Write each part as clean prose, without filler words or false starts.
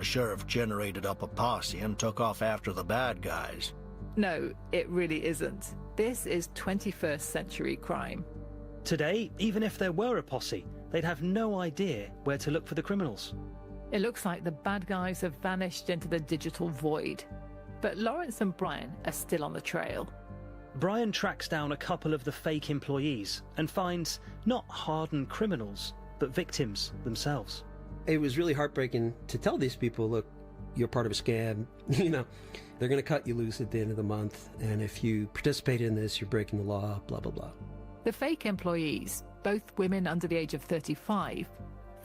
The sheriff generated up a posse and took off after the bad guys. No, it really isn't. This is 21st century crime. Today, even if there were a posse, they'd have no idea where to look for the criminals. It looks like the bad guys have vanished into the digital void. But Lawrence and Brian are still on the trail. Brian tracks down a couple of the fake employees and finds not hardened criminals, but victims themselves. It was really heartbreaking to tell these people, look, you're part of a scam. They're going to cut you loose at the end of the month. And if you participate in this, you're breaking the law, blah, blah, blah. The fake employees, both women under the age of 35,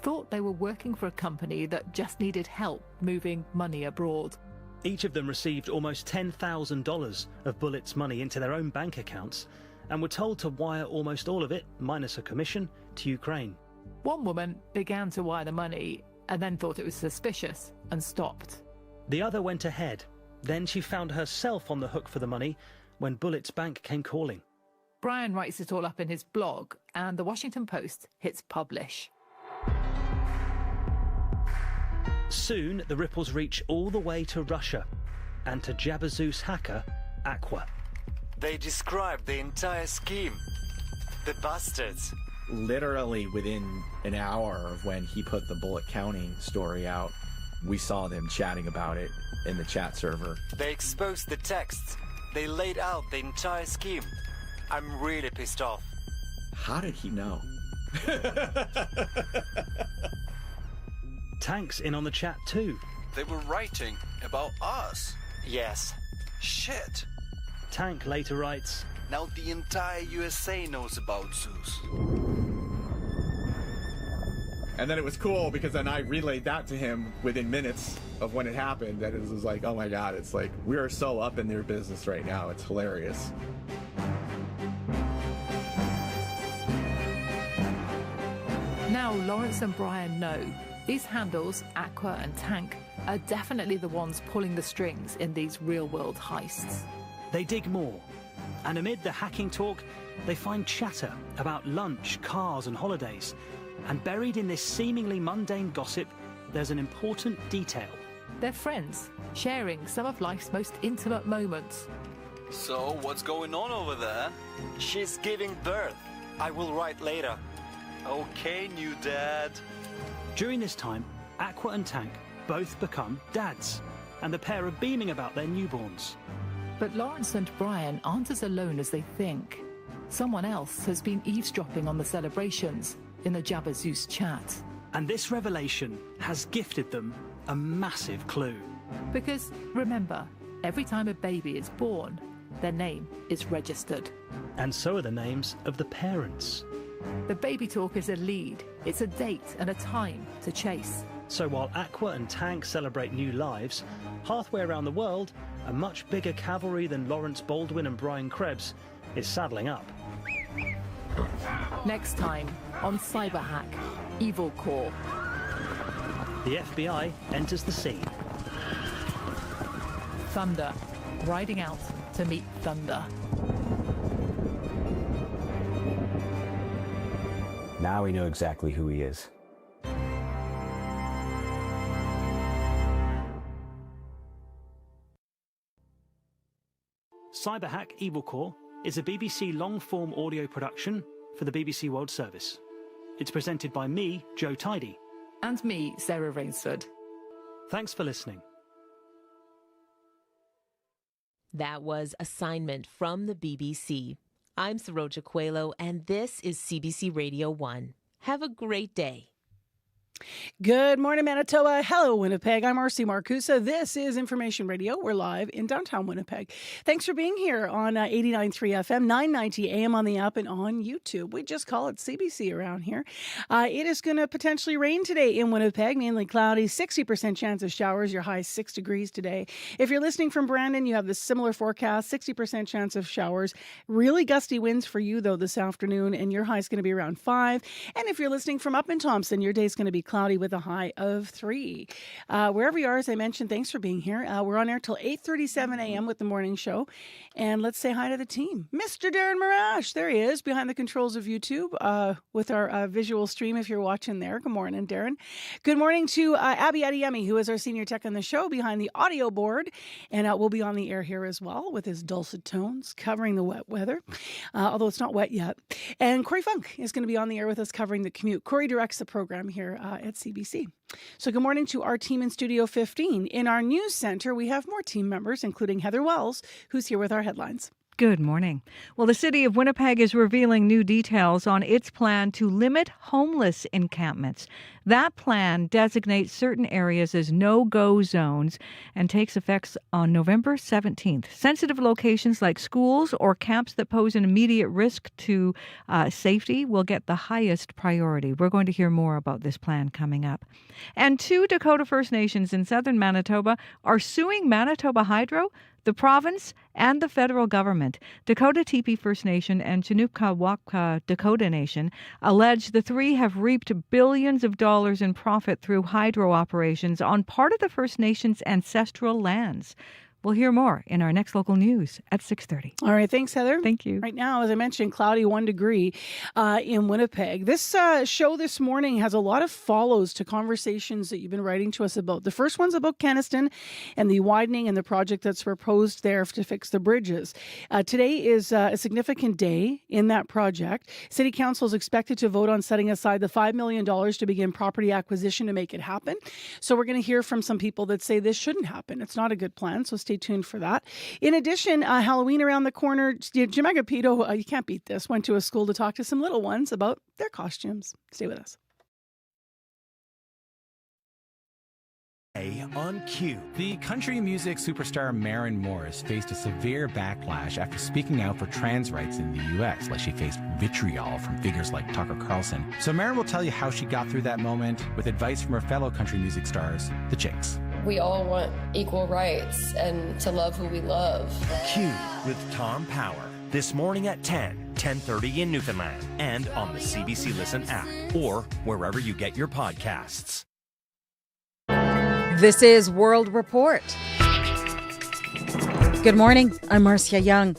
thought they were working for a company that just needed help moving money abroad. Each of them received almost $10,000 of Bullet's money into their own bank accounts and were told to wire almost all of it, minus a commission, to Ukraine. One woman began to wire the money and then thought it was suspicious and stopped. The other went ahead. Then she found herself on the hook for the money when Bullet's bank came calling. Brian writes it all up in his blog, and the Washington Post hits publish. Soon, the ripples reach all the way to Russia and to Jabazus hacker, Aqua. They described the entire scheme. The bastards. Literally within an hour of when he put the Bullet County story out, we saw them chatting about it in the chat server. They exposed the texts. They laid out the entire scheme. I'm really pissed off. How did he know? Tank's in on the chat too. They were writing about us. Yes. Shit. Tank later writes, Now the entire USA knows about Zeus. And then it was cool because then I relayed that to him within minutes of when it happened. And it was like, oh my God, it's like, we are so up in their business right now. It's hilarious. Now Lawrence and Brian know these handles, Aqua and Tank, are definitely the ones pulling the strings in these real-world heists. They dig more, and amid the hacking talk, they find chatter about lunch, cars and holidays. And buried in this seemingly mundane gossip, there's an important detail. They're friends, sharing some of life's most intimate moments. So, what's going on over there? She's giving birth. I will write later. Okay, new dad. During this time, Aqua and Tank both become dads, and the pair are beaming about their newborns. But Lawrence and Brian aren't as alone as they think. Someone else has been eavesdropping on the celebrations in the Jabazus chat. And this revelation has gifted them a massive clue. Because, remember, every time a baby is born, their name is registered. And so are the names of the parents. The baby talk is a lead. It's a date and a time to chase. So while Aqua and Tank celebrate new lives, halfway around the world, a much bigger cavalry than Lawrence Baldwin and Brian Krebs is saddling up. Next time on Cyberhack, Evil Core. The FBI enters the scene. Thunder, riding out to meet thunder. Now we know exactly who he is. Cyberhack Evil Core is a BBC long-form audio production for the BBC World Service. It's presented by me, Joe Tidy. And me, Sarah Rainsford. Thanks for listening. That was Assignment from the BBC. I'm Saroja Coelho, and this is CBC Radio 1. Have a great day. Good morning, Manitoba. Hello, Winnipeg. I'm R.C. Marcusa. This is Information Radio. We're live in downtown Winnipeg. Thanks for being here on 89.3 FM, 990 AM on the app and on YouTube. We just call it CBC around here. It is going to potentially rain today in Winnipeg, mainly cloudy, 60% chance of showers, your high 6 degrees today. If you're listening from Brandon, you have this similar forecast, 60% chance of showers. Really gusty winds for you, though, this afternoon, and your high is going to be around 5. And if you're listening from up in Thompson, your day is going to be cloudy with a high of 3. Wherever you are, as I mentioned, thanks for being here. We're on air till 8:37 a.m. with the morning show. And let's say hi to the team. Mr. Darren Marash, there he is, behind the controls of YouTube with our visual stream if you're watching there. Good morning, Darren. Good morning to Abby Adeyemi, who is our senior tech on the show, behind the audio board. And we'll be on the air here as well with his dulcet tones covering the wet weather, although it's not wet yet. And Corey Funk is going to be on the air with us covering the commute. Corey directs the program here at CBC. So good morning to our team in Studio 15. In our news center, we have more team members, including Heather Wells, who's here with our headlines. Good morning. Well, the city of Winnipeg is revealing new details on its plan to limit homeless encampments. That plan designates certain areas as no-go zones and takes effect on November 17th. Sensitive locations like schools or camps that pose an immediate risk to safety will get the highest priority. We're going to hear more about this plan coming up. And 2 Dakota First Nations in southern Manitoba are suing Manitoba Hydro, the province, and the federal government. Dakota Teepee First Nation and Chinooka Dakota Nation allege the three have reaped billions of dollars in profit through hydro operations on part of the First Nation's ancestral lands. We'll hear more in our next local news at 6:30. All right. Thanks, Heather. Thank you. Right now, as I mentioned, cloudy 1 degree in Winnipeg. This show this morning has a lot of follows to conversations that you've been writing to us about. The first one's about Kenaston and the widening and the project that's proposed there to fix the bridges. Today is a significant day in that project. City Council is expected to vote on setting aside the $5 million to begin property acquisition to make it happen. So we're going to hear from some people that say this shouldn't happen. It's not a good plan. So stay tuned for that. In addition, Halloween around the corner. Jim Agapito, you can't beat this, went to a school to talk to some little ones about their costumes. Stay with us. On cue. The country music superstar Maren Morris faced a severe backlash after speaking out for trans rights in the U.S., like she faced vitriol from figures like Tucker Carlson. So Maren will tell you how she got through that moment with advice from her fellow country music stars, the Chicks. We all want equal rights and to love who we love. Q with Tom Power. This morning at 10:30 in Newfoundland, and on the CBC Listen app, or wherever you get your podcasts. This is World Report. Good morning. I'm Marcia Young.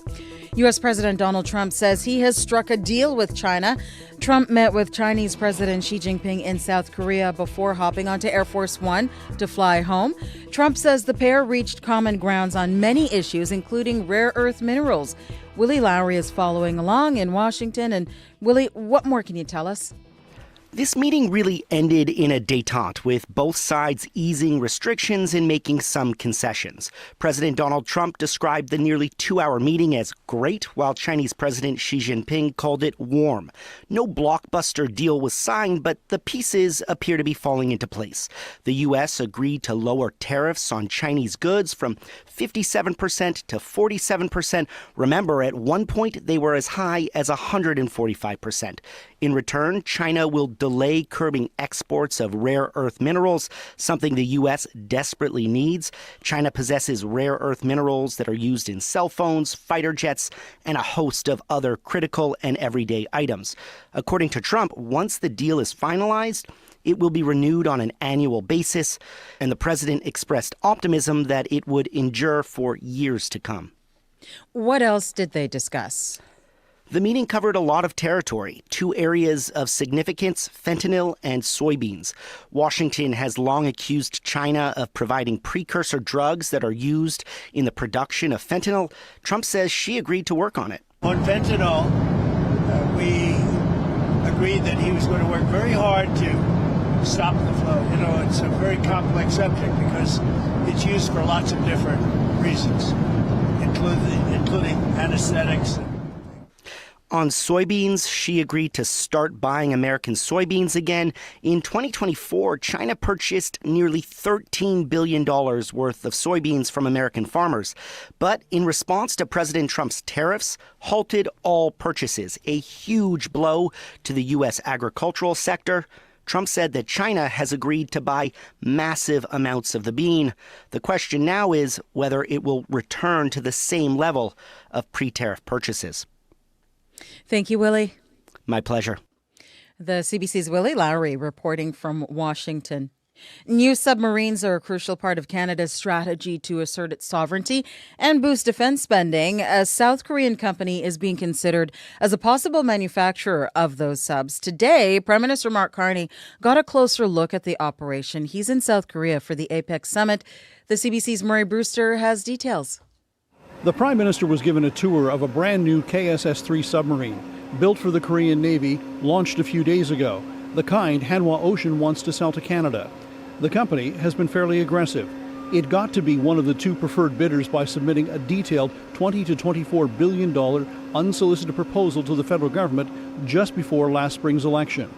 U.S. President Donald Trump says he has struck a deal with China. Trump met with Chinese President Xi Jinping in South Korea before hopping onto Air Force One to fly home. Trump says the pair reached common grounds on many issues, including rare earth minerals. Willie Lowry is following along in Washington. And Willie, what more can you tell us? This meeting really ended in a détente, with both sides easing restrictions and making some concessions. President Donald Trump described the nearly 2-hour meeting as great, while Chinese President Xi Jinping called it warm. No blockbuster deal was signed, but the pieces appear to be falling into place. The U.S. agreed to lower tariffs on Chinese goods from 57% to 47%. Remember, at one point, they were as high as 145%. In return, China will delay curbing exports of rare earth minerals, something the U.S. desperately needs. China possesses rare earth minerals that are used in cell phones, fighter jets, and a host of other critical and everyday items. According to Trump, once the deal is finalized, it will be renewed on an annual basis, and the president expressed optimism that it would endure for years to come. What else did they discuss? The meeting covered a lot of territory, 2 areas of significance, fentanyl and soybeans. Washington has long accused China of providing precursor drugs that are used in the production of fentanyl. Trump says she agreed to work on it. On fentanyl, we agreed that he was going to work very hard to stop the flow. You know, it's a very complex subject because it's used for lots of different reasons, including anesthetics. On soybeans, she agreed to start buying American soybeans again. In 2024, China purchased nearly $13 billion worth of soybeans from American farmers. But in response to President Trump's tariffs, halted all purchases, a huge blow to the U.S. agricultural sector. Trump said that China has agreed to buy massive amounts of the bean. The question now is whether it will return to the same level of pre-tariff purchases. Thank you, Willie. My pleasure. The CBC's Willie Lowry reporting from Washington. New submarines are a crucial part of Canada's strategy to assert its sovereignty and boost defense spending. A South Korean company is being considered as a possible manufacturer of those subs. Today, Prime Minister Mark Carney got a closer look at the operation. He's in South Korea for the APEC summit. The CBC's Murray Brewster has details. The Prime Minister was given a tour of a brand new KSS-3 submarine, built for the Korean Navy, launched a few days ago. The kind Hanwha Ocean wants to sell to Canada. The company has been fairly aggressive. It got to be one of the two preferred bidders by submitting a detailed $20 to $24 billion unsolicited proposal to the federal government just before last spring's election.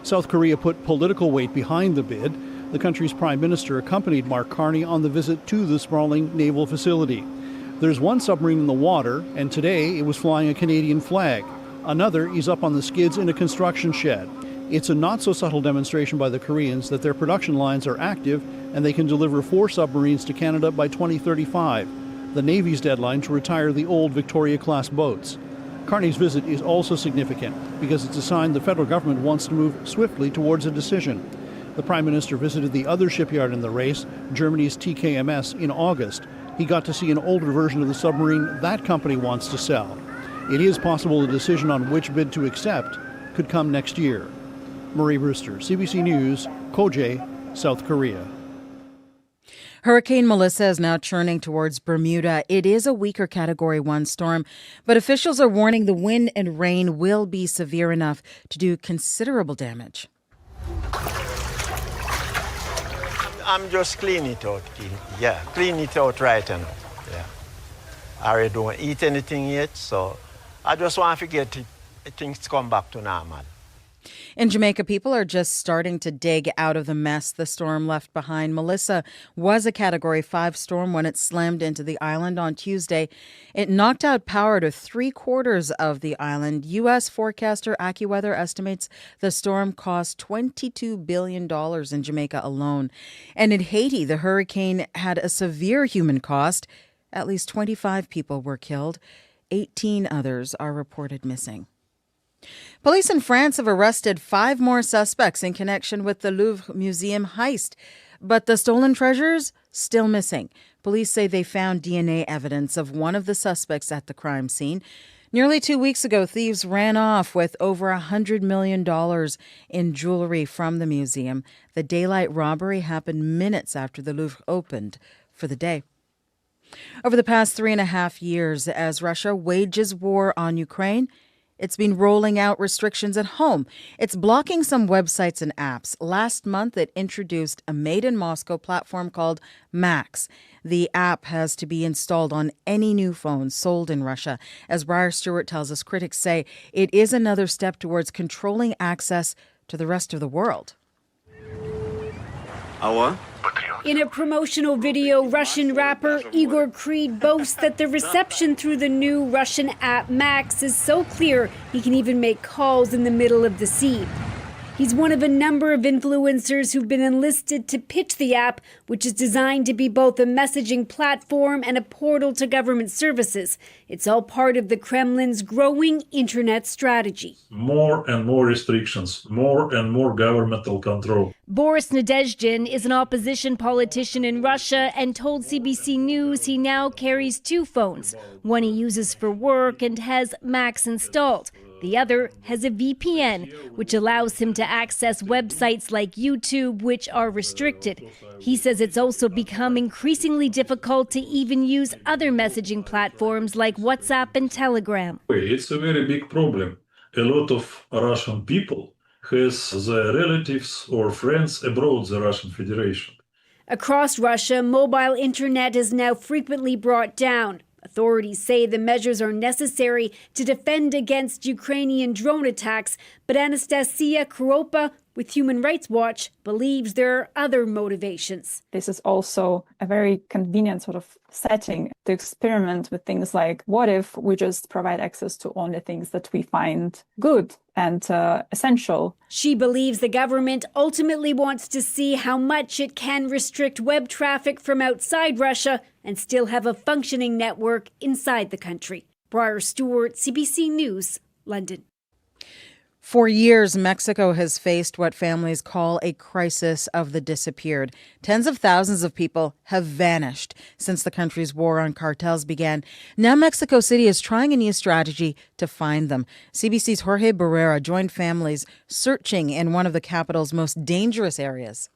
South Korea put political weight behind the bid. The country's prime minister accompanied Mark Carney on the visit to the sprawling naval facility. There's one submarine in the water, and today it was flying a Canadian flag. Another is up on the skids in a construction shed. It's a not-so-subtle demonstration by the Koreans that their production lines are active and they can deliver 4 submarines to Canada by 2035, the Navy's deadline to retire the old Victoria-class boats. Carney's visit is also significant because it's a sign the federal government wants to move swiftly towards a decision. The Prime Minister visited the other shipyard in the race, Germany's TKMS, in August. He got to see an older version of the submarine that company wants to sell. It is possible a decision on which bid to accept could come next year. Murray Brewster, CBC News, Koje, South Korea. Hurricane Melissa is now churning towards Bermuda. It is a weaker Category 1 storm, but officials are warning the wind and rain will be severe enough to do considerable damage. I'm just cleaning it out. Yeah, clean it out right now. Yeah. I already don't eat anything yet, so I just want to get things to come back to normal. In Jamaica, people are just starting to dig out of the mess the storm left behind. Melissa was a Category 5 storm when it slammed into the island on Tuesday. It knocked out power to 3/4 of the island. U.S. forecaster AccuWeather estimates the storm cost $22 billion in Jamaica alone. And in Haiti, the hurricane had a severe human cost. At least 25 people were killed. 18 others are reported missing. Police in France have arrested 5 more suspects in connection with the Louvre Museum heist, but the stolen treasures still missing. Police say they found DNA evidence of one of the suspects at the crime scene. Nearly 2 weeks ago, thieves ran off with over $100 million in jewelry from the museum. The daylight robbery happened minutes after the Louvre opened for the day. Over the past 3.5 years, as Russia wages war on Ukraine, it's been rolling out restrictions at home. It's blocking some websites and apps. Last month, it introduced a made-in-Moscow platform called Max. The app has to be installed on any new phone sold in Russia. As Briar Stewart tells us, critics say it is another step towards controlling access to the rest of the world. In a promotional video, Russian rapper Igor Creed boasts that the reception through the new Russian app Max is so clear he can even make calls in the middle of the sea. He's one of a number of influencers who've been enlisted to pitch the app, which is designed to be both a messaging platform and a portal to government services. It's all part of the Kremlin's growing internet strategy. More and more restrictions, more and more governmental control. Boris Nadezhdin is an opposition politician in Russia and told CBC News he now carries 2 phones. One he uses for work and has Max installed. The other has a VPN, which allows him to access websites like YouTube, which are restricted. He says it's also become increasingly difficult to even use other messaging platforms like WhatsApp and Telegram. It's a very big problem. A lot of Russian people has their relatives or friends abroad the Russian Federation. Across Russia, mobile internet is now frequently brought down. Authorities say the measures are necessary to defend against Ukrainian drone attacks, but Anastasia Kuropa with Human Rights Watch believes there are other motivations. This is also a very convenient sort of setting to experiment with things like, what if we just provide access to only things that we find good and essential? She believes the government ultimately wants to see how much it can restrict web traffic from outside Russia and still have a functioning network inside the country. Briar Stewart, CBC News, London. For years, Mexico has faced what families call a crisis of the disappeared. Tens of thousands of people have vanished since the country's war on cartels began. Now Mexico City is trying a new strategy to find them. CBC's Jorge Barrera joined families searching in one of the capital's most dangerous areas.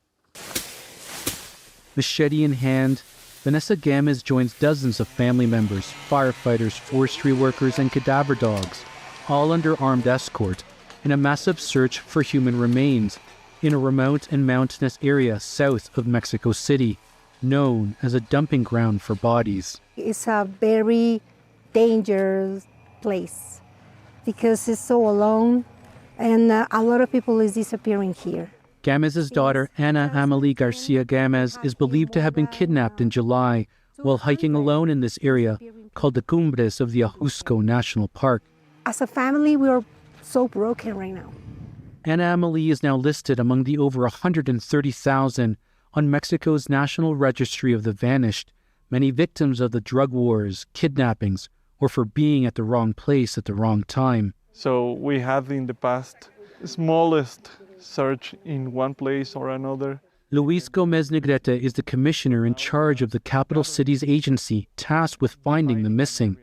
Machete in hand, Vanessa Gamez joins dozens of family members, firefighters, forestry workers, and cadaver dogs, all under armed escort, in a massive search for human remains in a remote and mountainous area south of Mexico City, known as a dumping ground for bodies. It's a very dangerous place because it's so alone and a lot of people is disappearing here. Gamez's daughter, Ana Amelie Garcia Gamez, is believed to have been kidnapped in July while hiking alone in this area called the Cumbres of the Ajusco National Park. As a family, we are so broken right now. Ana Amelie is now listed among the over 130,000 on Mexico's National Registry of the Vanished, many victims of the drug wars, kidnappings, or for being at the wrong place at the wrong time. So we had in the past smallest search in one place or another. Luis Gomez Negrete is the commissioner in charge of the capital city's agency tasked with finding the missing.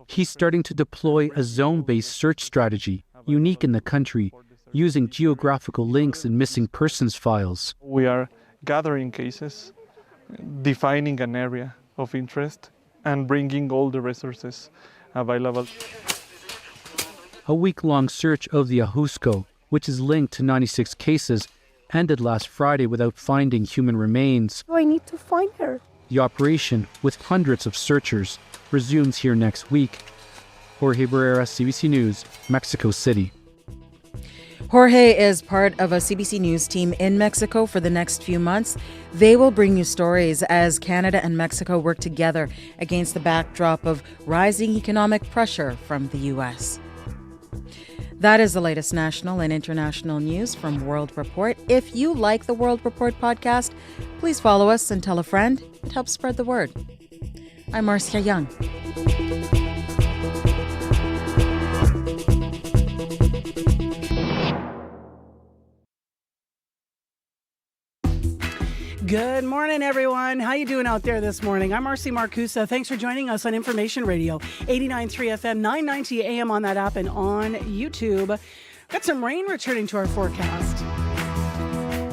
He's starting to deploy a zone-based search strategy, unique in the country, using geographical links in missing persons files. We are gathering cases, defining an area of interest, and bringing all the resources available. A week-long search of the Ajusco, which is linked to 96 cases, ended last Friday without finding human remains. I need to find her. The operation, with hundreds of searchers, resumes here next week. Jorge Barrera, CBC News, Mexico City. Jorge is part of a CBC News team in Mexico for the next few months. They will bring you stories as Canada and Mexico work together against the backdrop of rising economic pressure from the U.S. That is the latest national and international news from World Report. If you like the World Report podcast, please follow us and tell a friend. It helps spread the word. I'm Marcia Young. Good morning, everyone. How you doing out there this morning? I'm Marcy Marcusa. Thanks for joining us on Information Radio, 89.3 FM, 990 AM on that app and on YouTube. Got some rain returning to our forecast.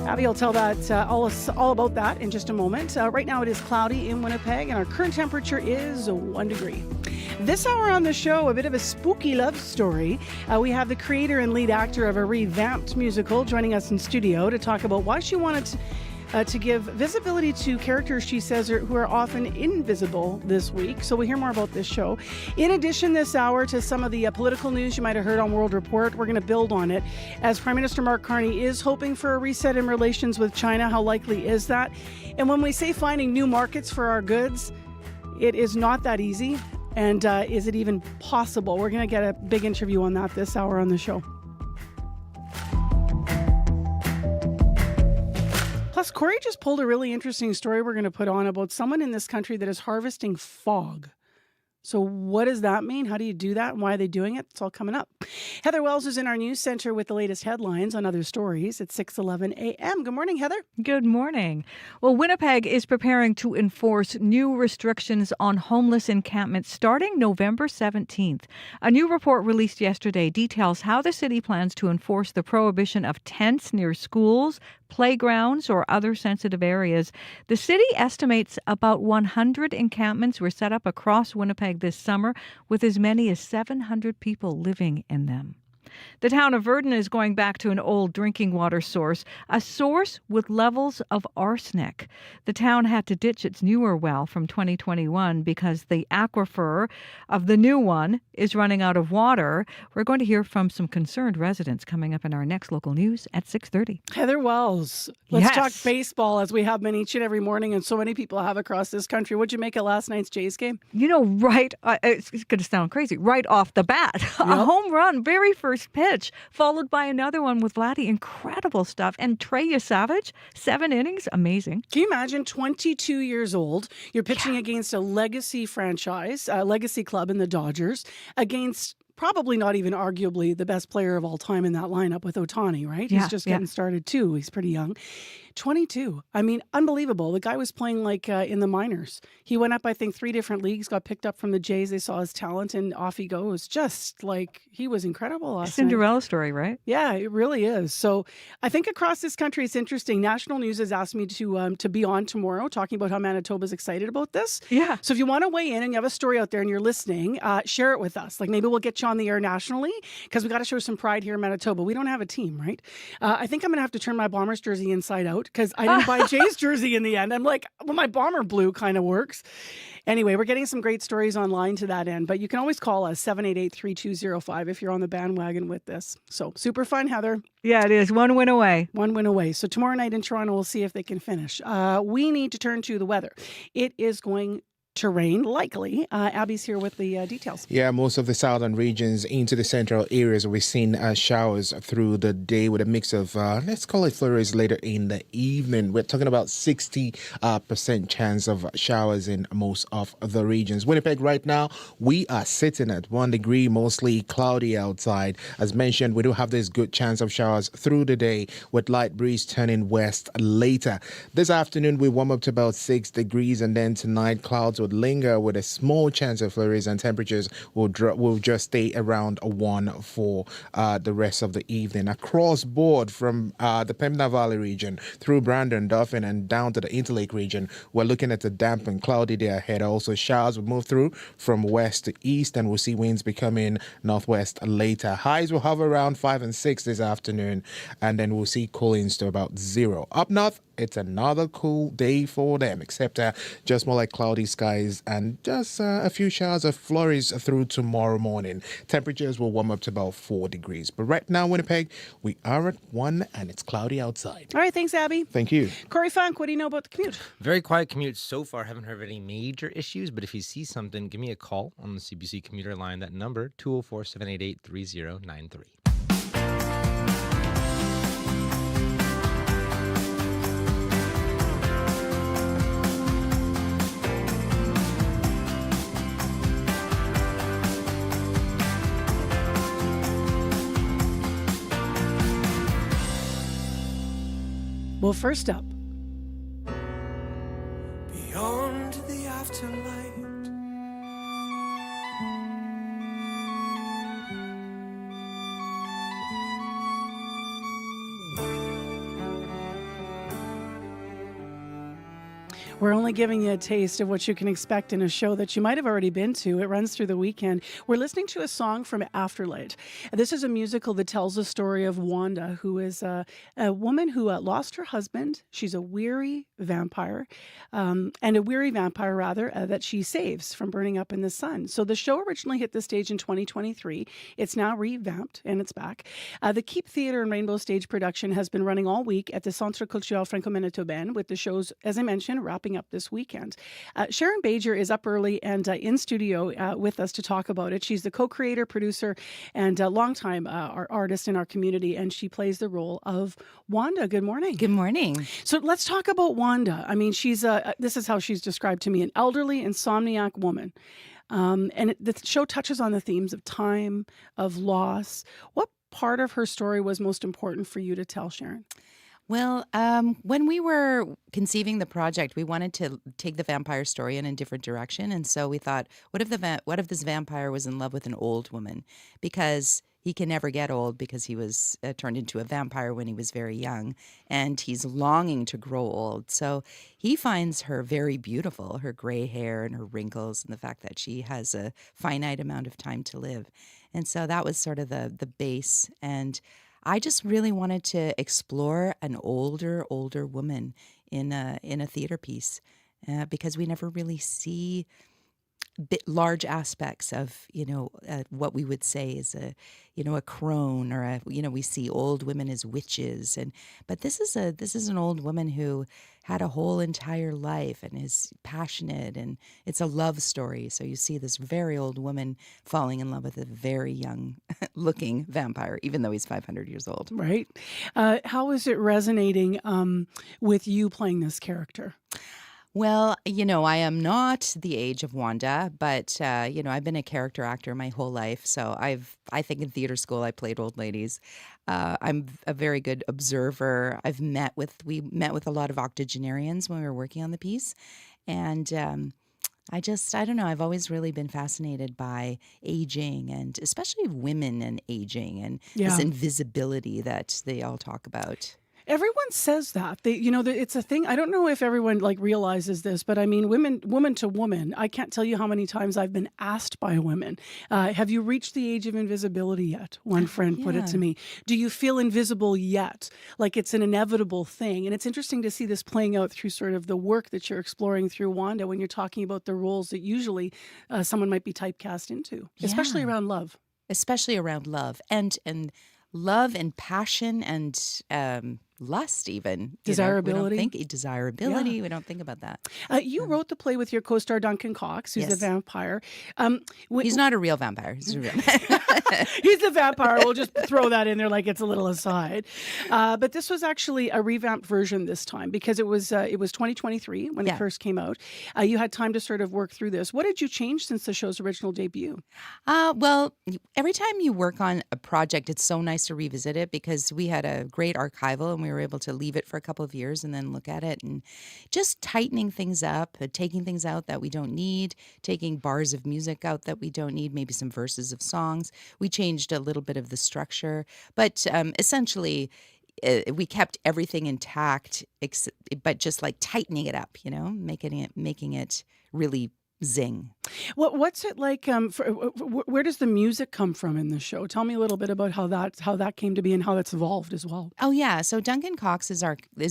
Abby will tell that all about that in just a moment. Right now it is cloudy in Winnipeg and our current temperature is 1 degree. This hour on the show, a bit of a spooky love story. We have the creator and lead actor of a revamped musical joining us in studio to talk about why she wanted to give visibility to characters she says who are often invisible this week. So we'll hear more about this show. In addition this hour to some of the political news you might have heard on World Report, we're going to build on it. As Prime Minister Mark Carney is hoping for a reset in relations with China, how likely is that? And when we say finding new markets for our goods, it is not that easy. And is it even possible? We're going to get a big interview on that this hour on the show. Plus, Corey just pulled a really interesting story we're going to put on about someone in this country that is harvesting fog. So what does that mean? How do you do that? And why are they doing it? It's all coming up. Heather Wells is in our news center with the latest headlines on other stories at 6:11 a.m. Good morning, Heather. Good morning. Well, Winnipeg is preparing to enforce new restrictions on homeless encampments starting November 17th. A new report released yesterday details how the city plans to enforce the prohibition of tents near schools, playgrounds, or other sensitive areas. The city estimates about 100 encampments were set up across Winnipeg this summer, with as many as 700 people living in them. The town of Verdun is going back to an old drinking water source, a source with levels of arsenic. The town had to ditch its newer well from 2021 because the aquifer of the new one is running out of water. We're going to hear from some concerned residents coming up in our next local news at 6:30. Heather Wells, let's talk baseball as we have been each and every morning and so many people have across this country. What'd you make of last night's Jays game? You know, it's going to sound crazy, right off the bat. Yep. A home run, very first pitch, followed by another one with Vladdy. Incredible stuff. And Trey Savage, 7 innings, amazing. Can you imagine, 22 years old, you're pitching against a legacy franchise, a legacy club in the Dodgers, against probably not even arguably the best player of all time in that lineup with Ohtani, right? Yeah, He's just getting started too. He's pretty young. 22. I mean, unbelievable. The guy was playing like in the minors. He went up, I think, 3 different leagues, got picked up from the Jays. They saw his talent and off he goes. Just like he was incredible last night. Cinderella story, right? Yeah, it really is. So I think across this country, it's interesting. National News has asked me to be on tomorrow talking about how Manitoba's excited about this. Yeah. So if you want to weigh in and you have a story out there and you're listening, share it with us. Like maybe we'll get you on the air nationally because we got to show some pride here in Manitoba. We don't have a team, right? I think I'm going to have to turn my Bombers jersey inside out because I didn't buy Jay's jersey in the end. I'm like, well, my Bomber blue kind of works. Anyway, we're getting some great stories online to that end, but you can always call us 788-3205 if you're on the bandwagon with this. So super fun, Heather. Yeah, it is. 1 win away. 1 win away. So tomorrow night in Toronto, we'll see if they can finish. We need to turn to the weather. It is going to rain, likely. Abby's here with the details. Yeah, most of the southern regions into the central areas, we've seen showers through the day with a mix of, let's call it flurries later in the evening. We're talking about 60% chance of showers in most of the regions. Winnipeg right now, we are sitting at 1 degree, mostly cloudy outside. As mentioned, we do have this good chance of showers through the day with light breeze turning west later. This afternoon, we warm up to about 6 degrees, and then tonight, clouds would linger with a small chance of flurries, and temperatures will just stay around 1 for the rest of the evening. Across board from the Pembina Valley region through Brandon, Dauphin, and down to the Interlake region, we're looking at a damp and cloudy day ahead. Also, showers will move through from west to east, and we'll see winds becoming northwest later. Highs will hover around 5 and 6 this afternoon, and then we'll see coolings to about 0. Up north, it's another cool day for them, except just more like cloudy skies and just a few showers of flurries through tomorrow morning. Temperatures will warm up to about 4 degrees. But right now, Winnipeg, we are at 1 and it's cloudy outside. All right, thanks, Abby. Thank you. Corey Funk, what do you know about the commute? Very quiet commute so far. Haven't heard of any major issues, but if you see something, give me a call on the CBC commuter line. That number, 204-788-3093. Well, first up. Beyond the afterlight. We're only giving you a taste of what you can expect in a show that you might have already been to. It runs through the weekend. We're listening to a song from Afterlight. This is a musical that tells the story of Wanda, who is a woman who lost her husband. She's a weary vampire, that she saves from burning up in the sun. So the show originally hit the stage in 2023. It's now revamped and it's back. The Keep Theatre and Rainbow Stage production has been running all week at the Centre Culturel Franco-Manitobain, with the shows, as I mentioned, wrapping up this weekend. Sharon Bajer is up early and in studio with us to talk about it. She's the co-creator, producer, and longtime artist in our community, and she plays the role of Wanda. Good morning. Good morning. So let's talk about Wanda. I mean, she's this is how she's described to me: an elderly, insomniac woman. The show touches on the themes of time, of loss. What part of her story was most important for you to tell, Sharon? Well, when we were conceiving the project, we wanted to take the vampire story in a different direction. And so we thought, what if this vampire was in love with an old woman? Because he can never get old, because he was turned into a vampire when he was very young, and he's longing to grow old. So he finds her very beautiful, her gray hair and her wrinkles, and the fact that she has a finite amount of time to live. And so that was sort of the base. And I just really wanted to explore an older woman in a theater piece, because we never really see large aspects of what we would say is a crone, or we see old women as witches, but this is an old woman who had a whole entire life and is passionate, and it's a love story. So you see this very old woman falling in love with a very young looking vampire, even though he's 500 years old. Right. How is it resonating with you playing this character? Well, I am not the age of Wanda, but I've been a character actor my whole life. So I think in theater school I played old ladies. I'm a very good observer. We met with a lot of octogenarians when we were working on the piece, and I don't know. I've always really been fascinated by aging, and especially women and aging, and this invisibility that they all talk about. Everyone says that. It's a thing. I don't know if everyone realizes this, but I mean, woman to woman, I can't tell you how many times I've been asked by women, have you reached the age of invisibility yet? One friend put it to me. Do you feel invisible yet? Like it's an inevitable thing. And it's interesting to see this playing out through sort of the work that you're exploring through Wanda when you're talking about the roles that usually someone might be typecast into, especially around love. Especially around love and love and passion and lust, even desirability. Desirability. We don't think about that. You wrote the play with your co-star Duncan Cox, who's a vampire. He's not a real vampire. He's a real. He's the vampire. We'll just throw that in there like it's a little aside. But this was actually a revamped version this time because it was 2023 when it first came out. You had time to sort of work through this. What did you change since the show's original debut? Well, every time you work on a project, it's so nice to revisit it because we had a great archival and we were able to leave it for a couple of years and then look at it and just tightening things up, taking things out that we don't need, taking bars of music out that we don't need, maybe some verses of songs. We changed a little bit of the structure, but essentially we kept everything intact, but just tightening it up, making it really zing. What's it like? Where does the music come from in the show? Tell me a little bit about how that came to be and how that's evolved as well. Oh yeah, so Duncan Cox is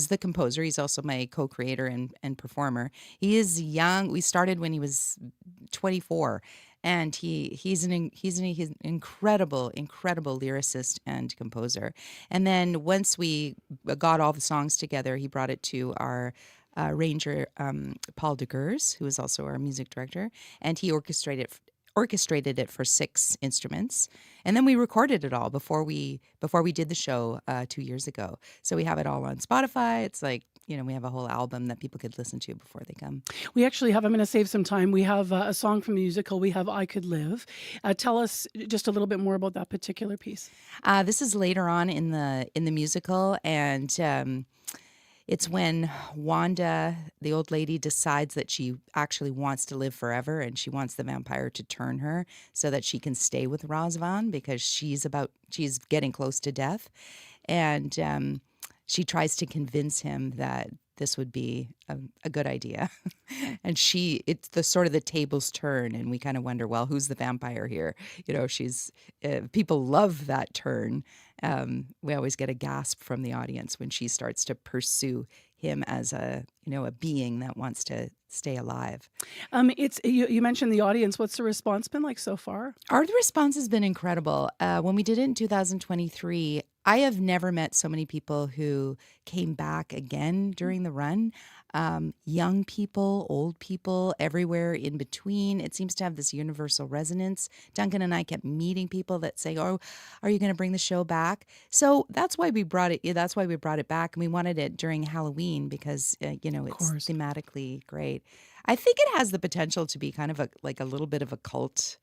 the composer. He's also my co-creator and performer. He is young. We started when he was 24. And he's an incredible lyricist and composer. And then once we got all the songs together, he brought it to our arranger, Paul DeGers, who is also our music director, and he orchestrated it for 6 instruments. And then we recorded it all before we did the show 2 years ago. So we have it all on Spotify. It's we have a whole album that people could listen to before they come. We actually have, I'm going to save some time. We have a song from the musical. We have I Could Live. Tell us just a little bit more about that particular piece. This is later on in the musical, and it's when Wanda, the old lady, decides that she actually wants to live forever and she wants the vampire to turn her so that she can stay with Razvan because she's getting close to death. And she tries to convince him that this would be a good idea. And it's the tables turn and we kind of wonder, well, who's the vampire here? People love that turn. We always get a gasp from the audience when she starts to pursue him as a being that wants to stay alive. You mentioned the audience. What's the response been like so far? Our response has been incredible. When we did it in 2023, I have never met so many people who came back again during the run. Young people, old people, everywhere in between. It seems to have this universal resonance. Duncan and I kept meeting people that say, "Oh, are you going to bring the show back?" So that's why we brought it. That's why we brought it back, and we wanted it during Halloween because it's thematically great. I think it has the potential to be kind of a little bit of a cult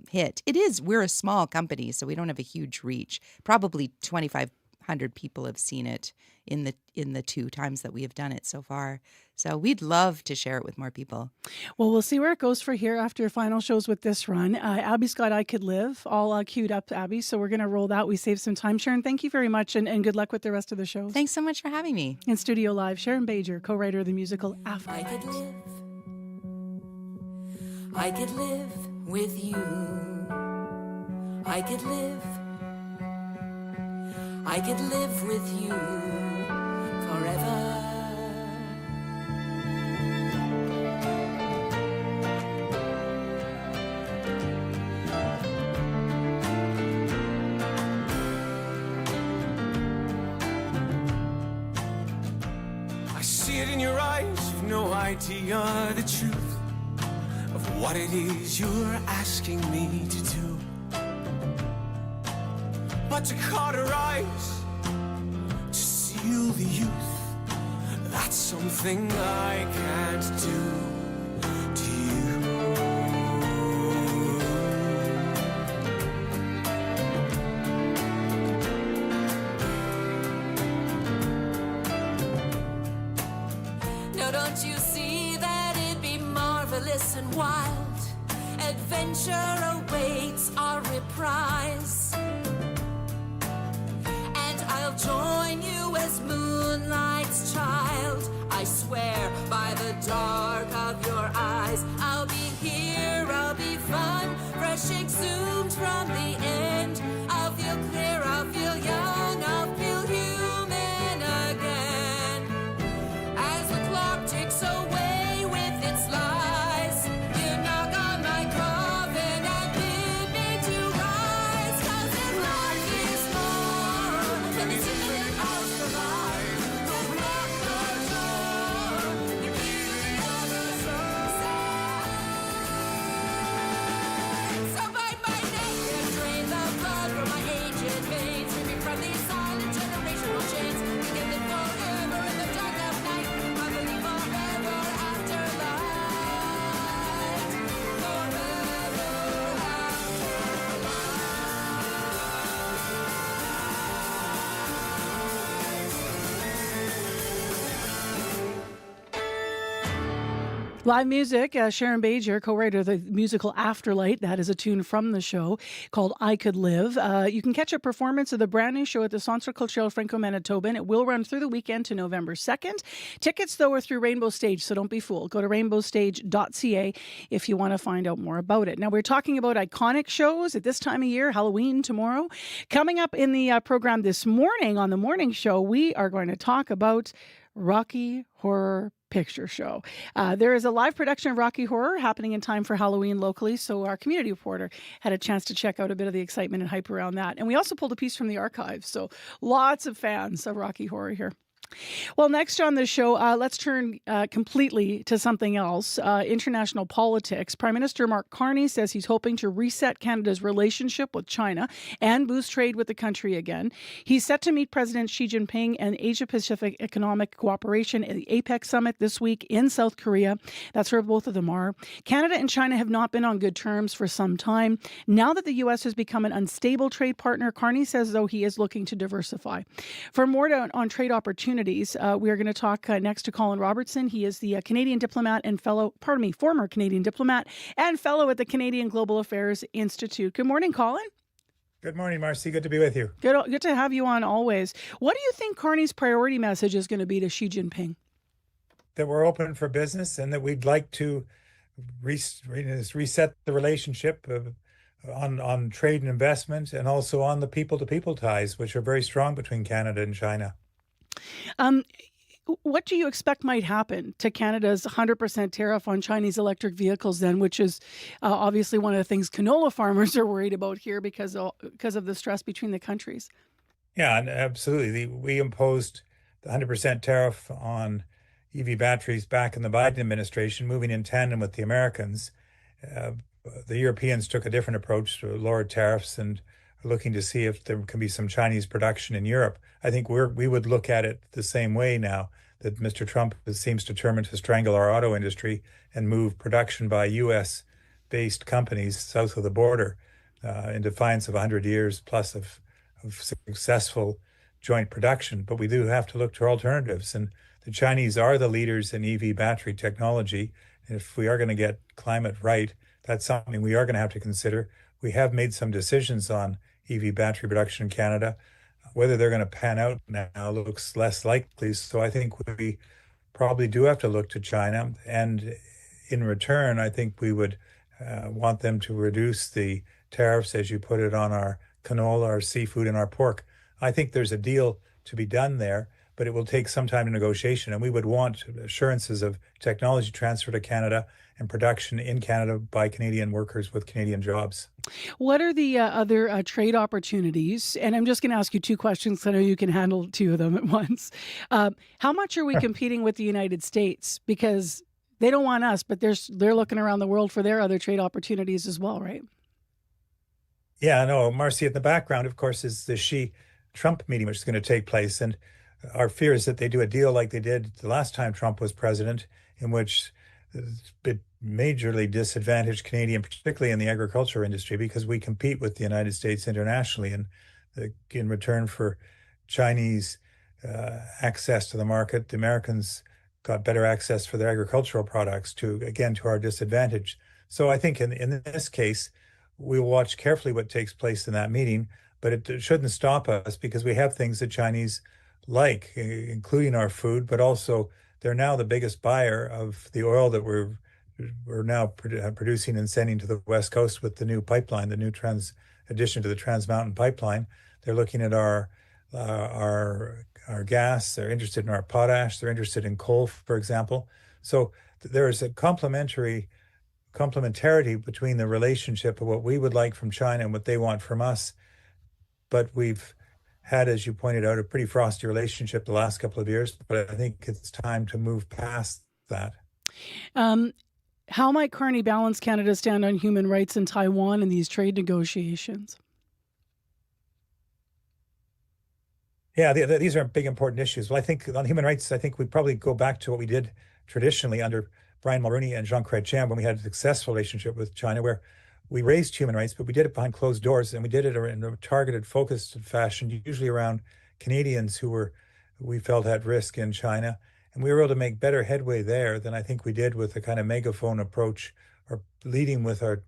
hit. It is. We're a small company, so we don't have a huge reach. Probably 2,500 people have seen it in the 2 times that we have done it so far. So we'd love to share it with more people. Well, we'll see where it goes for here after final shows with this run. Abby's got I Could Live, all queued up, Abby. So we're going to roll that. We saved some time. Sharon, thank you very much, and good luck with the rest of the shows. Thanks so much for having me. In Studio Live, Sharon Bajer, co-writer of the musical After. I could live with you. I could live with you forever. I see it in your eyes, you've no idea the truth of what it is you're asking me to do. But to cauterize, to seal the youth That's something I can't do to you. Now don't you see that it'd be marvelous and wild? Adventure awaits our reprise. And I'll join you as moonlight's child. I swear by the dark of your eyes, I'll be here, I'll be fun, fresh exhumed from the end. I'll feel clear, I'll feel young, I'll feel human again. As the clock ticks away with its lies, you knock on my coffin and bid me to rise. 'Cause if life is more than the secret house provides, don't lock the door, the key to the other side. So bite my neck and drain the blood from my aged veins. Free me from these silent generational chains. We can live forever in the dark of night. I believe forever after light. Forever Live music, Sharon Bajer, co-writer of the musical Afterlight. That is a tune from the show called I Could Live. You can catch a performance of the brand new show at the Centre Culturel Franco-Manitoban. It will run through the weekend to November 2nd. Tickets, though, are through Rainbow Stage, so don't be fooled. Go to rainbowstage.ca if you want to find out more about it. Now, we're talking about iconic shows at this time of year, Halloween tomorrow. Coming up in the program this morning on the morning show, we are going to talk about Rocky Horror Picture Show. There is a live production of Rocky Horror happening in time for Halloween locally, so our community reporter had a chance to check out a bit of the excitement and hype around that. And we also pulled a piece from the archives, so lots of fans of Rocky Horror here. Well, next on the show, let's turn completely to something else, international politics. Prime Minister Mark Carney says he's hoping to reset Canada's relationship with China and boost trade with the country again. He's set to meet President Xi Jinping and Asia-Pacific Economic Cooperation at the APEC Summit this week in South Korea. That's where both of them are. Canada and China have not been on good terms for some time. Now that the U.S. has become an unstable trade partner, Carney says, though, he is looking to diversify. For more on trade opportunities, we are going to talk next to Colin Robertson. He is the Canadian diplomat and former Canadian diplomat and fellow at the Canadian Global Affairs Institute. Good morning, Colin. Good morning, Marcy. Good to be with you. Good to have you on always. What do you think Carney's priority message is going to be to Xi Jinping? That we're open for business and that we'd like to reset the relationship on trade and investment, and also on the people-to-people ties, which are very strong between Canada and China. What do you expect might happen to Canada's 100% tariff on Chinese electric vehicles then, which is obviously one of the things canola farmers are worried about here because of the stress between the countries? Yeah, absolutely. We imposed the 100% tariff on EV batteries back in the Biden administration, moving in tandem with the Americans. The Europeans took a different approach to lowered tariffs and are looking to see if there can be some Chinese production in Europe. I think we would look at it the same way now that Mr. Trump seems determined to strangle our auto industry and move production by U.S.-based companies south of the border in defiance of 100 years plus of successful joint production. But we do have to look to alternatives. And the Chinese are the leaders in EV battery technology. And if we are going to get climate right, that's something we are going to have to consider. We have made some decisions on EV battery production in Canada. Whether they're going to pan out now looks less likely. So I think we probably do have to look to China. And in return, I think we would want them to reduce the tariffs, as you put it, on our canola, our seafood, and our pork. I think there's a deal to be done there, but it will take some time to negotiation. And we would want assurances of technology transfer to Canada and production in Canada by Canadian workers with Canadian jobs. What are the other trade opportunities? And I'm just going to ask you two questions. I know you can handle two of them at once. How much are we competing with the United States? Because they don't want us, but they're looking around the world for their other trade opportunities as well, right? Yeah, no, Marcy, in the background, of course, is the Xi-Trump meeting, which is going to take place. And our fear is that they do a deal like they did the last time Trump was president, in which it majorly disadvantaged Canadian, particularly in the agriculture industry, because we compete with the United States internationally, and in return for Chinese access to the market, the Americans got better access for their agricultural products to our disadvantage. So I think in this case, we'll watch carefully what takes place in that meeting, but it shouldn't stop us because we have things that Chinese like, including our food, but also they're now the biggest buyer of the oil that we're now producing and sending to the West Coast with the new pipeline, the new addition to the Trans Mountain pipeline. They're looking at our gas. They're interested in our potash. They're interested in coal, for example. So there is a complementarity between the relationship of what we would like from China and what they want from us. But we've had, as you pointed out, a pretty frosty relationship the last couple of years. But I think it's time to move past that. How might Carney balance Canada's stand on human rights in Taiwan in these trade negotiations? Yeah, these are big, important issues. Well, I think on human rights, I think we probably go back to what we did traditionally under Brian Mulroney and Jean Chrétien when we had a successful relationship with China, where we raised human rights, but we did it behind closed doors, and we did it in a targeted, focused fashion, usually around Canadians who we felt at risk in China. And we were able to make better headway there than I think we did with the kind of megaphone approach, or leading with our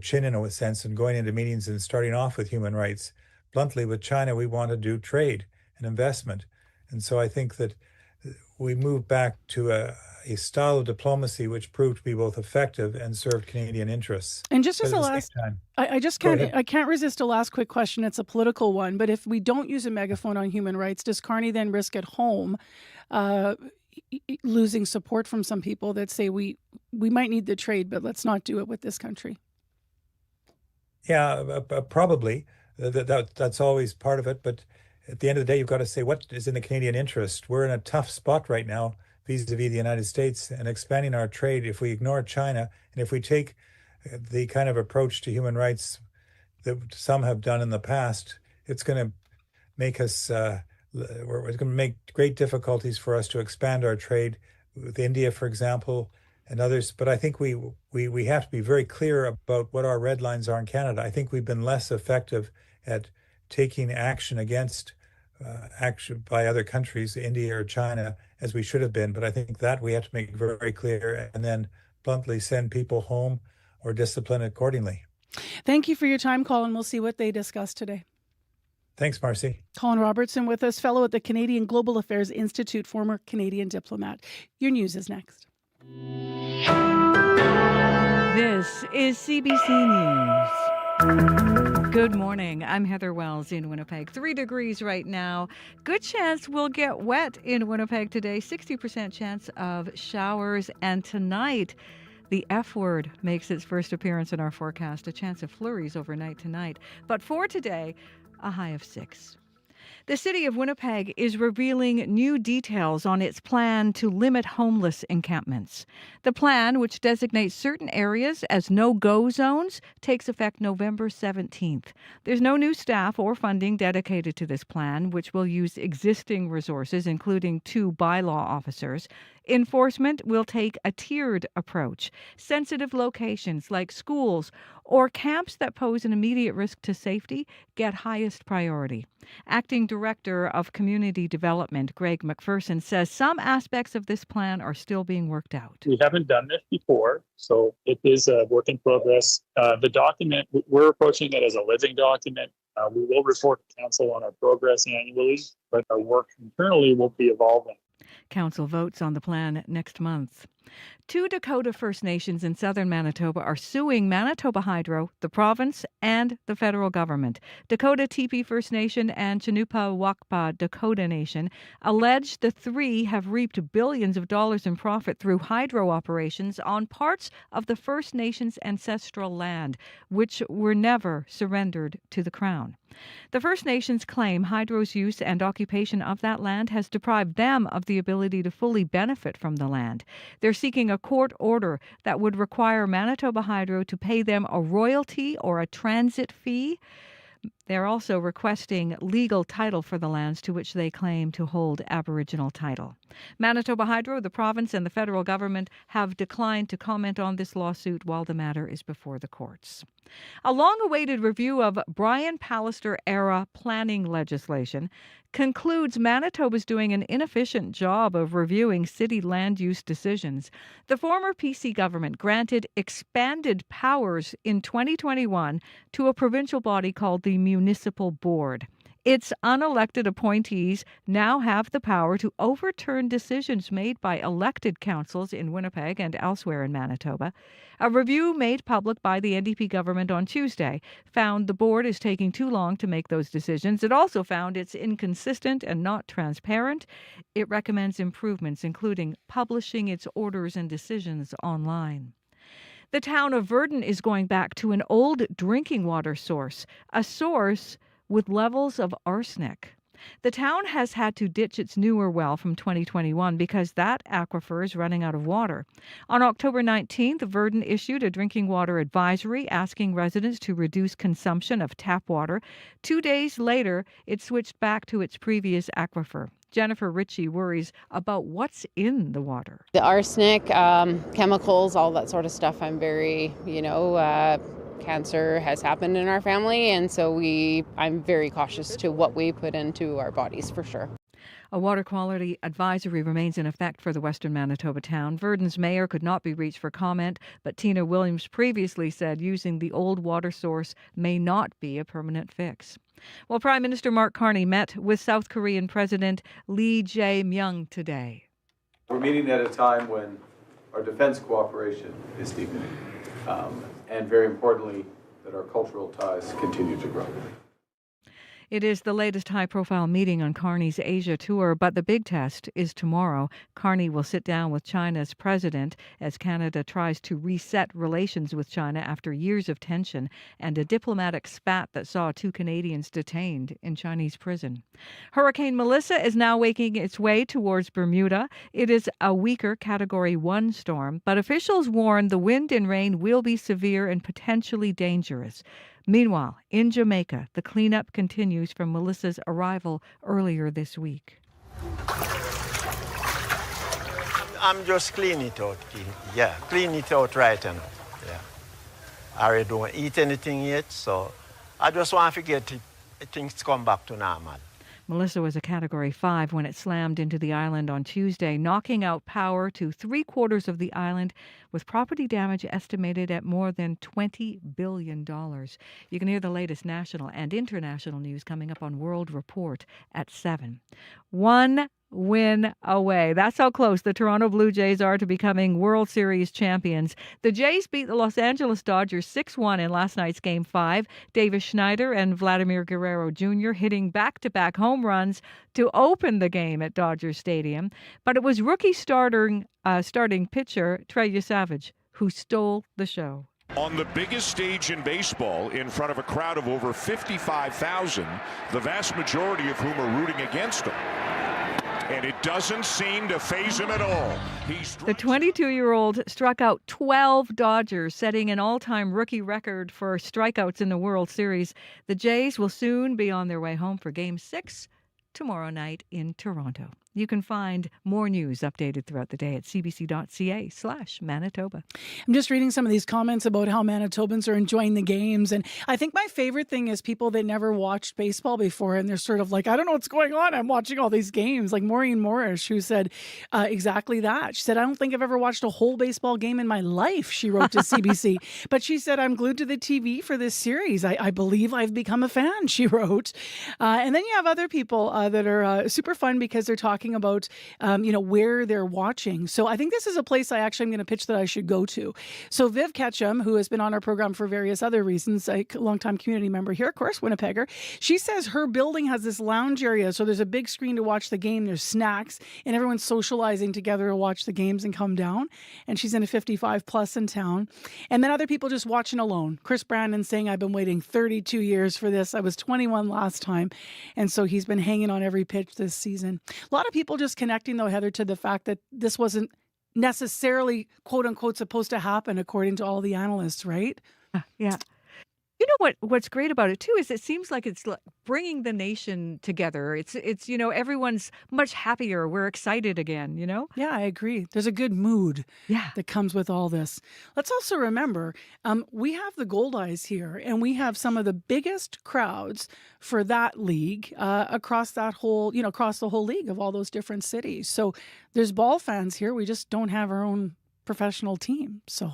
chin in a sense and going into meetings and starting off with human rights. Bluntly, with China, we want to do trade and investment. And so I think that we moved back to a style of diplomacy which proved to be both effective and served Canadian interests. And just as a last, I can't resist a last quick question. It's a political one, but if we don't use a megaphone on human rights, does Carney then risk at home losing support from some people that say we might need the trade, but let's not do it with this country? Yeah, probably. That's always part of it. But at the end of the day, you've got to say what is in the Canadian interest. We're in a tough spot right now vis-a-vis the United States, and expanding our trade, if we ignore China, and if we take the kind of approach to human rights that some have done in the past, it's going to make us, it's going to make great difficulties for us to expand our trade with India, for example, and others. But I think we have to be very clear about what our red lines are in Canada. I think we've been less effective at taking action against action by other countries, India or China, as we should have been. But I think that we have to make very, very clear and then bluntly send people home or discipline accordingly. Thank you for your time, Colin. We'll see what they discuss today. Thanks, Marcy. Colin Robertson with us, fellow at the Canadian Global Affairs Institute, former Canadian diplomat. Your news is next. This is CBC News. Good morning. I'm Heather Wells in Winnipeg. 3 degrees right now. Good chance we'll get wet in Winnipeg today. 60% chance of showers. And tonight, the F word makes its first appearance in our forecast. A chance of flurries overnight tonight. But for today, a high of 6. The city of Winnipeg is revealing new details on its plan to limit homeless encampments. The plan, which designates certain areas as no-go zones, takes effect November 17th. There's no new staff or funding dedicated to this plan, which will use existing resources, including 2 bylaw officers. Enforcement will take a tiered approach. Sensitive locations like schools or camps that pose an immediate risk to safety get highest priority. Acting Director of Community Development, Greg McPherson, says some aspects of this plan are still being worked out. We haven't done this before, so it is a work in progress. The document, we're approaching it as a living document. We will report to Council on our progress annually, but our work internally will be evolving. Council votes on the plan next month. 2 Dakota First Nations in southern Manitoba are suing Manitoba Hydro, the province, and the federal government. Dakota Teepee First Nation and Chinoopa Wakpa Dakota Nation allege the 3 have reaped billions of dollars in profit through hydro operations on parts of the First Nations' ancestral land, which were never surrendered to the Crown. The First Nations claim hydro's use and occupation of that land has deprived them of the ability to fully benefit from the land. They're seeking a court order that would require Manitoba Hydro to pay them a royalty or a transit fee. They're also requesting legal title for the lands to which they claim to hold Aboriginal title. Manitoba Hydro, the province, and the federal government have declined to comment on this lawsuit while the matter is before the courts. A long-awaited review of Brian Pallister-era planning legislation concludes Manitoba's doing an inefficient job of reviewing city land use decisions. The former PC government granted expanded powers in 2021 to a provincial body called the Municipal Board. Its unelected appointees now have the power to overturn decisions made by elected councils in Winnipeg and elsewhere in Manitoba. A review made public by the NDP government on Tuesday found the board is taking too long to make those decisions. It also found it's inconsistent and not transparent. It recommends improvements, including publishing its orders and decisions online. The town of Virden is going back to an old drinking water source, a source with levels of arsenic. The town has had to ditch its newer well from 2021 because that aquifer is running out of water. On October 19th, Virden issued a drinking water advisory asking residents to reduce consumption of tap water. 2 days later, it switched back to its previous aquifer. Jennifer Ritchie worries about what's in the water. The arsenic, chemicals, all that sort of stuff. I'm very, cancer has happened in our family, and so I'm very cautious to what we put into our bodies for sure. A water quality advisory remains in effect for the western Manitoba town. Virden's mayor could not be reached for comment, but Tina Williams previously said using the old water source may not be a permanent fix. Well, Prime Minister Mark Carney met with South Korean President Lee Jae-myung today. We're meeting at a time when our defense cooperation is deepening, and very importantly, that our cultural ties continue to grow. It is the latest high-profile meeting on Carney's Asia tour, but the big test is tomorrow. Carney will sit down with China's president as Canada tries to reset relations with China after years of tension and a diplomatic spat that saw 2 Canadians detained in Chinese prison. Hurricane Melissa is now making its way towards Bermuda. It is a weaker Category 1 storm, but officials warn the wind and rain will be severe and potentially dangerous. Meanwhile, in Jamaica, the cleanup continues from Melissa's arrival earlier this week. I'm just clean it out. Clean it out right now. Yeah. I don't eat anything yet, so I just want to get things come back to normal. Melissa was a Category 5 when it slammed into the island on Tuesday, knocking out power to 3/4 of the island, with property damage estimated at more than $20 billion. You can hear the latest national and international news coming up on World Report at 7. 1 win away. That's how close the Toronto Blue Jays are to becoming World Series champions. The Jays beat the Los Angeles Dodgers 6-1 in last night's Game 5. Davis Schneider and Vladimir Guerrero Jr. hitting back-to-back home runs to open the game at Dodger Stadium. But it was rookie starting pitcher Trey Savage who stole the show. On the biggest stage in baseball, in front of a crowd of over 55,000, the vast majority of whom are rooting against him. And it doesn't seem to faze him at all. The 22-year-old struck out 12 Dodgers, setting an all-time rookie record for strikeouts in the World Series. The Jays will soon be on their way home for Game 6 tomorrow night in Toronto. You can find more news updated throughout the day at cbc.ca/Manitoba. I'm just reading some of these comments about how Manitobans are enjoying the games. And I think my favorite thing is people that never watched baseball before. And they're sort of like, I don't know what's going on. I'm watching all these games. Like Maureen Morris, who said exactly that. She said, I don't think I've ever watched a whole baseball game in my life, she wrote to CBC. But she said, I'm glued to the TV for this series. I believe I've become a fan, she wrote. And then you have other people that are super fun because they're talking about, where they're watching. So I think this is a place I actually am going to pitch that I should go to. So Viv Ketchum, who has been on our program for various other reasons, a longtime community member here, of course, Winnipegger, she says her building has this lounge area. So there's a big screen to watch the game. There's snacks and everyone's socializing together to watch the games and come down. And she's in a 55 plus in town. And then other people just watching alone. Chris Brandon saying, I've been waiting 32 years for this. I was 21 last time. And so he's been hanging on every pitch this season. A lot of people just connecting, though, Heather, to the fact that this wasn't necessarily, quote unquote, supposed to happen, according to all the analysts, right? Yeah. You know what's great about it too is it seems like it's bringing the nation together. It's everyone's much happier. We're excited again, Yeah, I agree. There's a good mood that comes with all this. Let's also remember, we have the Goldeyes here, and we have some of the biggest crowds for that league across that whole, across the whole league of all those different cities. So there's ball fans here. We just don't have our own professional team. So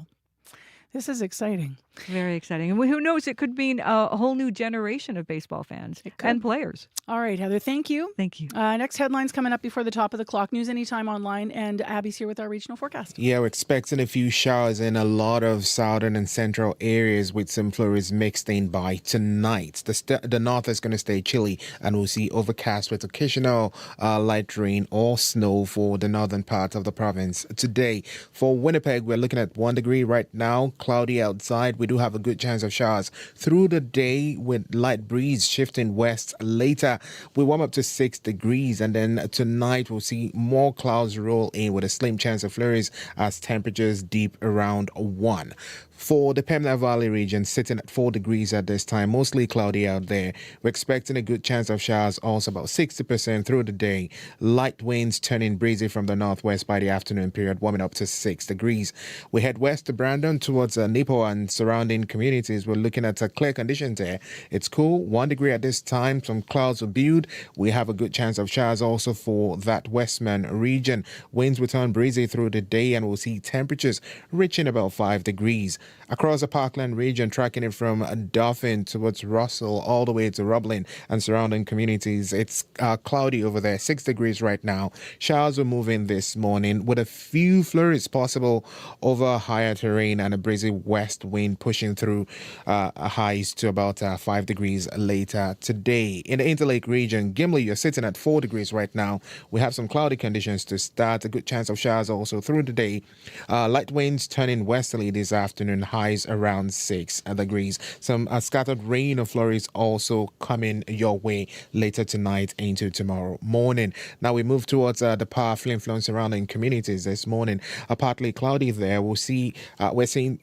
this is exciting. Very exciting. And who knows, it could mean a whole new generation of baseball fans and players. All right, Heather, thank you. Thank you. Next headlines coming up before the top of the clock. News Anytime Online, and Abby's here with our regional forecast. Yeah, we're expecting a few showers in a lot of southern and central areas with some flurries mixed in by tonight. The north is going to stay chilly, and we'll see overcast with occasional light rain or snow for the northern part of the province today. For Winnipeg, we're looking at 1 degree right now, cloudy outside. We do have a good chance of showers through the day with light breeze shifting west later. We warm up to 6 degrees, and then tonight we'll see more clouds roll in with a slim chance of flurries as temperatures deep around 1. For the Pembina Valley region, sitting at 4 degrees at this time, mostly cloudy out there. We're expecting a good chance of showers, also about 60% through the day. Light winds turning breezy from the northwest by the afternoon period, warming up to 6 degrees. We head west to Brandon towards Nipo and surrounding communities. We're looking at clear conditions there. It's cool, 1 degree at this time. Some clouds will build. We have a good chance of showers also for that Westman region. Winds will turn breezy through the day, and we'll see temperatures reaching about 5 degrees. Across the Parkland region, tracking it from Dauphin towards Russell all the way to Roblin and surrounding communities, it's cloudy over there, 6 degrees right now. Showers will move in this morning with a few flurries possible over higher terrain and a breezy west wind pushing through highs to about 5 degrees later today. In the Interlake region, Gimli, you're sitting at 4 degrees right now. We have some cloudy conditions to start, a good chance of showers also through the day. Light winds turning westerly this afternoon, highs around 6 degrees. Some scattered rain or flurries also coming your way later tonight into tomorrow morning. Now we move towards the powerful influence surrounding communities this morning. Partly cloudy there. We're seeing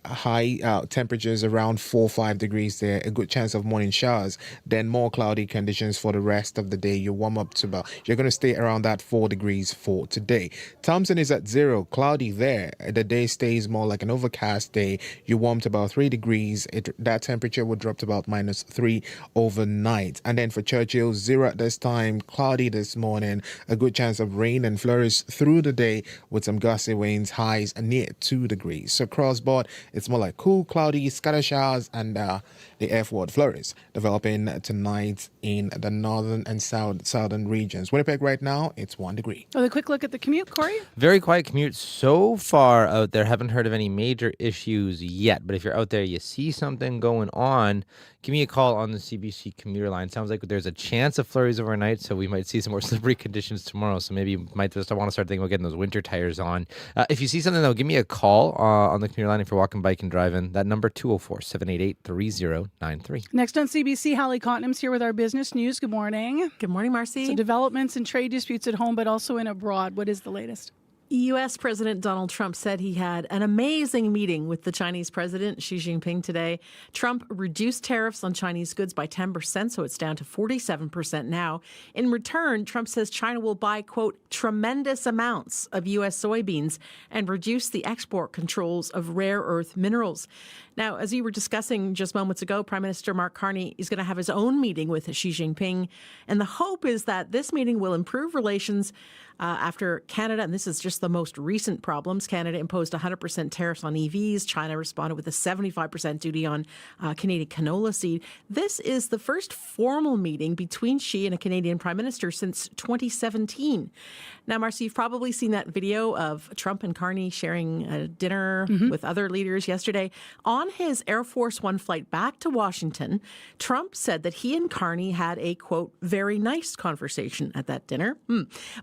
high temperatures around 4-5 degrees there. A good chance of morning showers. Then more cloudy conditions for the rest of the day. You warm up to you're going to stay around that 4 degrees for today. Thompson is at 0, cloudy there. The day stays more like an overcast day. You warm to about 3 degrees. That temperature would drop to about -3 overnight. And then for Churchill, 0 at this time, cloudy this morning. A good chance of rain and flurries through the day with some gusty winds, highs near 2 degrees. So cross-board, it's more like cool, cloudy, scatter showers, and the F-word flurries developing tonight in the northern and southern regions. Winnipeg right now, it's 1 degree. A quick look at the commute, Corey. Very quiet commute so far out there. Haven't heard of any major issues yet, but if you're out there, you see something going on, give me a call on the CBC commuter line. Sounds like there's a chance of flurries overnight, so we might see some more slippery conditions tomorrow. So maybe you might just want to start thinking about getting those winter tires on. If you see something, though, give me a call on the commuter line if you're walking, biking, driving. That number, 204-788-3093. Next on CBC, Hallie Cotnam's here with our business news. Good morning. Good morning, Marcy. So developments and trade disputes at home, but also in abroad. What is the latest? U.S. President Donald Trump said he had an amazing meeting with the Chinese President Xi Jinping today. Trump reduced tariffs on Chinese goods by 10%, so it's down to 47% now. In return, Trump says China will buy, quote, tremendous amounts of U.S. soybeans and reduce the export controls of rare earth minerals. Now, as we were discussing just moments ago, Prime Minister Mark Carney is going to have his own meeting with Xi Jinping. And the hope is that this meeting will improve relations after Canada, and this is just the most recent problems, Canada imposed 100% tariffs on EVs. China responded with a 75% duty on Canadian canola seed. This is the first formal meeting between Xi and a Canadian Prime Minister since 2017. Now, Marcy, you've probably seen that video of Trump and Carney sharing a dinner with other leaders yesterday. On his Air Force One flight back to Washington, Trump said that he and Carney had a, quote, very nice conversation at that dinner.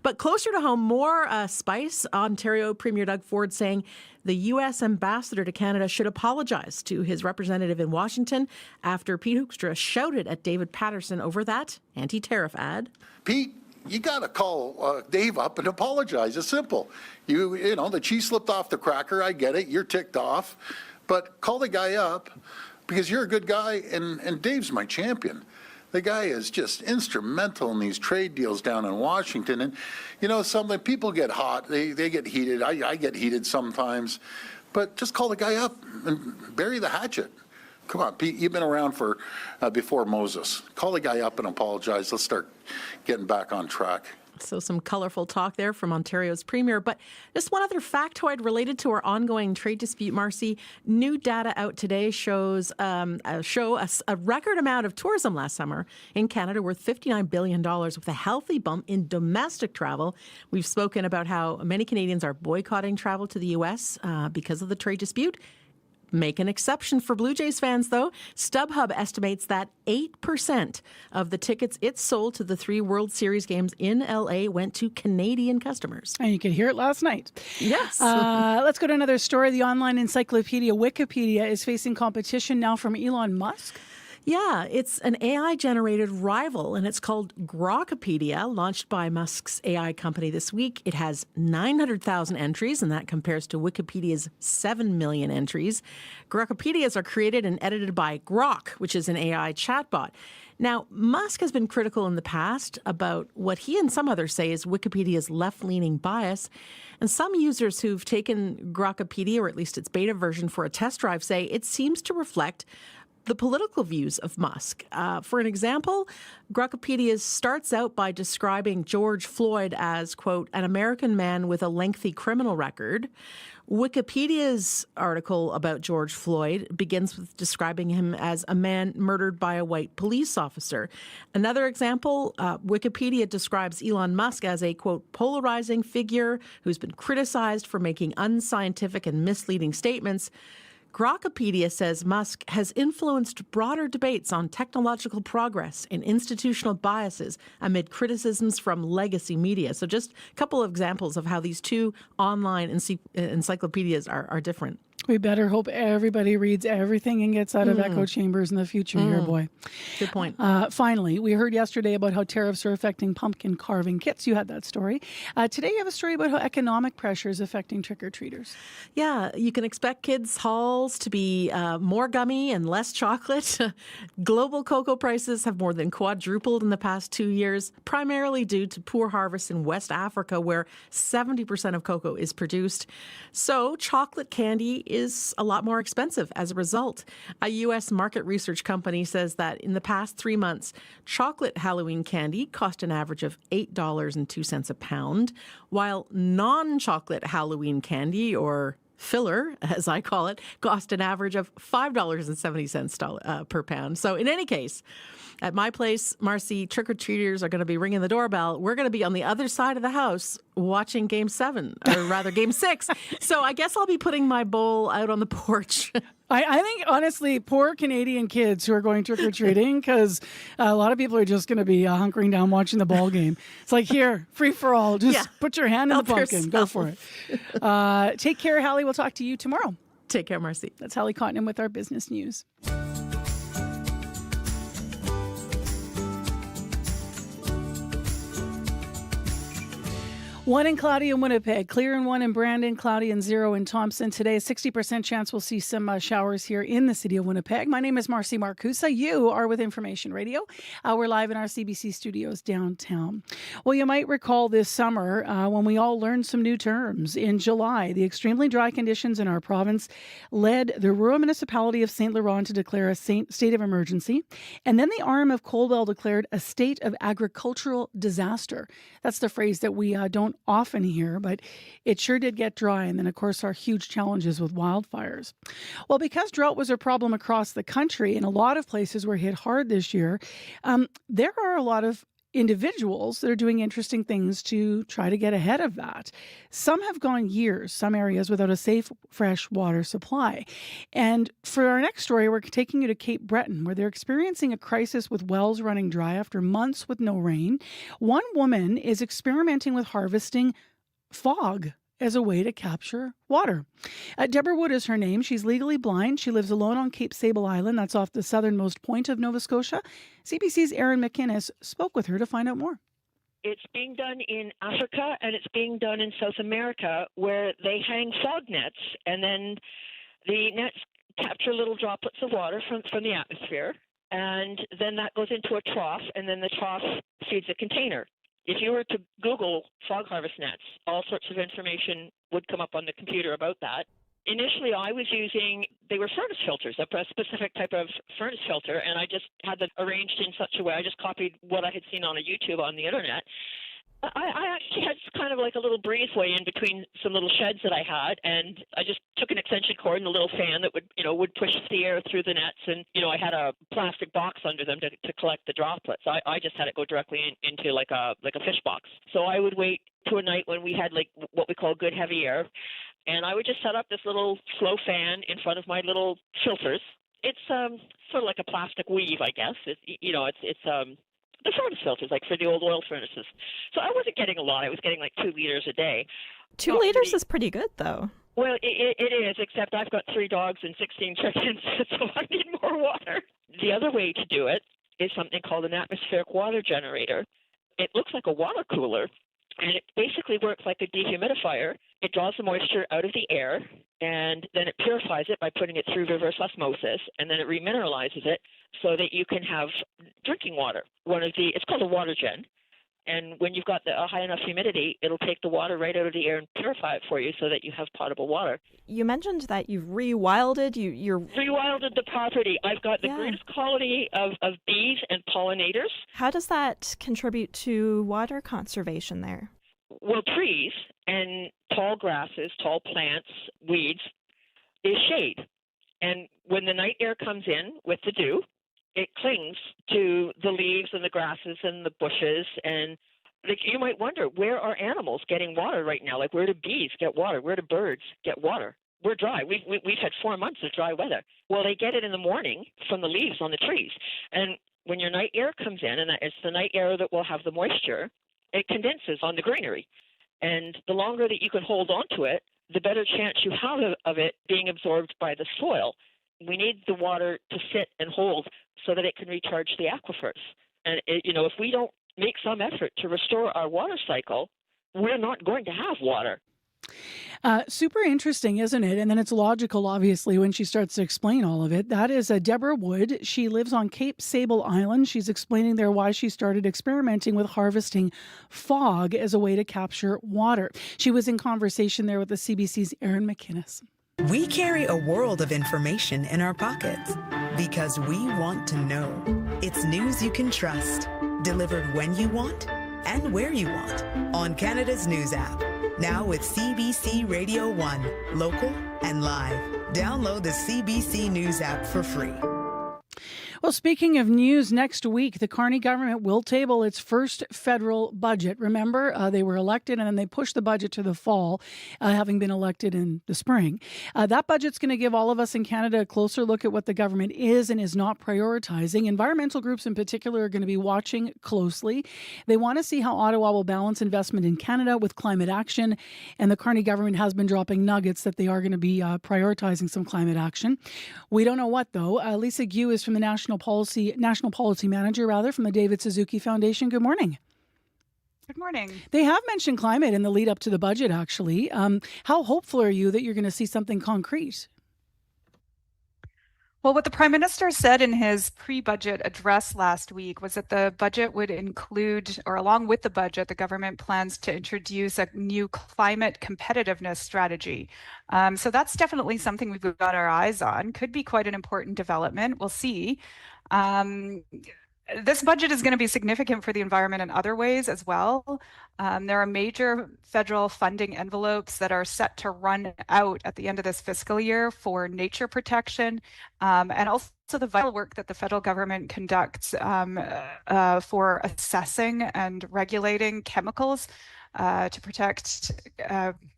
But closer to home, more spice. Ontario Premier Doug Ford saying the U.S. ambassador to Canada should apologize to his representative in Washington after Pete Hoekstra shouted at David Patterson over that anti-tariff ad. Pete, you got to call Dave up and apologize. It's simple. You know, the cheese slipped off the cracker. I get it. You're ticked off. But call the guy up, because you're a good guy, and Dave's my champion. The guy is just instrumental in these trade deals down in Washington. And, you know, something, people get hot, they get heated. I get heated sometimes. But just call the guy up and bury the hatchet. Come on, Pete, you've been around for before Moses. Call the guy up and apologize. Let's start getting back on track. So some colorful talk there from Ontario's Premier. But just one other factoid related to our ongoing trade dispute, Marcy. New data out today shows a record amount of tourism last summer in Canada worth $59 billion with a healthy bump in domestic travel. We've spoken about how many Canadians are boycotting travel to the U.S. Because of the trade dispute. Make an exception for Blue Jays fans, though. StubHub estimates that 8% of the tickets it sold to the 3 World Series games in L.A. went to Canadian customers. And you could hear it last night. Yes. Let's go to another story. The online encyclopedia Wikipedia is facing competition now from Elon Musk. Yeah, it's an AI-generated rival, and it's called Grokopedia, launched by Musk's AI company this week. It has 900,000 entries, and that compares to Wikipedia's 7 million entries. Grokopedias are created and edited by Grok, which is an AI chatbot. Now, Musk has been critical in the past about what he and some others say is Wikipedia's left-leaning bias. And some users who've taken Grokopedia, or at least its beta version, for a test drive say it seems to reflect the political views of Musk. For an example, Grokopedia starts out by describing George Floyd as, quote, an American man with a lengthy criminal record. Wikipedia's article about George Floyd begins with describing him as a man murdered by a white police officer. Another example, Wikipedia describes Elon Musk as a, quote, polarizing figure who's been criticized for making unscientific and misleading statements. Grokopedia says Musk has influenced broader debates on technological progress and institutional biases amid criticisms from legacy media. So just a couple of examples of how these two online encyclopedias are different. We better hope everybody reads everything and gets out of echo chambers in the future here, boy. Good point. Finally, we heard yesterday about how tariffs are affecting pumpkin carving kits. You had that story. Today you have a story about how economic pressure is affecting trick-or-treaters. Yeah, you can expect kids' hauls to be more gummy and less chocolate. Global cocoa prices have more than quadrupled in the past 2 years, primarily due to poor harvests in West Africa, where 70% of cocoa is produced. So chocolate candy is a lot more expensive as a result. A U.S. market research company says that in the past 3 months, chocolate Halloween candy cost an average of $8.02 a pound, while non-chocolate Halloween candy, or filler, as I call it, cost an average of $5.70 per pound. So in any case, at my place, Marcy, trick-or-treaters are going to be ringing the doorbell. We're going to be on the other side of the house watching Game 7, or rather Game 6. So I guess I'll be putting my bowl out on the porch. I think, honestly, poor Canadian kids who are going trick-or-treating, because a lot of people are just going to be hunkering down watching the ball game. It's like, here, free for all. Just put your hand in the pumpkin. Go for it. Take care, Hallie. We'll talk to you tomorrow. Take care, Marcy. That's Hallie Cotton with our business news. One in cloudy in Winnipeg, clear in 1 in Brandon, cloudy and 0 in Thompson. Today, a 60% chance we'll see some showers here in the city of Winnipeg. My name is Marcy Marcusa. You are with Information Radio. We're live in our CBC studios downtown. Well, you might recall this summer when we all learned some new terms. In July, the extremely dry conditions in our province led the rural municipality of St. Laurent to declare a state of emergency. And then the arm of Colwell declared a state of agricultural disaster. That's the phrase that we don't often hear, but it sure did get dry. And then, of course, our huge challenges with wildfires. Well, because drought was a problem across the country and a lot of places were hit hard this year, there are a lot of individuals that are doing interesting things to try to get ahead of that. Some have gone years, some areas, without a safe, fresh water supply. And for our next story, we're taking you to Cape Breton, where they're experiencing a crisis with wells running dry after months with no rain. One woman is experimenting with harvesting fog as a way to capture water. Deborah Wood is her name. She's legally blind. She lives alone on Cape Sable Island. That's off the southernmost point of Nova Scotia. CBC's Erin McInnes spoke with her to find out more. It's being done in Africa and it's being done in South America, where they hang fog nets, and then the nets capture little droplets of water from the atmosphere, and then that goes into a trough, and then the trough feeds a container. If you were to Google fog harvest nets, all sorts of information would come up on the computer about that. Initially, I was using, they were furnace filters, a specific type of furnace filter, and I just had them arranged in such a way. I just copied what I had seen on a YouTube on the internet. I actually had kind of like a little breezeway in between some little sheds that I had, and I just took an extension cord and a little fan that would push the air through the nets, and I had a plastic box under them to collect the droplets. I just had it go directly into like a fish box. So I would wait to a night when we had like what we call good heavy air, and I would just set up this little flow fan in front of my little filters. It's sort of like a plastic weave, I guess. It's the furnace filters, like for the old oil furnaces. So I wasn't getting a lot. I was getting like 2 liters a day. 2 liters is pretty good, though. Well, it is, except I've got 3 dogs and 16 chickens, so I need more water. The other way to do it is something called an atmospheric water generator. It looks like a water cooler, and it basically works like a dehumidifier. It draws the moisture out of the air, and then it purifies it by putting it through reverse osmosis, and then it remineralizes it so that you can have drinking water. It's called a water gen, and when you've got a high enough humidity, it'll take the water right out of the air and purify it for you so that you have potable water. You mentioned that you've rewilded. You're rewilded the property. I've got the greatest colony of bees and pollinators. How does that contribute to water conservation there? Well, trees and tall grasses, tall plants, weeds, is shade. And when the night air comes in with the dew, it clings to the leaves and the grasses and the bushes. And you might wonder, where are animals getting water right now? Like, where do bees get water? Where do birds get water? We're dry. We've had 4 months of dry weather. Well, they get it in the morning from the leaves on the trees. And when your night air comes in, and it's the night air that will have the moisture, it condenses on the greenery. And the longer that you can hold on to it, the better chance you have of it being absorbed by the soil. We need the water to sit and hold so that it can recharge the aquifers. And, if we don't make some effort to restore our water cycle, we're not going to have water. Super interesting, isn't it? And then it's logical, obviously, when she starts to explain all of it. That is Deborah Wood. She lives on Cape Sable Island. She's explaining there why she started experimenting with harvesting fog as a way to capture water. She was in conversation there with the CBC's Aaron McInnes. We carry a world of information in our pockets because we want to know. It's news you can trust, delivered when you want and where you want on Canada's News app. Now with CBC Radio 1, local and live. Download the CBC News app for free. Well, speaking of news, next week, the Carney government will table its first federal budget. Remember, they were elected and then they pushed the budget to the fall, having been elected in the spring. That budget's going to give all of us in Canada a closer look at what the government is and is not prioritizing. Environmental groups in particular are going to be watching closely. They want to see how Ottawa will balance investment in Canada with climate action. And the Carney government has been dropping nuggets that they are going to be prioritizing some climate action. We don't know what, though. Lisa Gu is from the National Policy Manager from the David Suzuki Foundation. Good morning. Good morning. They have mentioned climate in the lead up to the budget, actually. How hopeful are you that you're going to see something concrete? Well, what the Prime Minister said in his pre-budget address last week was that the budget would include, or along with the budget, the government plans to introduce a new climate competitiveness strategy. So that's definitely something we've got our eyes on. Could be quite an important development. We'll see. This budget is going to be significant for the environment in other ways as well. There are major federal funding envelopes that are set to run out at the end of this fiscal year for nature protection, and also the vital work that the federal government conducts for assessing and regulating chemicals to protect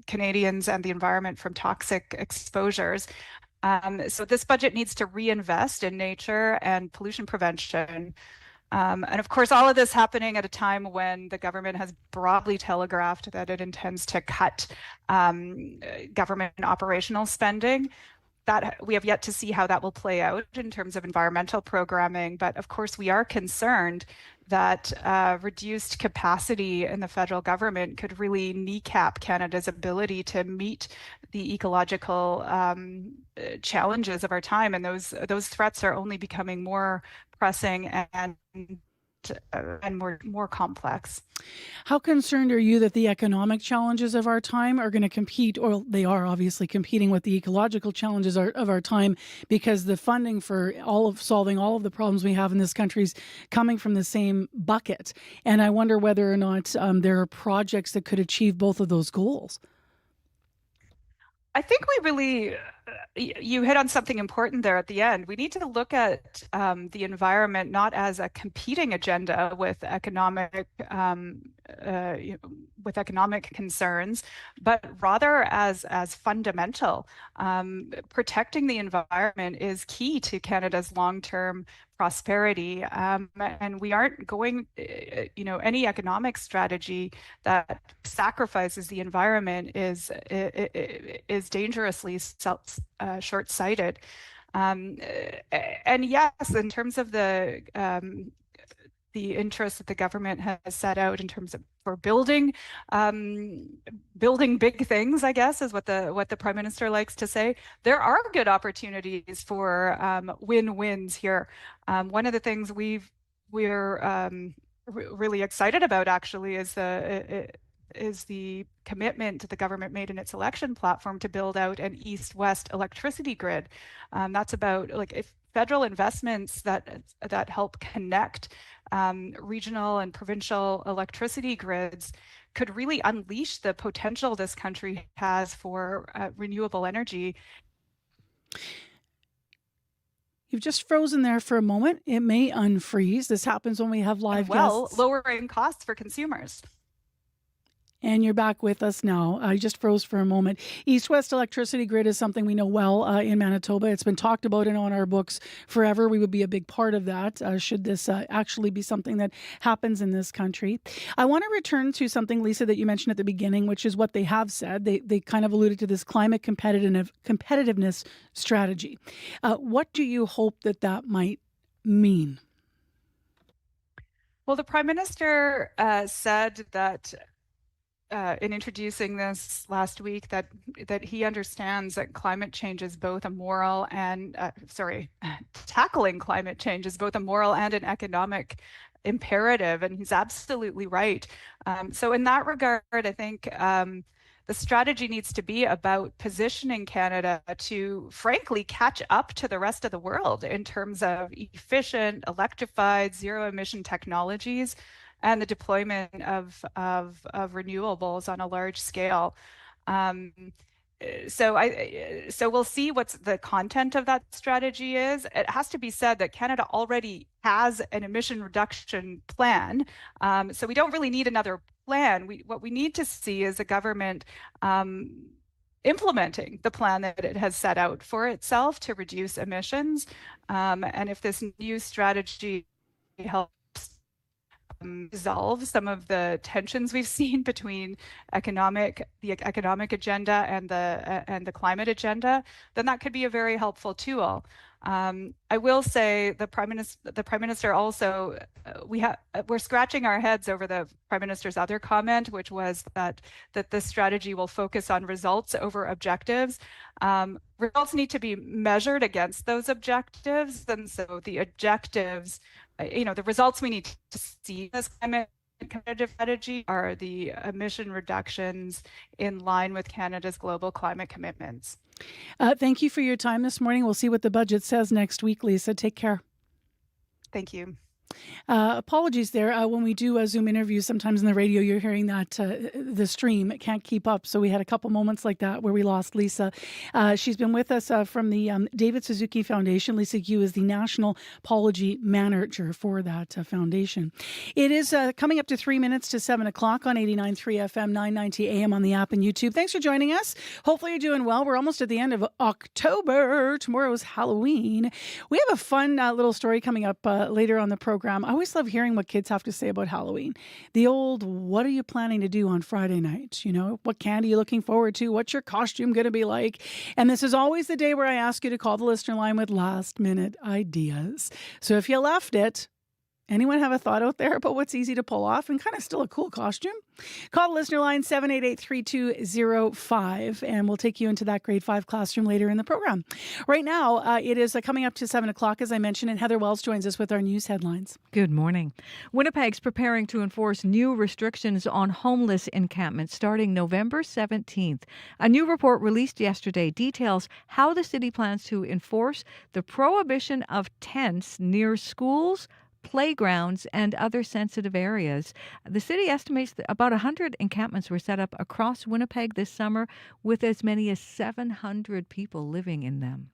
Canadians and the environment from toxic exposures. So this budget needs to reinvest in nature and pollution prevention. And of course, all of this happening at a time when the government has broadly telegraphed that it intends to cut government operational spending. That we have yet to see how that will play out in terms of environmental programming. But of course, we are concerned that reduced capacity in the federal government could really kneecap Canada's ability to meet the ecological challenges of our time, and those threats are only becoming more pressing and more complex. How concerned are you that the economic challenges of our time are going to compete, or they are obviously competing with the ecological challenges of our time, because the funding for solving all of the problems we have in this country is coming from the same bucket? And I wonder whether or not there are projects that could achieve both of those goals. I think we really, you hit on something important there at the end. We need to look at the environment not as a competing agenda with economic concerns, but rather as fundamental. Protecting the environment is key to Canada's long-term prosperity, and we aren't going, any economic strategy that sacrifices the environment is dangerously short-sighted. And yes, in terms of the interest that the government has set out in terms of for building big things, I guess, is what the Prime Minister likes to say. There are good opportunities for win-wins here. One of the things we're really excited about, actually, is the commitment that the government made in its election platform to build out an east-west electricity grid. That's about if federal investments that help connect regional and provincial electricity grids could really unleash the potential this country has for renewable energy. You've just frozen there for a moment. It may unfreeze. This happens when we have live guests. Lowering costs for consumers. And you're back with us now. I just froze for a moment. East-West electricity grid is something we know well in Manitoba. It's been talked about and on our books forever. We would be a big part of that should this actually be something that happens in this country. I want to return to something, Lisa, that you mentioned at the beginning, which is what they have said. They kind of alluded to this climate competitiveness strategy. What do you hope that might mean? Well, the Prime Minister said that in introducing this last week that he understands that climate change is both a moral and tackling climate change is both a moral and an economic imperative, and he's absolutely right. So in that regard, I think the strategy needs to be about positioning Canada to, frankly, catch up to the rest of the world in terms of efficient, electrified, zero-emission technologies and the deployment of renewables on a large scale. So we'll see what the content of that strategy is. It has to be said that Canada already has an emission reduction plan, so we don't really need another plan. What we need to see is a government implementing the plan that it has set out for itself to reduce emissions. And if this new strategy helps resolve some of the tensions we've seen between the economic agenda and the climate agenda, then that could be a very helpful tool. I will say the Prime Minister also, we're scratching our heads over the Prime Minister's other comment, which was that this strategy will focus on results over objectives. Results need to be measured against those objectives, and so the objectives, the results we need to see this climate competitive strategy are the emission reductions in line with Canada's global climate commitments. Thank you for your time this morning. We'll see what the budget says next week, Lisa. Take care. Thank you. Apologies there. When we do Zoom interviews, sometimes in the radio, you're hearing that the stream can't keep up. So we had a couple moments like that where we lost Lisa. She's been with us from the David Suzuki Foundation. Lisa Yu is the National Apology Manager for that foundation. It is coming up to 3 minutes to 7 o'clock on 89.3 FM, 990 AM on the app and YouTube. Thanks for joining us. Hopefully you're doing well. We're almost at the end of October. Tomorrow's Halloween. We have a fun little story coming up later on the program. I always love hearing what kids have to say about Halloween. The old, what are you planning to do on Friday night? What candy are you looking forward to? What's your costume going to be like? And this is always the day where I ask you to call the listener line with last minute ideas. So if you left it, Anyone have a thought out there about what's easy to pull off and kind of still a cool costume? Call the listener line 788-3205 and we'll take you into that grade 5 classroom later in the program. Right now, it is coming up to 7 o'clock, as I mentioned, and Heather Wells joins us with our news headlines. Good morning. Winnipeg's preparing to enforce new restrictions on homeless encampments starting November 17th. A new report released yesterday details how the city plans to enforce the prohibition of tents near schools, playgrounds, and other sensitive areas. The city estimates that about 100 encampments were set up across Winnipeg this summer, with as many as 700 people living in them.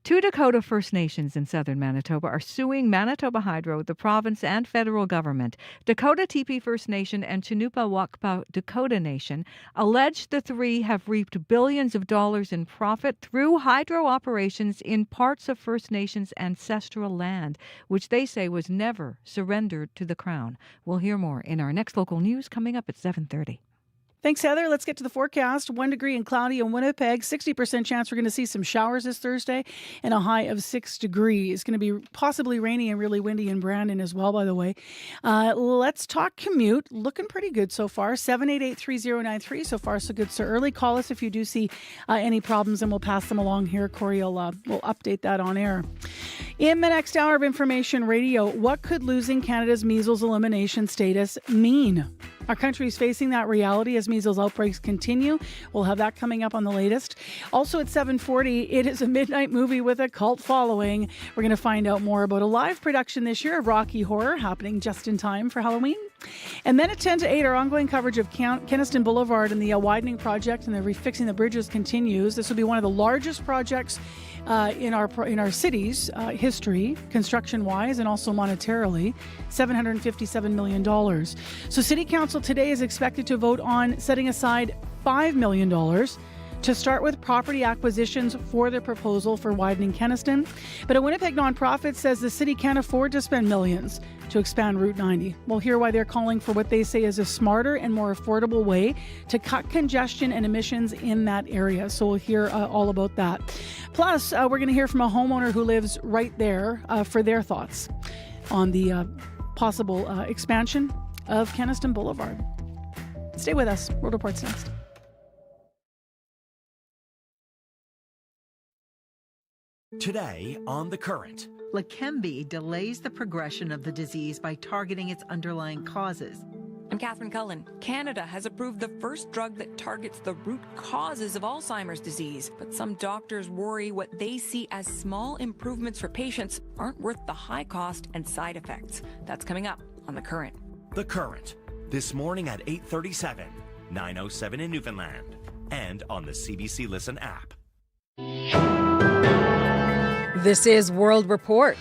2 Dakota First Nations in southern Manitoba are suing Manitoba Hydro, the province, and federal government. Dakota Teepee First Nation and Chinoopa-Wakpa Dakota Nation allege the three have reaped billions of dollars in profit through hydro operations in parts of First Nations' ancestral land, which they say was never surrendered to the Crown. We'll hear more in our next local news coming up at 7:30. Thanks, Heather. Let's get to the forecast. 1 degree and cloudy in Winnipeg. 60% chance we're going to see some showers this Thursday and a high of 6 degrees. It's going to be possibly rainy and really windy in Brandon as well, by the way. Let's talk commute. Looking pretty good so far. 788-3093. So far, so good, so early. Call us if you do see any problems and we'll pass them along here. Corey will update that on air. In the next hour of Information Radio, what could losing Canada's measles elimination status mean? Our country is facing that reality as measles outbreaks continue. We'll have that coming up on the latest. Also at 7:40, it is a midnight movie with a cult following. We're going to find out more about a live production this year of Rocky Horror happening just in time for Halloween. And then at 10 to 8, our ongoing coverage of Kenaston Boulevard and the widening project and the refixing the bridges continues. This will be one of the largest projects in our city's history, construction-wise and also monetarily, $757 million. So City Council today is expected to vote on setting aside $5 million to start with property acquisitions for the proposal for widening Kenaston. But a Winnipeg nonprofit says the city can't afford to spend millions to expand Route 90. We'll hear why they're calling for what they say is a smarter and more affordable way to cut congestion and emissions in that area. So we'll hear all about that. Plus, we're going to hear from a homeowner who lives right there for their thoughts on the possible expansion of Kenaston Boulevard. Stay with us. Road Report's next. Today on The Current. Leqembi delays the progression of the disease by targeting its underlying causes. I'm Catherine Cullen. Canada has approved the first drug that targets the root causes of Alzheimer's disease. But some doctors worry what they see as small improvements for patients aren't worth the high cost and side effects. That's coming up on The Current. The Current. This morning at 8:37, 9:07 in Newfoundland. And on the CBC Listen app. This is World Report.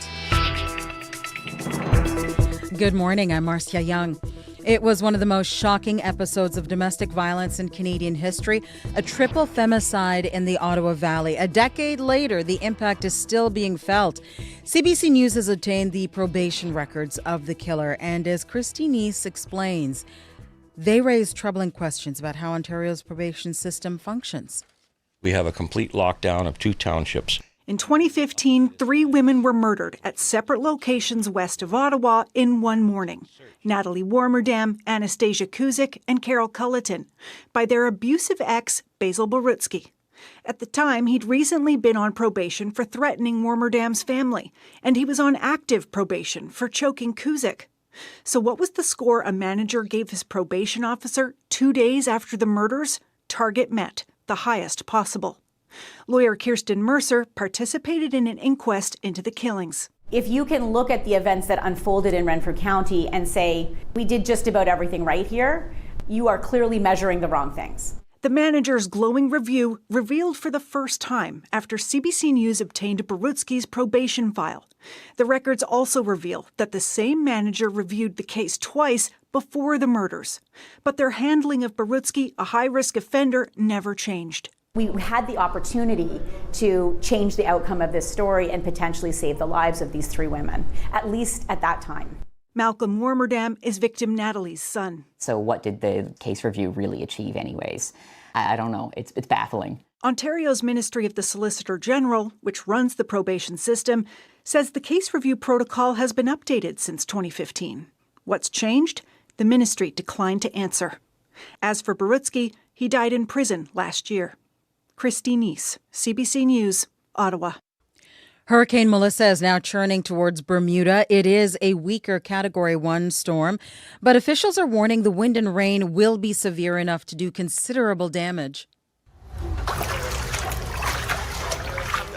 Good morning, I'm Marcia Young. It was one of the most shocking episodes of domestic violence in Canadian history, a triple femicide in the Ottawa Valley. A decade later, the impact is still being felt. CBC News has obtained the probation records of the killer, and as Christy Neese explains, they raise troubling questions about how Ontario's probation system functions. We have a complete lockdown of 2 townships. In 2015, 3 women were murdered at separate locations west of Ottawa in one morning. Natalie Warmerdam, Anastasia Kuzik, and Carol Culleton, by their abusive ex, Basil Borutsky. At the time, he'd recently been on probation for threatening Warmerdam's family, and he was on active probation for choking Kuzik. So what was the score a manager gave his probation officer 2 days after the murders? Target met, the highest possible. Lawyer Kirsten Mercer participated in an inquest into the killings. If you can look at the events that unfolded in Renfrew County and say, we did just about everything right here, you are clearly measuring the wrong things. The manager's glowing review revealed for the first time after CBC News obtained Borutsky's probation file. The records also reveal that the same manager reviewed the case twice before the murders. But their handling of Borutsky, a high-risk offender, never changed. We had the opportunity to change the outcome of this story and potentially save the lives of these 3 women, at least at that time. Malcolm Warmerdam is victim Natalie's son. So what did the case review really achieve anyways? I don't know. It's baffling. Ontario's Ministry of the Solicitor General, which runs the probation system, says the case review protocol has been updated since 2015. What's changed? The ministry declined to answer. As for Barutsky, he died in prison last year. Christine Neese, CBC News, Ottawa. Hurricane Melissa is now churning towards Bermuda. It is a weaker Category 1 storm, but officials are warning the wind and rain will be severe enough to do considerable damage.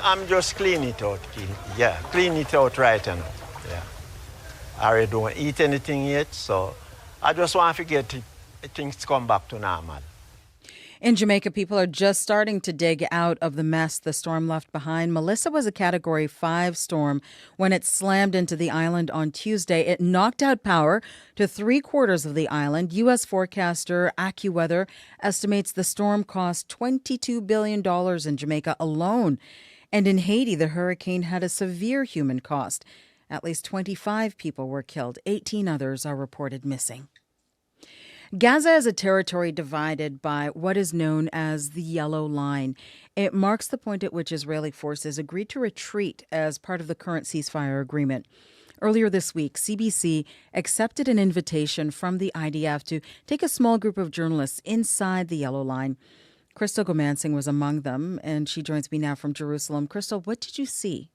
I'm just clean it out. Clean it out right now. Yeah. I don't eat anything yet, so I just want to get things to come back to normal. In Jamaica, people are just starting to dig out of the mess the storm left behind. Melissa was a Category 5 storm when it slammed into the island on Tuesday. It knocked out power to 3/4 of the island. U.S. forecaster AccuWeather estimates the storm cost $22 billion in Jamaica alone. And in Haiti, the hurricane had a severe human cost. At least 25 people were killed. 18 others are reported missing. Gaza is a territory divided by what is known as the Yellow Line. It marks the point at which Israeli forces agreed to retreat as part of the current ceasefire agreement. Earlier this week, CBC accepted an invitation from the IDF to take a small group of journalists inside the Yellow Line. Crystal Gomansing was among them, and she joins me now from Jerusalem. Crystal, what did you see?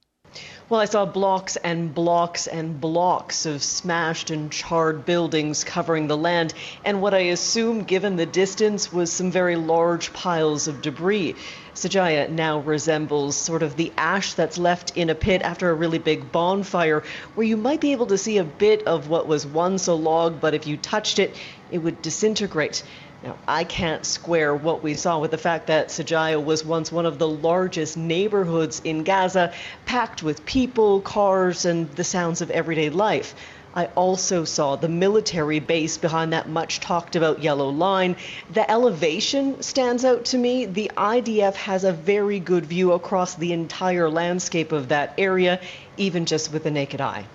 Well, I saw blocks and blocks and blocks of smashed and charred buildings covering the land, and what I assume, given the distance, was some very large piles of debris. Sajaya now resembles sort of the ash that's left in a pit after a really big bonfire, where you might be able to see a bit of what was once a log, but if you touched it, it would disintegrate. Now, I can't square what we saw with the fact that Sajaya was once one of the largest neighborhoods in Gaza, packed with people, cars, and the sounds of everyday life. I also saw the military base behind that much talked about yellow line. The elevation stands out to me. The IDF has a very good view across the entire landscape of that area, even just with the naked eye.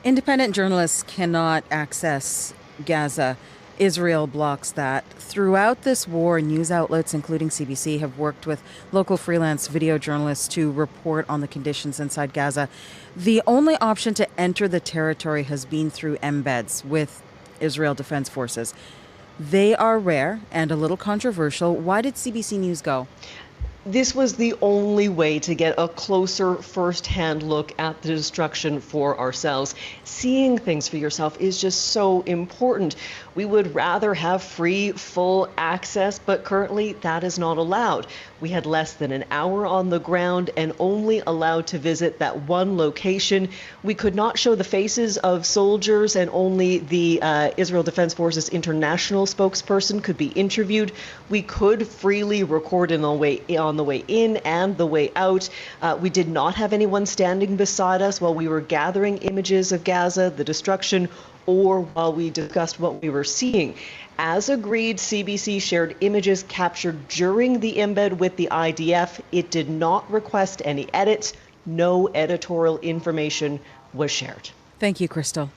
Independent journalists cannot access Gaza. Israel blocks that. Throughout this war, news outlets, including CBC, have worked with local freelance video journalists to report on the conditions inside Gaza. The only option to enter the territory has been through embeds with Israel Defense Forces. They are rare and a little controversial. Why did CBC News go? This was the only way to get a closer first-hand look at the destruction for ourselves. Seeing things for yourself is just so important. We would rather have free, full access, but currently that is not allowed. We had less than an hour on the ground and only allowed to visit that one location. We could not show the faces of soldiers, and only the Israel Defense Forces international spokesperson could be interviewed. We could freely record on the way in and the way out. We did not have anyone standing beside us while we were gathering images of Gaza, the destruction, or while we discussed what we were seeing. As agreed, CBC shared images captured during the embed with the IDF. It did not request any edits. No editorial information was shared. Thank you, Crystal.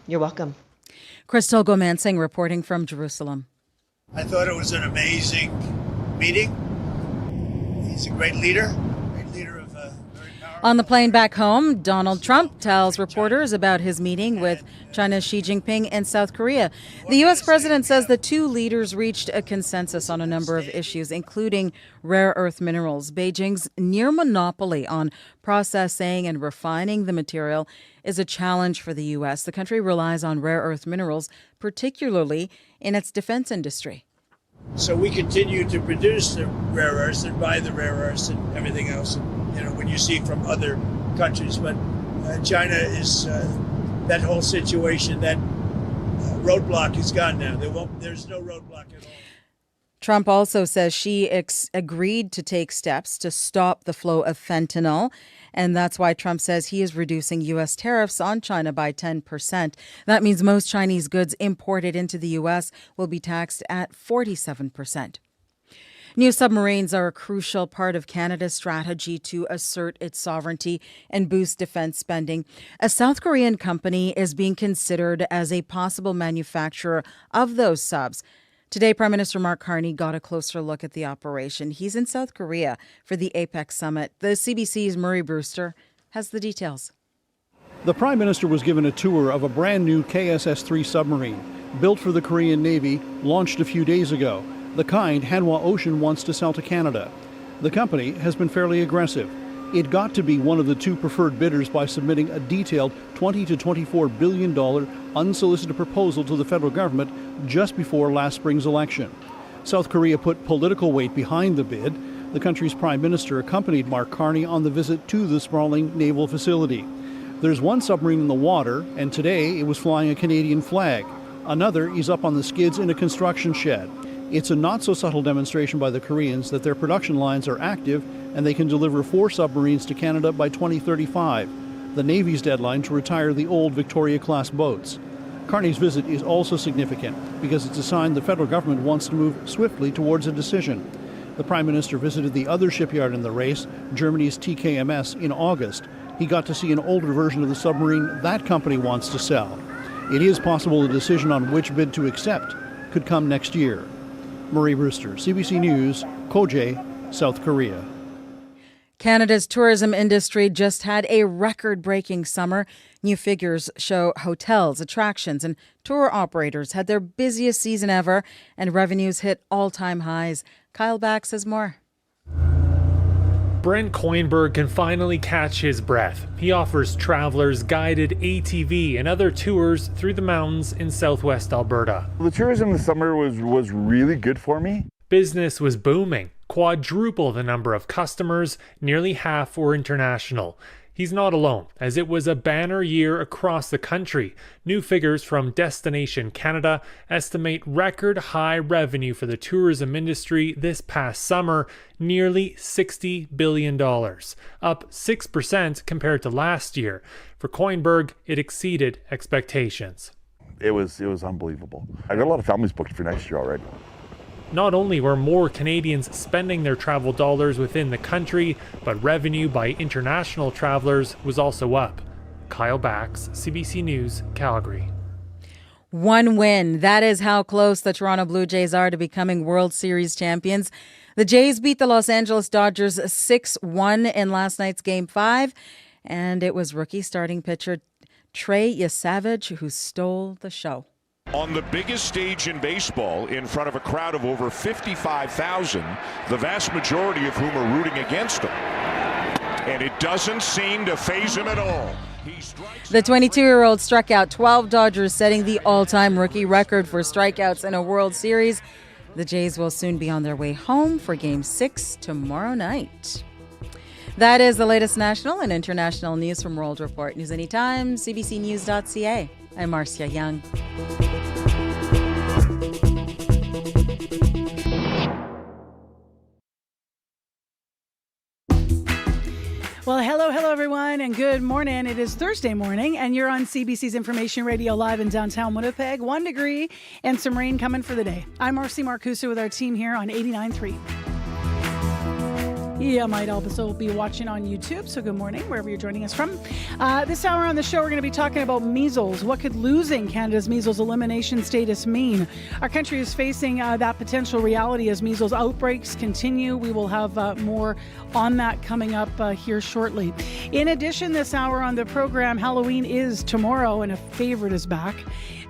You're welcome. Crystal Gomansing reporting from Jerusalem. I thought it was an amazing meeting. He's a great leader. On the plane back home, Donald Trump tells reporters about his meeting with China's Xi Jinping in South Korea. The U.S. president says the two leaders reached a consensus on a number of issues, including rare earth minerals. Beijing's near monopoly on processing and refining the material is a challenge for the U.S. The country relies on rare earth minerals, particularly in its defense industry. So we continue to produce the rare earths and buy the rare earths and everything else, when you see from other countries. But China is, that whole situation, that roadblock is gone now. There's no roadblock at all. Trump also says Xi agreed to take steps to stop the flow of fentanyl. And that's why Trump says he is reducing U.S. tariffs on China by 10%. That means most Chinese goods imported into the U.S. will be taxed at 47%. New submarines are a crucial part of Canada's strategy to assert its sovereignty and boost defense spending. A South Korean company is being considered as a possible manufacturer of those subs. Today, Prime Minister Mark Carney got a closer look at the operation. He's in South Korea for the APEC summit. The CBC's Murray Brewster has the details. The Prime Minister was given a tour of a brand new KSS-3 submarine, built for the Korean Navy, launched a few days ago. The kind Hanwha Ocean wants to sell to Canada. The company has been fairly aggressive. It got to be one of the two preferred bidders by submitting a detailed $20 to $24 billion unsolicited proposal to the federal government just before last spring's election. South Korea put political weight behind the bid. The country's prime minister accompanied Mark Carney on the visit to the sprawling naval facility. There's one submarine in the water, and today it was flying a Canadian flag. Another is up on the skids in a construction shed. It's a not-so-subtle demonstration by the Koreans that their production lines are active and they can deliver 4 submarines to Canada by 2035, the Navy's deadline to retire the old Victoria-class boats. Carney's visit is also significant because it's a sign the federal government wants to move swiftly towards a decision. The Prime Minister visited the other shipyard in the race, Germany's TKMS, in August. He got to see an older version of the submarine that company wants to sell. It is possible a decision on which bid to accept could come next year. Murray Brewster, CBC News, Koje, South Korea. Canada's tourism industry just had a record-breaking summer. New figures show hotels, attractions, and tour operators had their busiest season ever, and revenues hit all-time highs. Kyle Bax has more. Brent Coinberg can finally catch his breath. He offers travelers guided ATV and other tours through the mountains in southwest Alberta. The tourism this summer was really good for me. Business was booming, quadruple the number of customers, nearly half were international. He's not alone, as it was a banner year across the country. New figures from Destination Canada estimate record high revenue for the tourism industry this past summer, nearly $60 billion, up 6% compared to last year. For Coinberg, it exceeded expectations. It was unbelievable. I got a lot of families booked for next year already. Not only were more Canadians spending their travel dollars within the country, but revenue by international travelers was also up. Kyle Bax, CBC News, Calgary. One win. That is how close the Toronto Blue Jays are to becoming World Series champions. The Jays beat the Los Angeles Dodgers 6-1 in last night's Game 5, and it was rookie starting pitcher Trey Yesavage who stole the show. On the biggest stage in baseball, in front of a crowd of over 55,000, the vast majority of whom are rooting against him. And it doesn't seem to faze him at all. The 22-year-old struck out 12 Dodgers, setting the all-time rookie record for strikeouts in a World Series. The Jays will soon be on their way home for Game 6 tomorrow night. That is the latest national and international news from World Report. News anytime, cbcnews.ca. I'm Marcia Young. Well, hello, everyone, and good morning. It is Thursday morning, and you're on CBC's Information Radio live in downtown Winnipeg. 1 degree and some rain coming for the day. I'm Marcy Marcusa with our team here on 89.3. You might also be watching on YouTube, so good morning, wherever you're joining us from. This hour on the show, we're going to be talking about measles. What could losing Canada's measles elimination status mean? Our country is facing that potential reality as measles outbreaks continue. We will have more on that coming up here shortly. In addition, this hour on the program, Halloween is tomorrow, and a favorite is back.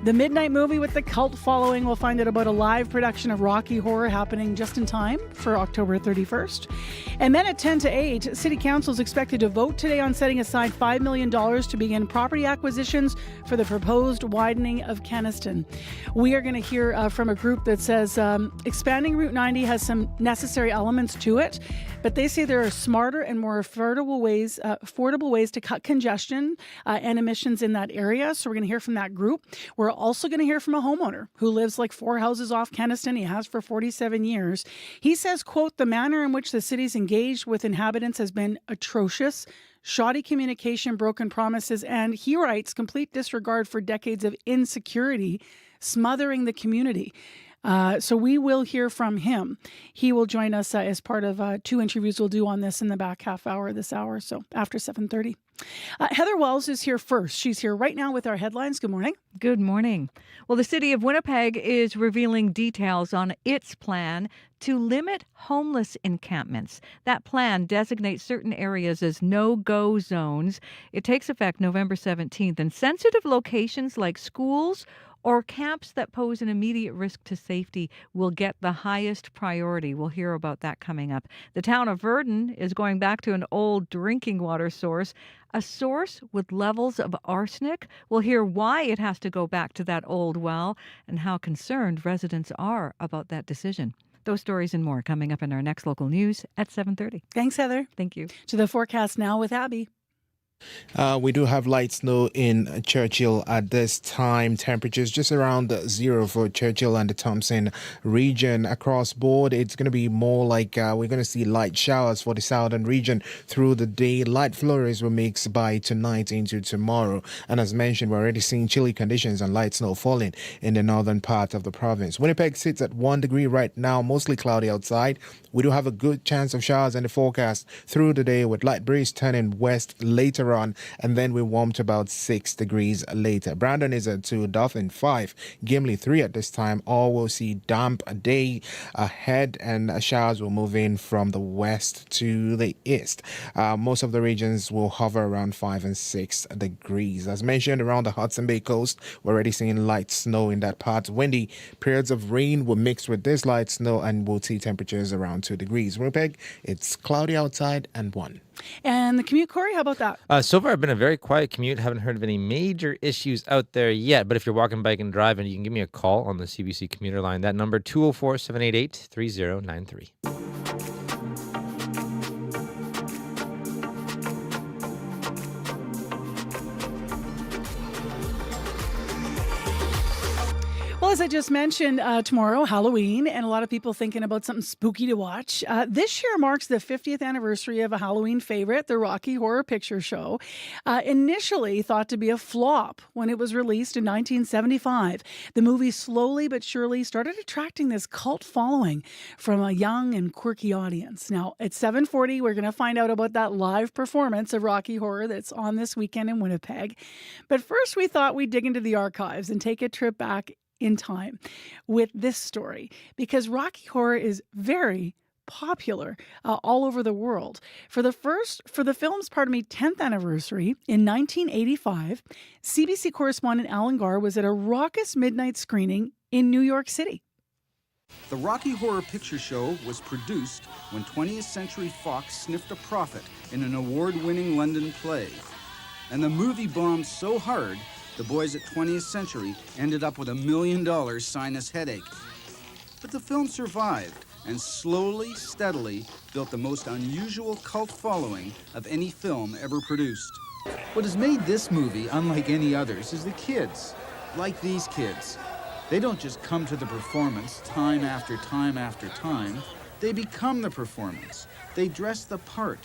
The Midnight Movie with the cult following. We'll find out about a live production of Rocky Horror happening just in time for October 31st. And then at 10 to 8, City Council is expected to vote today on setting aside $5 million to begin property acquisitions for the proposed widening of Kenaston. We are going to hear from a group that says expanding Route 90 has some necessary elements to it, but they say there are smarter and more affordable ways to cut congestion and emissions in that area. So we're going to hear from that group. We're also going to hear from a homeowner who lives like 4 houses off Kenaston. He has for 47 years. He says, quote, the manner in which the city's engaged with inhabitants has been atrocious. Shoddy communication, broken promises, and he writes, complete disregard for decades of insecurity smothering the community. So we will hear from him. He will join us as part of 2 interviews we'll do on this in the back half hour of this hour, so after 7:30. Heather Wells is here first. She's here right now with our headlines. Good morning. Good morning. Well, the city of Winnipeg is revealing details on its plan to limit homeless encampments. That plan designates certain areas as no-go zones. It takes effect November 17th, and sensitive locations like schools or camps that pose an immediate risk to safety will get the highest priority. We'll hear about that coming up. The town of Virden is going back to an old drinking water source, a source with levels of arsenic. We'll hear why it has to go back to that old well and how concerned residents are about that decision. Those stories and more coming up in our next local news at 7:30. Thanks, Heather. Thank you. To the forecast now with Abby. We do have light snow in Churchill at this time. Temperatures just around 0 for Churchill and the Thompson region. Across board, it's going to be more like we're going to see light showers for the southern region through the day. Light flurries will mix by tonight into tomorrow. And as mentioned, we're already seeing chilly conditions and light snow falling in the northern part of the province. Winnipeg sits at 1 degree right now, mostly cloudy outside. We do have a good chance of showers in the forecast through the day with light breeze turning west later on, and then we warm to about 6 degrees later. Brandon is at 2, Dauphin 5, Gimli 3 at this time. All will see damp day ahead, and showers will move in from the west to the east. Most of the regions will hover around 5 and 6 degrees. As mentioned, around the Hudson Bay coast, we're already seeing light snow in that part. Windy periods of rain will mix with this light snow, and we'll see temperatures around 2 degrees. Winnipeg, it's cloudy outside and 1. And the commute, Corey, how about that? So far, I've been a very quiet commute. Haven't heard of any major issues out there yet. But if you're walking, biking, driving, you can give me a call on the CBC commuter line. That number, 204-788-3093. Well, as I just mentioned, tomorrow, Halloween, and a lot of people thinking about something spooky to watch. This year marks the 50th anniversary of a Halloween favorite, the Rocky Horror Picture Show. Initially thought to be a flop when it was released in 1975, the movie slowly but surely started attracting this cult following from a young and quirky audience. Now, at 7:40, we're going to find out about that live performance of Rocky Horror that's on this weekend in Winnipeg. But first, we thought we'd dig into the archives and take a trip back in time with this story, because Rocky Horror is very popular all over the world. For the film's 10th anniversary in 1985, CBC correspondent Alan Garr was at a raucous midnight screening in New York City. The Rocky Horror Picture Show was produced when 20th Century Fox sniffed a profit in an award-winning London play. And the movie bombed so hard, the boys at 20th Century ended up with $1 million sinus headache. But the film survived and slowly, steadily built the most unusual cult following of any film ever produced. What has made this movie unlike any others is the kids. Like these kids. They don't just come to the performance time after time after time. They become the performance. They dress the part.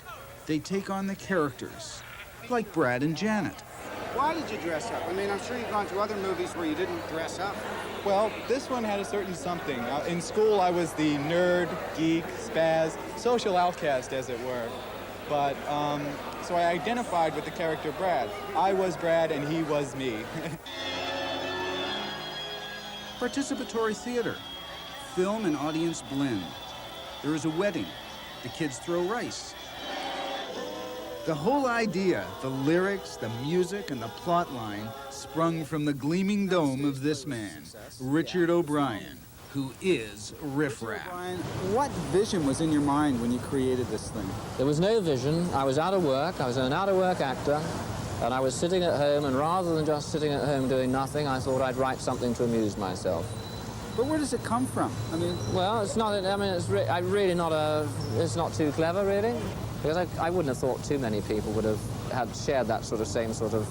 They take on the characters. Like Brad and Janet. Why did you dress up? I mean, I'm sure you've gone to other movies where you didn't dress up. Well, this one had a certain something. In school, I was the nerd, geek, spaz, social outcast, as it were. But, so I identified with the character Brad. I was Brad and he was me. Participatory theater. Film and audience blend. There is a wedding. The kids throw rice. The whole idea, the lyrics, the music, and the plot line sprung from the gleaming dome of this man, Richard O'Brien, who is Riff Raff. What vision was in your mind when you created this thing? There was no vision. I was out of work. I was an out-of-work actor, and I was sitting at home, and rather than just sitting at home doing nothing, I thought I'd write something to amuse myself. But where does it come from? I mean... Well, it's not, I mean, it's really not it's not too clever, really. Because I wouldn't have thought too many people would have shared that same sort of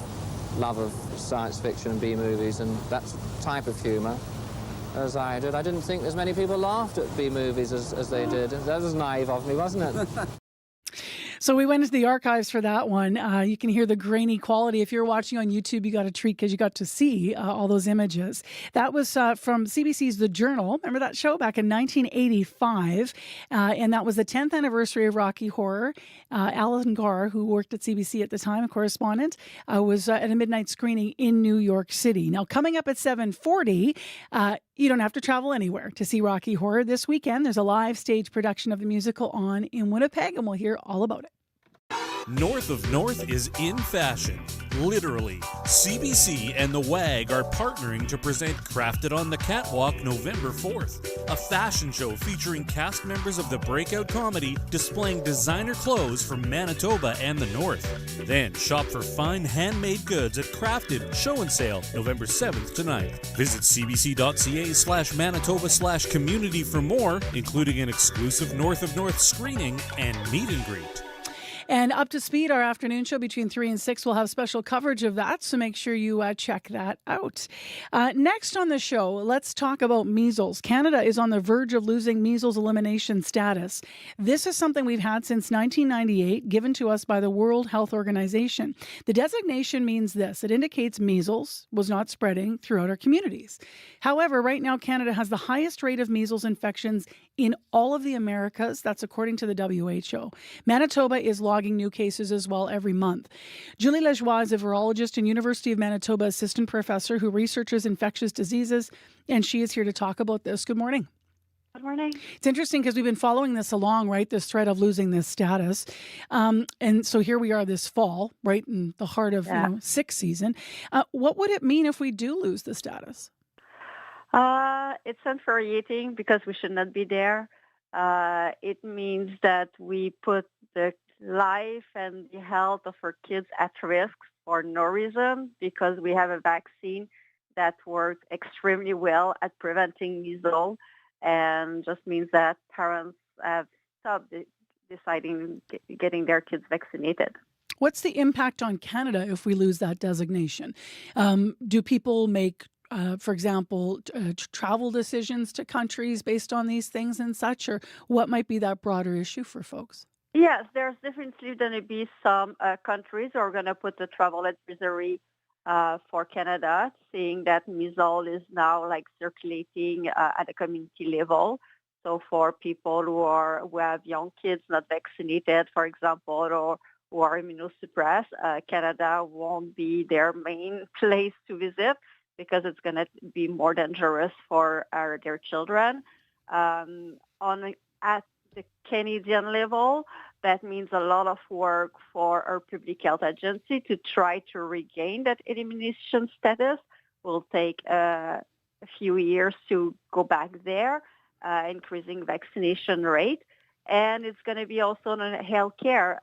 love of science fiction and B-movies and that type of humour as I did. I didn't think as many people laughed at B-movies as they did. That was naive of me, wasn't it? So So we went into the archives for that one. You can hear the grainy quality. If you're watching on YouTube, you got a treat because you got to see all those images. That was from CBC's The Journal. Remember that show back in 1985? And that was the 10th anniversary of Rocky Horror. Alan Garr, who worked at CBC at the time, a correspondent, was at a midnight screening in New York City. Now, coming up at 7:40, you don't have to travel anywhere to see Rocky Horror this weekend. There's a live stage production of the musical on in Winnipeg, and we'll hear all about it. North of North is in fashion, literally. CBC and the WAG are partnering to present Crafted on the Catwalk November 4th, a fashion show featuring cast members of the breakout comedy displaying designer clothes from Manitoba and the North. Then shop for fine handmade goods at Crafted Show and Sale November 7th to 9th. Visit cbc.ca/Manitoba/community for more, including an exclusive North of North screening and meet and greet. And Up to Speed, our afternoon show between 3 and 6, will have special coverage of that, so make sure you check that out. Next on the show, let's talk about measles. Canada is on the verge of losing measles elimination status. This is something we've had since 1998, given to us by the World Health Organization. The designation means this. It indicates measles was not spreading throughout our communities. However, right now, Canada has the highest rate of measles infections in all of the Americas. That's according to the WHO. Manitoba is logging new cases as well every month. Julie Lajoie is a virologist and University of Manitoba assistant professor who researches infectious diseases, and she is here to talk about this. Good morning. Good morning. It's interesting because we've been following this along, right? This threat of losing this status. And so here we are this fall, right in the heart of sick season. What would it mean if we do lose the status? It's infuriating because we should not be there. It means that we put the life and the health of our kids at risk for no reason because we have a vaccine that works extremely well at preventing measles, and just means that parents have stopped deciding getting their kids vaccinated. What's the impact on Canada if we lose that designation? Do people make for example, travel decisions to countries based on these things and such, or what might be that broader issue for folks? Yes, there's definitely going to be some countries who are going to put the travel advisory for Canada, saying that measles is now circulating at a community level. So for people who have young kids not vaccinated, for example, or who are immunosuppressed, Canada won't be their main place to visit, because it's going to be more dangerous for their children. At the Canadian level, that means a lot of work for our public health agency to try to regain that elimination status. Will take a few years to go back there, increasing vaccination rate. And it's going to be also in healthcare.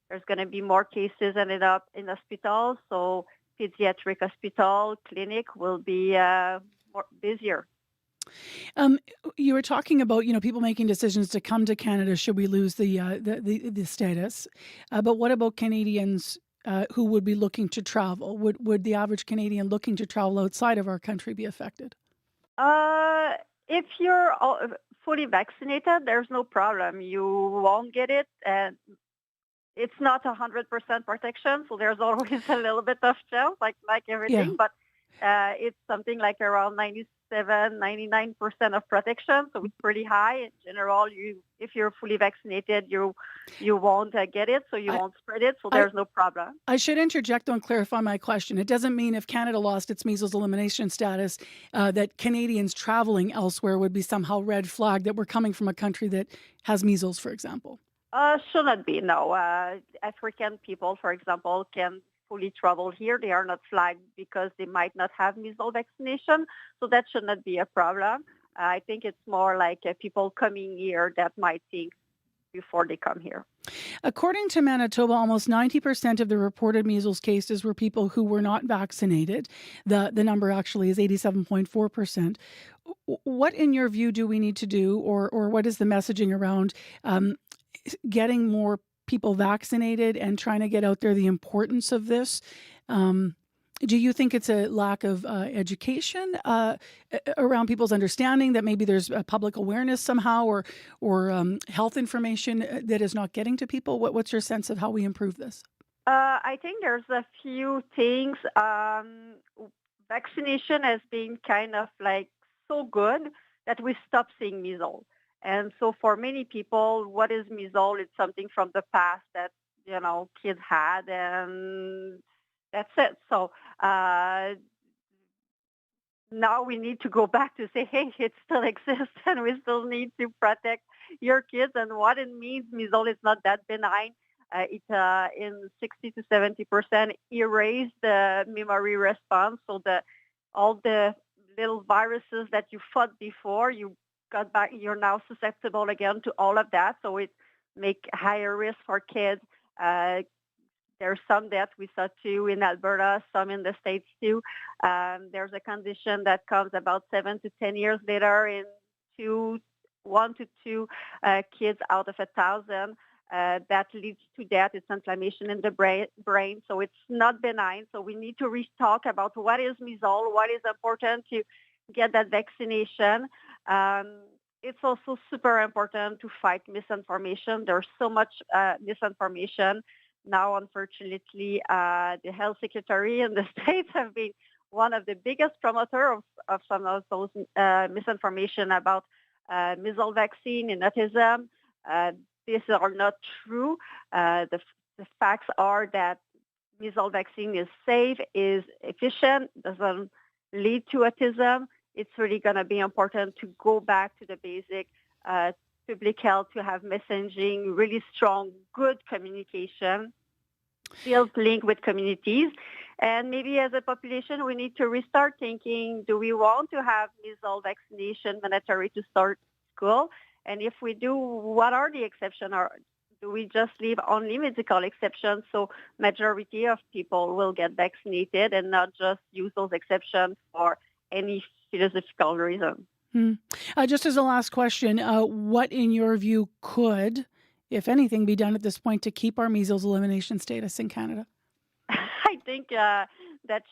There's going to be more cases ended up in hospitals, so pediatric hospital clinic will be more busier. You were talking about people making decisions to come to Canada should we lose the status, but what about Canadians who would be looking to travel? Would the average Canadian looking to travel outside of our country be affected? If you're fully vaccinated, there's no problem. You won't get it, and it's not 100% protection, so there's always a little bit of chance, like everything. Yeah. But it's something like around 99% of protection, so it's pretty high. In general, if you're fully vaccinated, you won't get it, so you won't spread it, so there's no problem. I should interject though and clarify my question. It doesn't mean if Canada lost its measles elimination status that Canadians traveling elsewhere would be somehow red flagged that we're coming from a country that has measles, for example. Should not be, no. African people, for example, can fully travel here. They are not flagged because they might not have measles vaccination, so that should not be a problem. I think it's more like people coming here that might think before they come here. According to Manitoba, almost 90% of the reported measles cases were people who were not vaccinated. The number actually is 87.4%. What, in your view, do we need to do, or what is the messaging around getting more people vaccinated and trying to get out there the importance of this? Do you think it's a lack of education around people's understanding that maybe there's a public awareness somehow, or health information that is not getting to people? What's your sense of how we improve this? I think there's a few things. Vaccination has been kind of like so good that we stopped seeing measles. And so for many people, what is measles? It's something from the past that, kids had, and that's it. So now we need to go back to say, hey, it still exists, and we still need to protect your kids. And what it means, measles is not that benign. It in 60 to 70% erase the memory response. So all the little viruses that you fought before, you got back. You're now susceptible again to all of that. So it make higher risk for kids. There's some deaths we saw too in Alberta, some in the States too. There's a condition that comes about 7 to 10 years later in 1 to 2 kids out of 1,000. That leads to death. It's inflammation in the brain. So it's not benign. So we need to talk about what is measles, what is important to get that vaccination. It's also super important to fight misinformation. There's so much misinformation. Now, unfortunately, the health secretary in the States have been one of the biggest promoters of some of those misinformation about measles vaccine and autism. These are not true. The facts are that measles vaccine is safe, is efficient, doesn't lead to autism. It's really going to be important to go back to the basic public health, to have messaging, really strong, good communication, build link with communities. And maybe as a population, we need to restart thinking, do we want to have measles vaccination mandatory to start school? And if we do, what are the exceptions? Or do we just leave only medical exceptions so majority of people will get vaccinated and not just use those exceptions for any philosophical reason? Just as a last question, what in your view could, if anything, be done at this point to keep our measles elimination status in Canada? I think that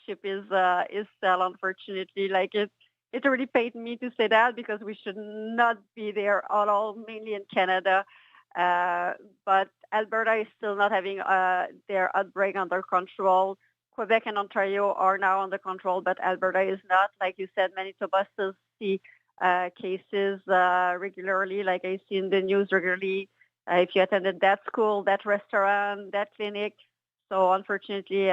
ship is still, unfortunately, like it really paid me to say that, because we should not be there at all, mainly in Canada. But Alberta is still not having their outbreak under control. Quebec and Ontario are now under control, but Alberta is not. Like you said, Manitoba still see cases regularly, like I see in the news regularly. If you attended that school, that restaurant, that clinic. So unfortunately,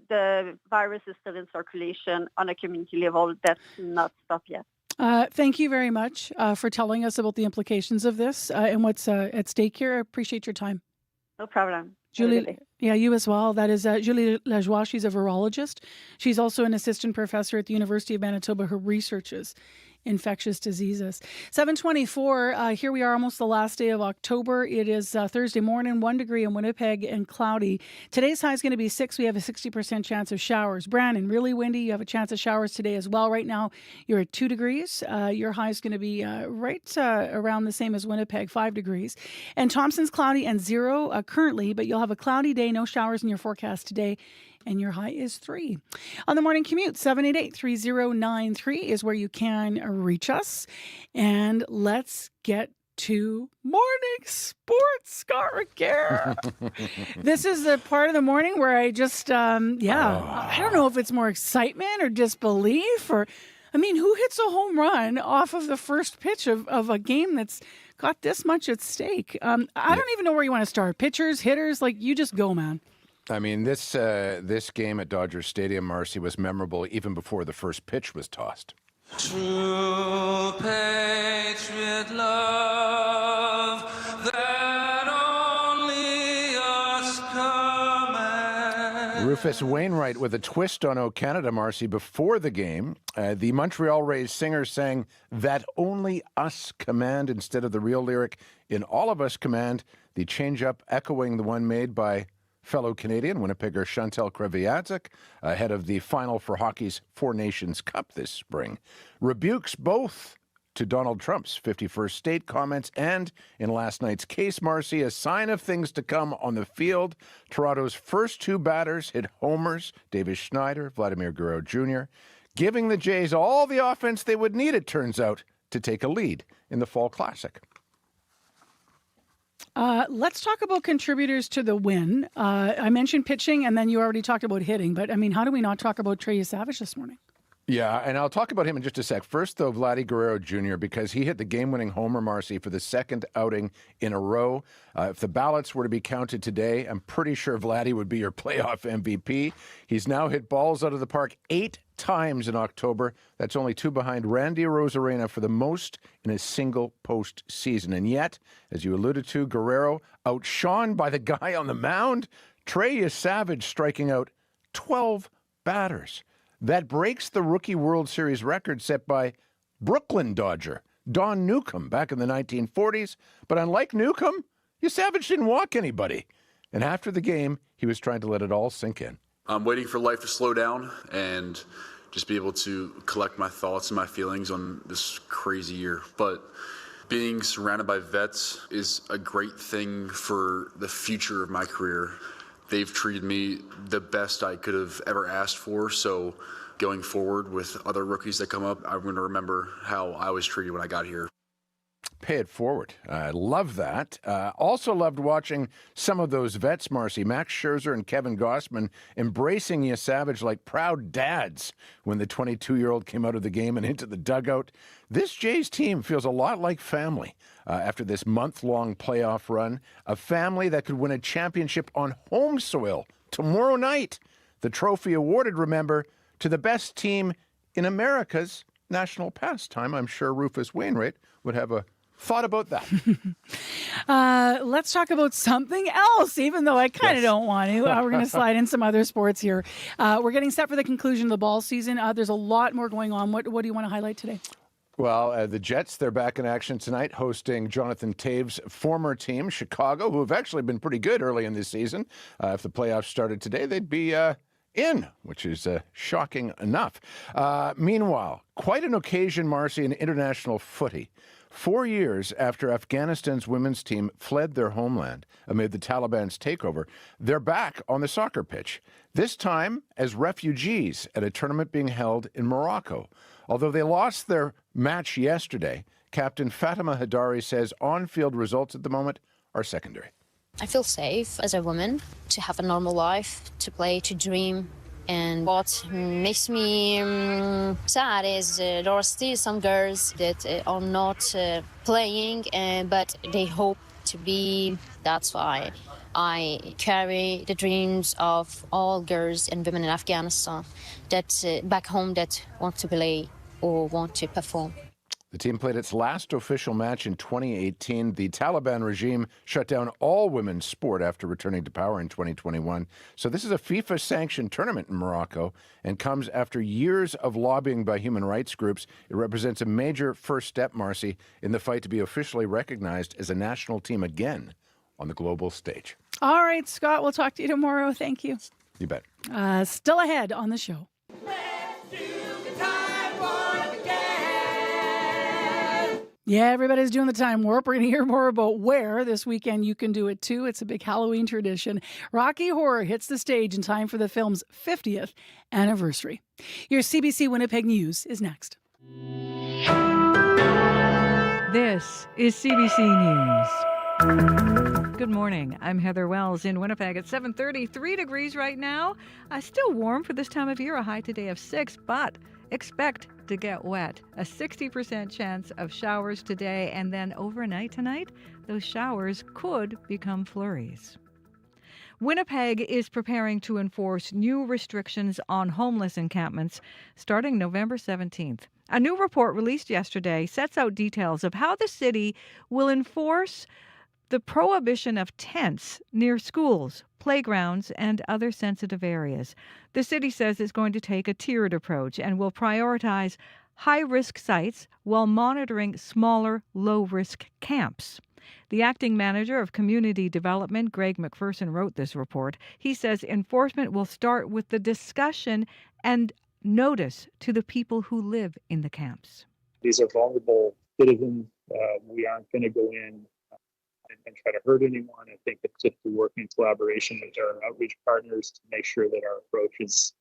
the virus is still in circulation on a community level. That's not stopped yet. Thank you very much for telling us about the implications of this and what's at stake here. I appreciate your time. No problem. Julie, yeah, you as well. That is Julie Lajoie. She's a virologist. She's also an assistant professor at the University of Manitoba who researches infectious diseases. 7:24. Here we are, almost the last day of October. It is Thursday morning, 1 degree in Winnipeg and cloudy. Today's high is going to be 6. We have a 60% chance of showers. Brandon, really windy. You have a chance of showers today as well. Right now, you're at 2 degrees. Your high is going to be right around the same as Winnipeg, 5 degrees. And Thompson's cloudy and 0 currently, but you'll have a cloudy day, no showers in your forecast today. And your high is 3. On the morning commute, 788-3093 is where you can reach us. And let's get to morning sports, Scott Ricard. This is the part of the morning where I just, I don't know if it's more excitement or disbelief or, who hits a home run off of the first pitch of a game that's got this much at stake? I don't even know where you want to start. Pitchers, hitters, you just go, man. This game at Dodger Stadium, Marcy, was memorable even before the first pitch was tossed. True patriot love that only us command. Rufus Wainwright with a twist on "O Canada," Marcy, before the game. The Montreal Rays singer sang "That Only Us Command" instead of the real lyric "In All of Us Command," the change-up echoing the one made by fellow Canadian Winnipegger Chantal Kreviazuk ahead of the final for hockey's Four Nations Cup this spring. Rebukes both to Donald Trump's 51st state comments, and in last night's case, Marcy, a sign of things to come on the field. Toronto's first two batters hit homers, Davis Schneider, Vladimir Guerrero Jr., giving the Jays all the offense they would need, it turns out, to take a lead in the Fall Classic. Let's talk about contributors to the win. I mentioned pitching, and then you already talked about hitting. But, I mean, how do we not talk about Trey Savage this morning? Yeah, and I'll talk about him in just a sec. First, though, Vladdy Guerrero Jr., because he hit the game-winning homer, Marcy, for the second outing in a row. If the ballots were to be counted today, I'm pretty sure Vladdy would be your playoff MVP. He's now hit balls out of the park 8 times in October. That's only 2 behind Randy Arozarena for the most in a single postseason. And yet, as you alluded to, Guerrero outshone by the guy on the mound, Trey Savage striking out 12 batters. That breaks the rookie World Series record set by Brooklyn Dodger Don Newcomb back in the 1940s. But unlike Newcomb, Savage didn't walk anybody. And after the game, he was trying to let it all sink in. I'm waiting for life to slow down and just be able to collect my thoughts and my feelings on this crazy year. But being surrounded by vets is a great thing for the future of my career. They've treated me the best I could have ever asked for. So going forward with other rookies that come up, I'm going to remember how I was treated when I got here. Pay it forward. I love that. Also loved watching some of those vets, Marcy. Max Scherzer and Kevin Gossman embracing Savage like proud dads when the 22-year-old came out of the game and into the dugout. This Jays team feels a lot like family after this month-long playoff run. A family that could win a championship on home soil tomorrow night. The trophy awarded, remember, to the best team in America's national pastime. I'm sure Rufus Wainwright would have a thought about that. Let's talk about something else, even though I kind of don't want to. We're going to slide in some other sports here. We're getting set for the conclusion of the ball season. There's a lot more going on. What do you want to highlight today? Well, the Jets, they're back in action tonight, hosting Jonathan Taves' former team, Chicago, who have actually been pretty good early in this season. If the playoffs started today, they'd be in, which is shocking enough. Meanwhile, quite an occasion, Marcy, in international footy. 4 years after Afghanistan's women's team fled their homeland amid the Taliban's takeover, they're back on the soccer pitch, this time as refugees at a tournament being held in Morocco. Although they lost their match yesterday, Captain Fatima Hadari says on-field results at the moment are secondary. I feel safe as a woman to have a normal life, to play, to dream. And what makes me sad is there are still some girls that are not playing, but they hope to be. That's why I carry the dreams of all girls and women in Afghanistan that back home that want to play or want to perform. The team played its last official match in 2018. The Taliban regime shut down all women's sport after returning to power in 2021. So this is a FIFA-sanctioned tournament in Morocco and comes after years of lobbying by human rights groups. It represents a major first step, Marcy, in the fight to be officially recognized as a national team again on the global stage. All right, Scott, we'll talk to you tomorrow. Thank you. You bet. Still ahead on the show. Yeah, everybody's doing the time warp. We're going to hear more about where this weekend you can do it too. It's a big Halloween tradition. Rocky Horror hits the stage in time for the film's 50th anniversary. Your CBC Winnipeg News is next. This is CBC News. Good morning. I'm Heather Wells in Winnipeg at 7:30. 3 degrees right now. Still warm for this time of year, a high today of 6, but expect to get wet. A 60% chance of showers today, and then overnight tonight, those showers could become flurries. Winnipeg is preparing to enforce new restrictions on homeless encampments starting November 17th. A new report released yesterday sets out details of how the city will enforce the prohibition of tents near schools, playgrounds, and other sensitive areas. The city says it's going to take a tiered approach and will prioritize high-risk sites while monitoring smaller, low-risk camps. The acting manager of community development, Greg McPherson, wrote this report. He says enforcement will start with the discussion and notice to the people who live in the camps. These are vulnerable citizens. We aren't going to go in and try to hurt anyone. I think it's just to work in collaboration with our outreach partners to make sure that our approach is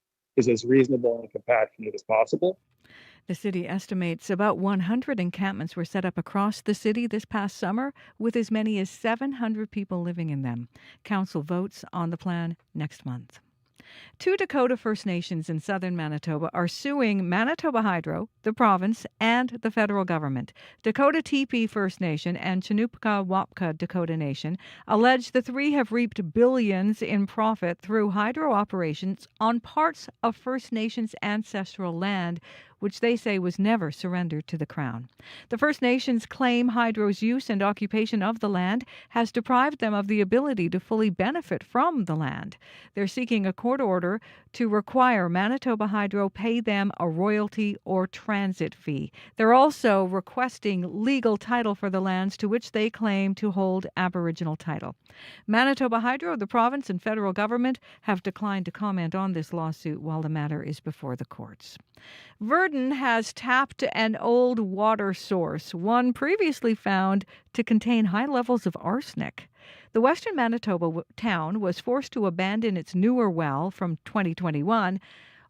as reasonable and compassionate as possible. The city estimates about 100 encampments were set up across the city this past summer, with as many as 700 people living in them. Council votes on the plan next month. 2 Dakota First Nations in southern Manitoba are suing Manitoba Hydro, the province, and the federal government. Dakota TP First Nation and Chinooka-Wapka Dakota Nation allege the three have reaped billions in profit through hydro operations on parts of First Nations ancestral land, which they say was never surrendered to the Crown. The First Nations claim hydro's use and occupation of the land has deprived them of the ability to fully benefit from the land. They're seeking a court order to require Manitoba Hydro pay them a royalty or transit fee. They're also requesting legal title for the lands to which they claim to hold Aboriginal title. Manitoba Hydro, the province, and federal government have declined to comment on this lawsuit while the matter is before the courts. Virden has tapped an old water source, one previously found to contain high levels of arsenic. The western Manitoba town was forced to abandon its newer well from 2021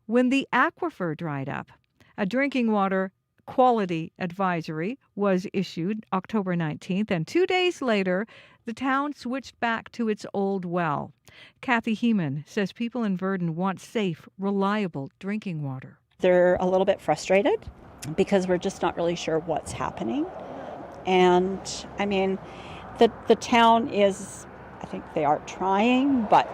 when the aquifer dried up. A drinking water quality advisory was issued October 19th, and 2 days later, the town switched back to its old well. Kathy Heeman says people in Virden want safe, reliable drinking water. They're a little bit frustrated because we're just not really sure what's happening. And I mean, the town is, I think they are trying, but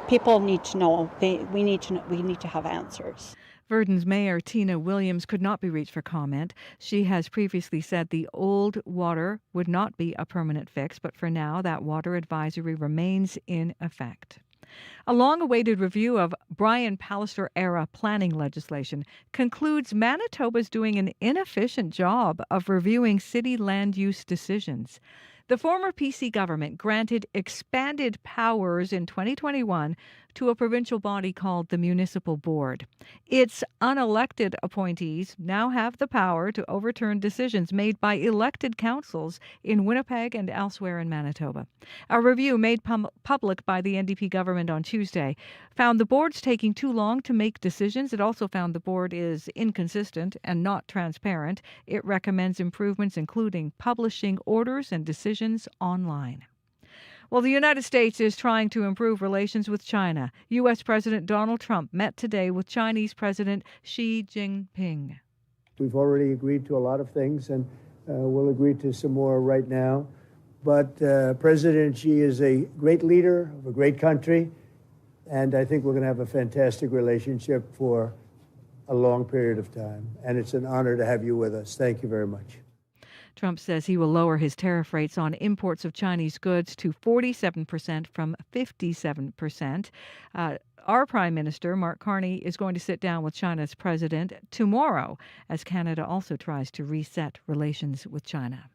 people need to know, we need to have answers. Virden's mayor, Tina Williams, could not be reached for comment. She has previously said the old water would not be a permanent fix, but for now, that water advisory remains in effect. A long-awaited review of Brian Pallister-era planning legislation concludes Manitoba's doing an inefficient job of reviewing city land use decisions. The former PC government granted expanded powers in 2021 to a provincial body called the Municipal Board. Its unelected appointees now have the power to overturn decisions made by elected councils in Winnipeg and elsewhere in Manitoba. A review made public by the NDP government on Tuesday found the board's taking too long to make decisions. It also found the board is inconsistent and not transparent. It recommends improvements, including publishing orders and decisions online. Well, the United States is trying to improve relations with China. U.S. President Donald Trump met today with Chinese President Xi Jinping. We've already agreed to a lot of things, and we'll agree to some more right now. But President Xi is a great leader of a great country, and I think we're going to have a fantastic relationship for a long period of time. And it's an honor to have you with us. Thank you very much. Trump says he will lower his tariff rates on imports of Chinese goods to 47% from 57%. Our Prime Minister, Mark Carney, is going to sit down with China's president tomorrow as Canada also tries to reset relations with China.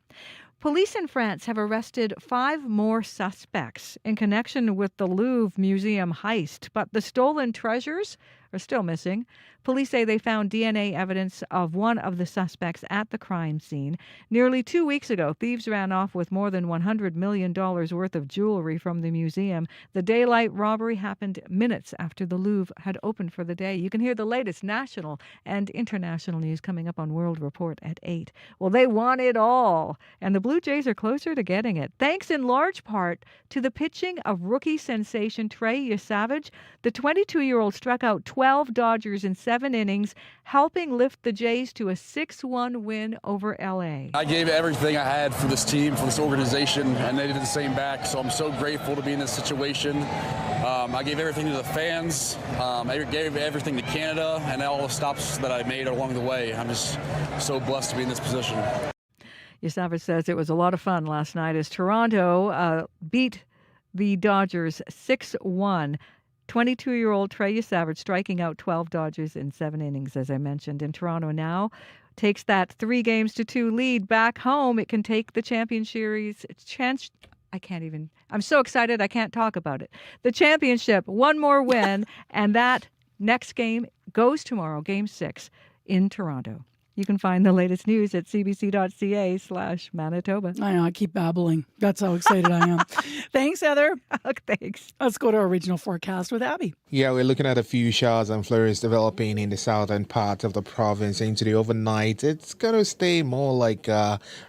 Police in France have arrested 5 more suspects in connection with the Louvre Museum heist, but the stolen treasures are still missing. Police say they found DNA evidence of one of the suspects at the crime scene. Nearly 2 weeks ago, thieves ran off with more than $100 million worth of jewelry from the museum. The daylight robbery happened minutes after the Louvre had opened for the day. You can hear the latest national and international news coming up on World Report at 8. Well, they want it all, and the Blue Jays are closer to getting it, thanks in large part to the pitching of rookie sensation Trey Yesavage. The 22-year-old struck out 12 Dodgers in 7 innings, helping lift the Jays to a 6-1 win over L.A. I gave everything I had for this team, for this organization, and they did the same back, so I'm so grateful to be in this situation. I gave everything to the fans, I gave everything to Canada, and all the stops that I made along the way. I'm just so blessed to be in this position. Yesavage says it was a lot of fun last night as Toronto beat the Dodgers 6-1. 22-year-old Trey Yesavage striking out 12 Dodgers in 7 innings, as I mentioned. And Toronto now takes that 3-2 lead back home. It can take the championship chance. I'm so excited I can't talk about it. The championship, one more win, and that next game goes tomorrow, Game 6 in Toronto. You can find the latest news at cbc.ca/Manitoba. I know, I keep babbling. That's how excited I am. Thanks, Heather. Thanks. Let's go to our regional forecast with Abby. Yeah, we're looking at a few showers and flurries developing in the southern part of the province into the overnight. It's going to stay more like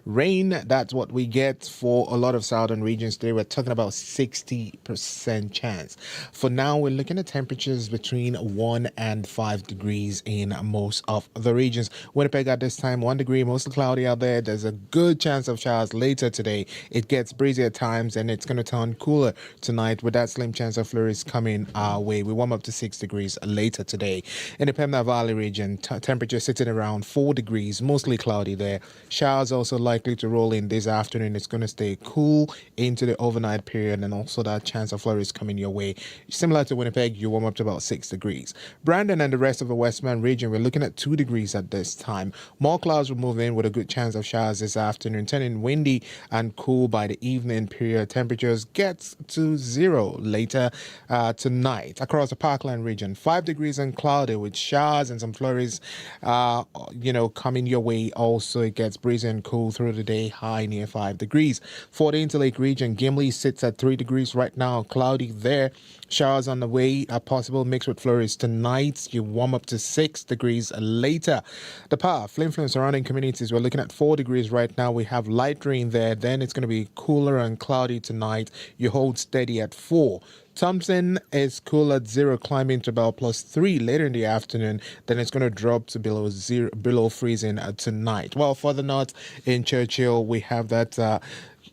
rain. That's what we get for a lot of southern regions today. We're talking about 60% chance. For now, we're looking at temperatures between 1 and 5 degrees in most of the regions. Winnipeg at this time, 1 degree, mostly cloudy out there. There's a good chance of showers later today. It gets breezy at times and it's going to turn cooler tonight with that slim chance of flurries coming our way. We warm up to 6 degrees later today. In the Pembina Valley region, temperature sitting around 4 degrees, mostly cloudy there. Showers also likely to roll in this afternoon. It's going to stay cool into the overnight period and also that chance of flurries coming your way. Similar to Winnipeg, you warm up to about 6 degrees. Brandon and the rest of the Westman region, we're looking at 2 degrees at this time. More clouds will move in with a good chance of showers this afternoon, turning windy and cool by the evening period. Temperatures get to 0 later tonight. Across the Parkland region, 5 degrees and cloudy with showers and some flurries, coming your way. Also, it gets breezy and cool through the day, high near 5 degrees. For the Interlake region, Gimli sits at 3 degrees right now, cloudy there. Showers on the way are possible, mixed with flurries tonight. You warm up to 6 degrees later. The Par, Flin Flon surrounding communities, we're looking at 4 degrees right now. We have light rain there. Then it's going to be cooler and cloudy tonight. You hold steady at 4. Thompson is cool at 0, climbing to about +3 later in the afternoon. Then it's going to drop to below freezing tonight. Well, further north in Churchill, we have that.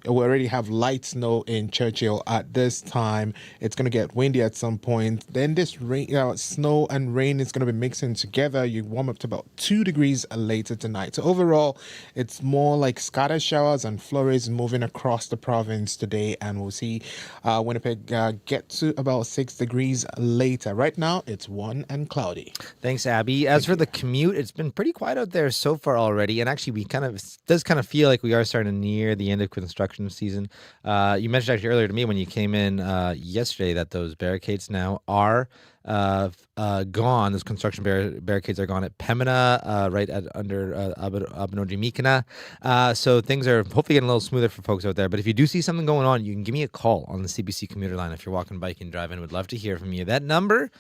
We already have light snow in Churchill at this time. It's going to get windy at some point. Then this rain, snow and rain is going to be mixing together. You warm up to about 2 degrees later tonight. So overall, it's more like scattered showers and flurries moving across the province today. And we'll see Winnipeg get to about 6 degrees later. Right now, it's 1 and cloudy. Thanks, Abby. As for the commute, it's been pretty quiet out there so far already. And actually, does kind of feel like we are starting to near the end of construction season. You mentioned actually earlier to me when you came in yesterday that those barricades now are gone. Those construction barricades are gone at Pembina, right under Abinojimikina. So things are hopefully getting a little smoother for folks out there. But if you do see something going on, you can give me a call on the CBC commuter line if you're walking, biking, driving. Would love to hear from you. That number,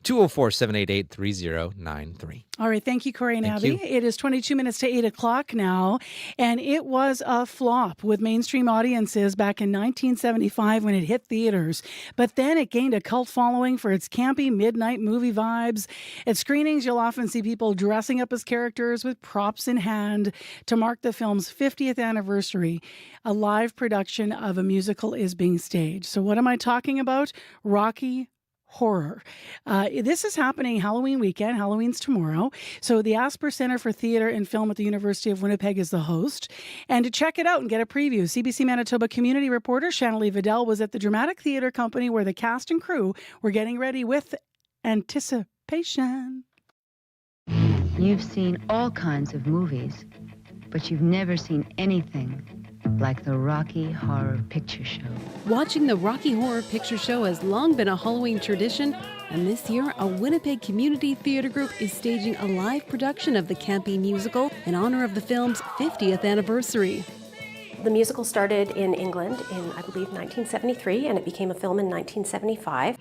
204-788-3093. All right. Thank you, Corey and Thank Abby. you. It is 22 minutes to 8 o'clock now, and it was a flop with mainstream audiences back in 1975 when it hit theaters. But then it gained a cult following for its campy midnight movie vibes. At screenings, you'll often see people dressing up as characters with props in hand to mark the film's 50th anniversary. A live production of a musical is being staged. So what am I talking about? Rocky Horror. This is happening Halloween weekend. Halloween's tomorrow. So the Asper Center for Theatre and Film at the University of Winnipeg is the host. And to check it out and get a preview, CBC Manitoba community reporter Shanley Vidal was at the Dramatic Theatre Company where the cast and crew were getting ready with anticipation. You've seen all kinds of movies, but you've never seen anything like the Rocky Horror Picture Show. Watching the Rocky Horror Picture Show has long been a Halloween tradition, and this year, a Winnipeg community theatre group is staging a live production of the campy musical in honor of the film's 50th anniversary. The musical started in England in, I believe, 1973, and it became a film in 1975.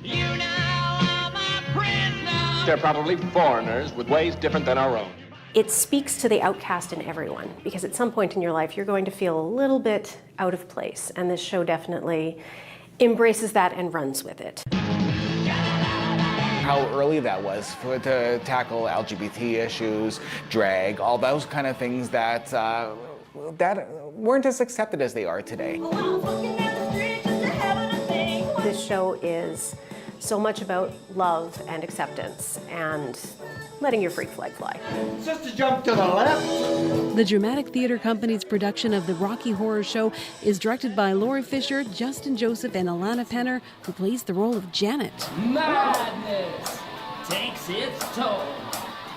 They're probably foreigners with ways different than our own. It speaks to the outcast in everyone, because at some point in your life, you're going to feel a little bit out of place, and this show definitely embraces that and runs with it. How early that was to tackle LGBT issues, drag, all those kind of things that weren't as accepted as they are today. This show is so much about love and acceptance and letting your freak flag fly. Just a jump to the left. The Dramatic Theatre Company's production of the Rocky Horror Show is directed by Laurie Fisher, Justin Joseph, and Alana Penner, who plays the role of Janet. Madness takes its toll.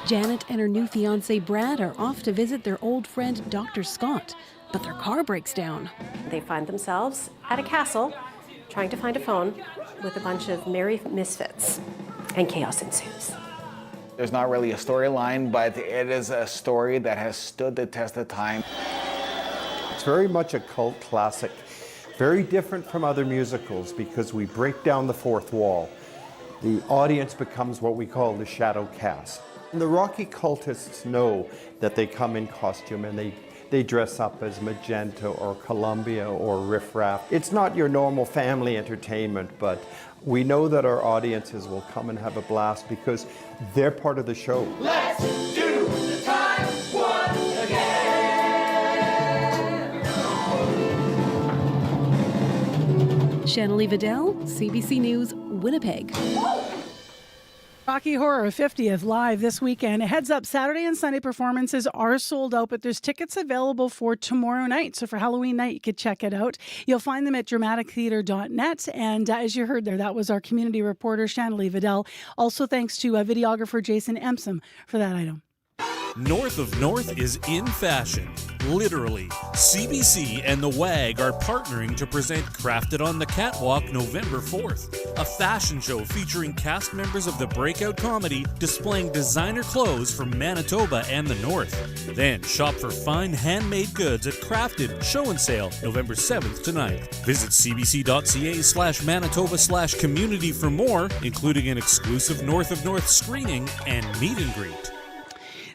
Janet and her new fiancé Brad are off to visit their old friend Dr. Scott, but their car breaks down. They find themselves at a castle trying to find a phone with a bunch of merry misfits, and chaos ensues. There's not really a storyline, but it is a story that has stood the test of time. It's very much a cult classic, very different from other musicals because we break down the fourth wall. The audience becomes what we call the shadow cast. And the Rocky cultists know that they come in costume and they dress up as Magenta or Columbia or Riff Raff. It's not your normal family entertainment, but we know that our audiences will come and have a blast because they're part of the show. Let's do the time one again. Shanley Vidal, CBC News, Winnipeg. Rocky Horror 50th live this weekend. Heads up, Saturday and Sunday performances are sold out, but there's tickets available for tomorrow night. So for Halloween night, you could check it out. You'll find them at dramatictheatre.net. And as you heard there, that was our community reporter, Shanley Vidal. Also thanks to videographer Jason Empsom for that item. North of North is in fashion. Literally. CBC and the WAG are partnering to present Crafted on the Catwalk November 4th, a fashion show featuring cast members of the breakout comedy displaying designer clothes from Manitoba and the North. Then shop for fine handmade goods at Crafted Show and Sale November 7th to 9th. Visit cbc.ca/Manitoba/community for more, including an exclusive North of North screening and meet and greet.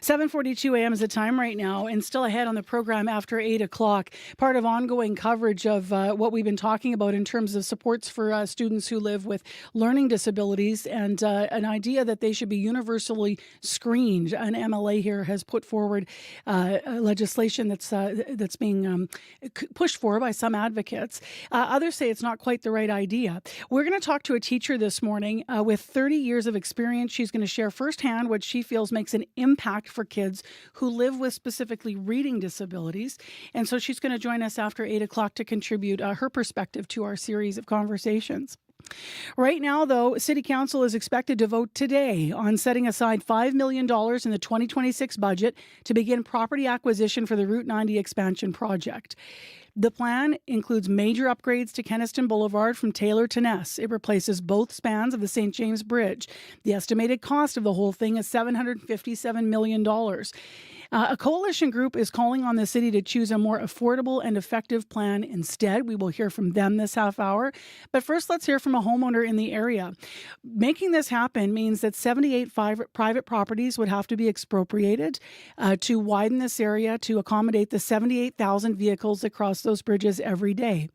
7:42 a.m. is the time right now, and still ahead on the program after 8 o'clock. Part of ongoing coverage of what we've been talking about in terms of supports for students who live with learning disabilities, and an idea that they should be universally screened. An MLA here has put forward legislation that's being pushed for by some advocates. Others say it's not quite the right idea. We're going to talk to a teacher this morning with 30 years of experience. She's going to share firsthand what she feels makes an impact for kids who live with specifically reading disabilities. And so she's going to join us after 8 o'clock to contribute her perspective to our series of conversations. Right now, though, City Council is expected to vote today on setting aside $5 million in the 2026 budget to begin property acquisition for the Route 90 expansion project. The plan includes major upgrades to Kenaston Boulevard from Taylor to Ness. It replaces both spans of the St. James Bridge. The estimated cost of the whole thing is $757 million. A coalition group is calling on the city to choose a more affordable and effective plan instead. We will hear from them this half hour. But first, let's hear from a homeowner in the area. Making this happen means that 78 private properties would have to be expropriated to widen this area to accommodate the 78,000 vehicles that cross those bridges every day.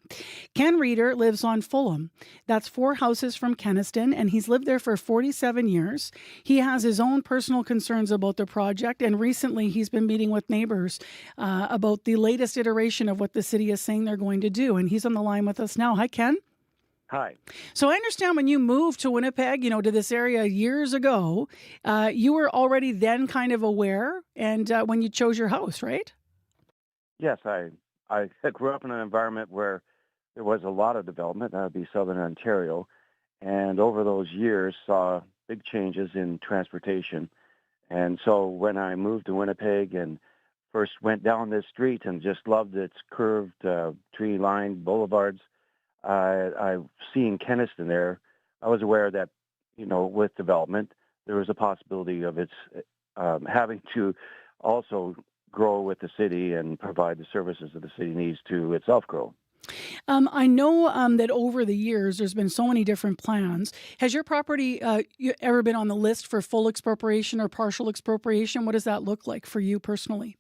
Ken Reeder lives on Fulham. That's 4 houses from Kenaston, and he's lived there for 47 years. He has his own personal concerns about the project, and recently he's been meeting with neighbors about the latest iteration of what the city is saying they're going to do. And he's on the line with us now. Hi, Ken. Hi. So I understand when you moved to Winnipeg, to this area years ago, you were already then kind of aware and when you chose your house, right? Yes, I grew up in an environment where there was a lot of development. That would be Southern Ontario. And over those years saw big changes in transportation. And so when I moved to Winnipeg and first went down this street and just loved its curved tree-lined boulevards, I've seen Kenaston there. I was aware that, with development, there was a possibility of its having to also grow with the city and provide the services that the city needs to itself grow. I know that over the years, there's been so many different plans. Has your property ever been on the list for full expropriation or partial expropriation? What does that look like for you personally?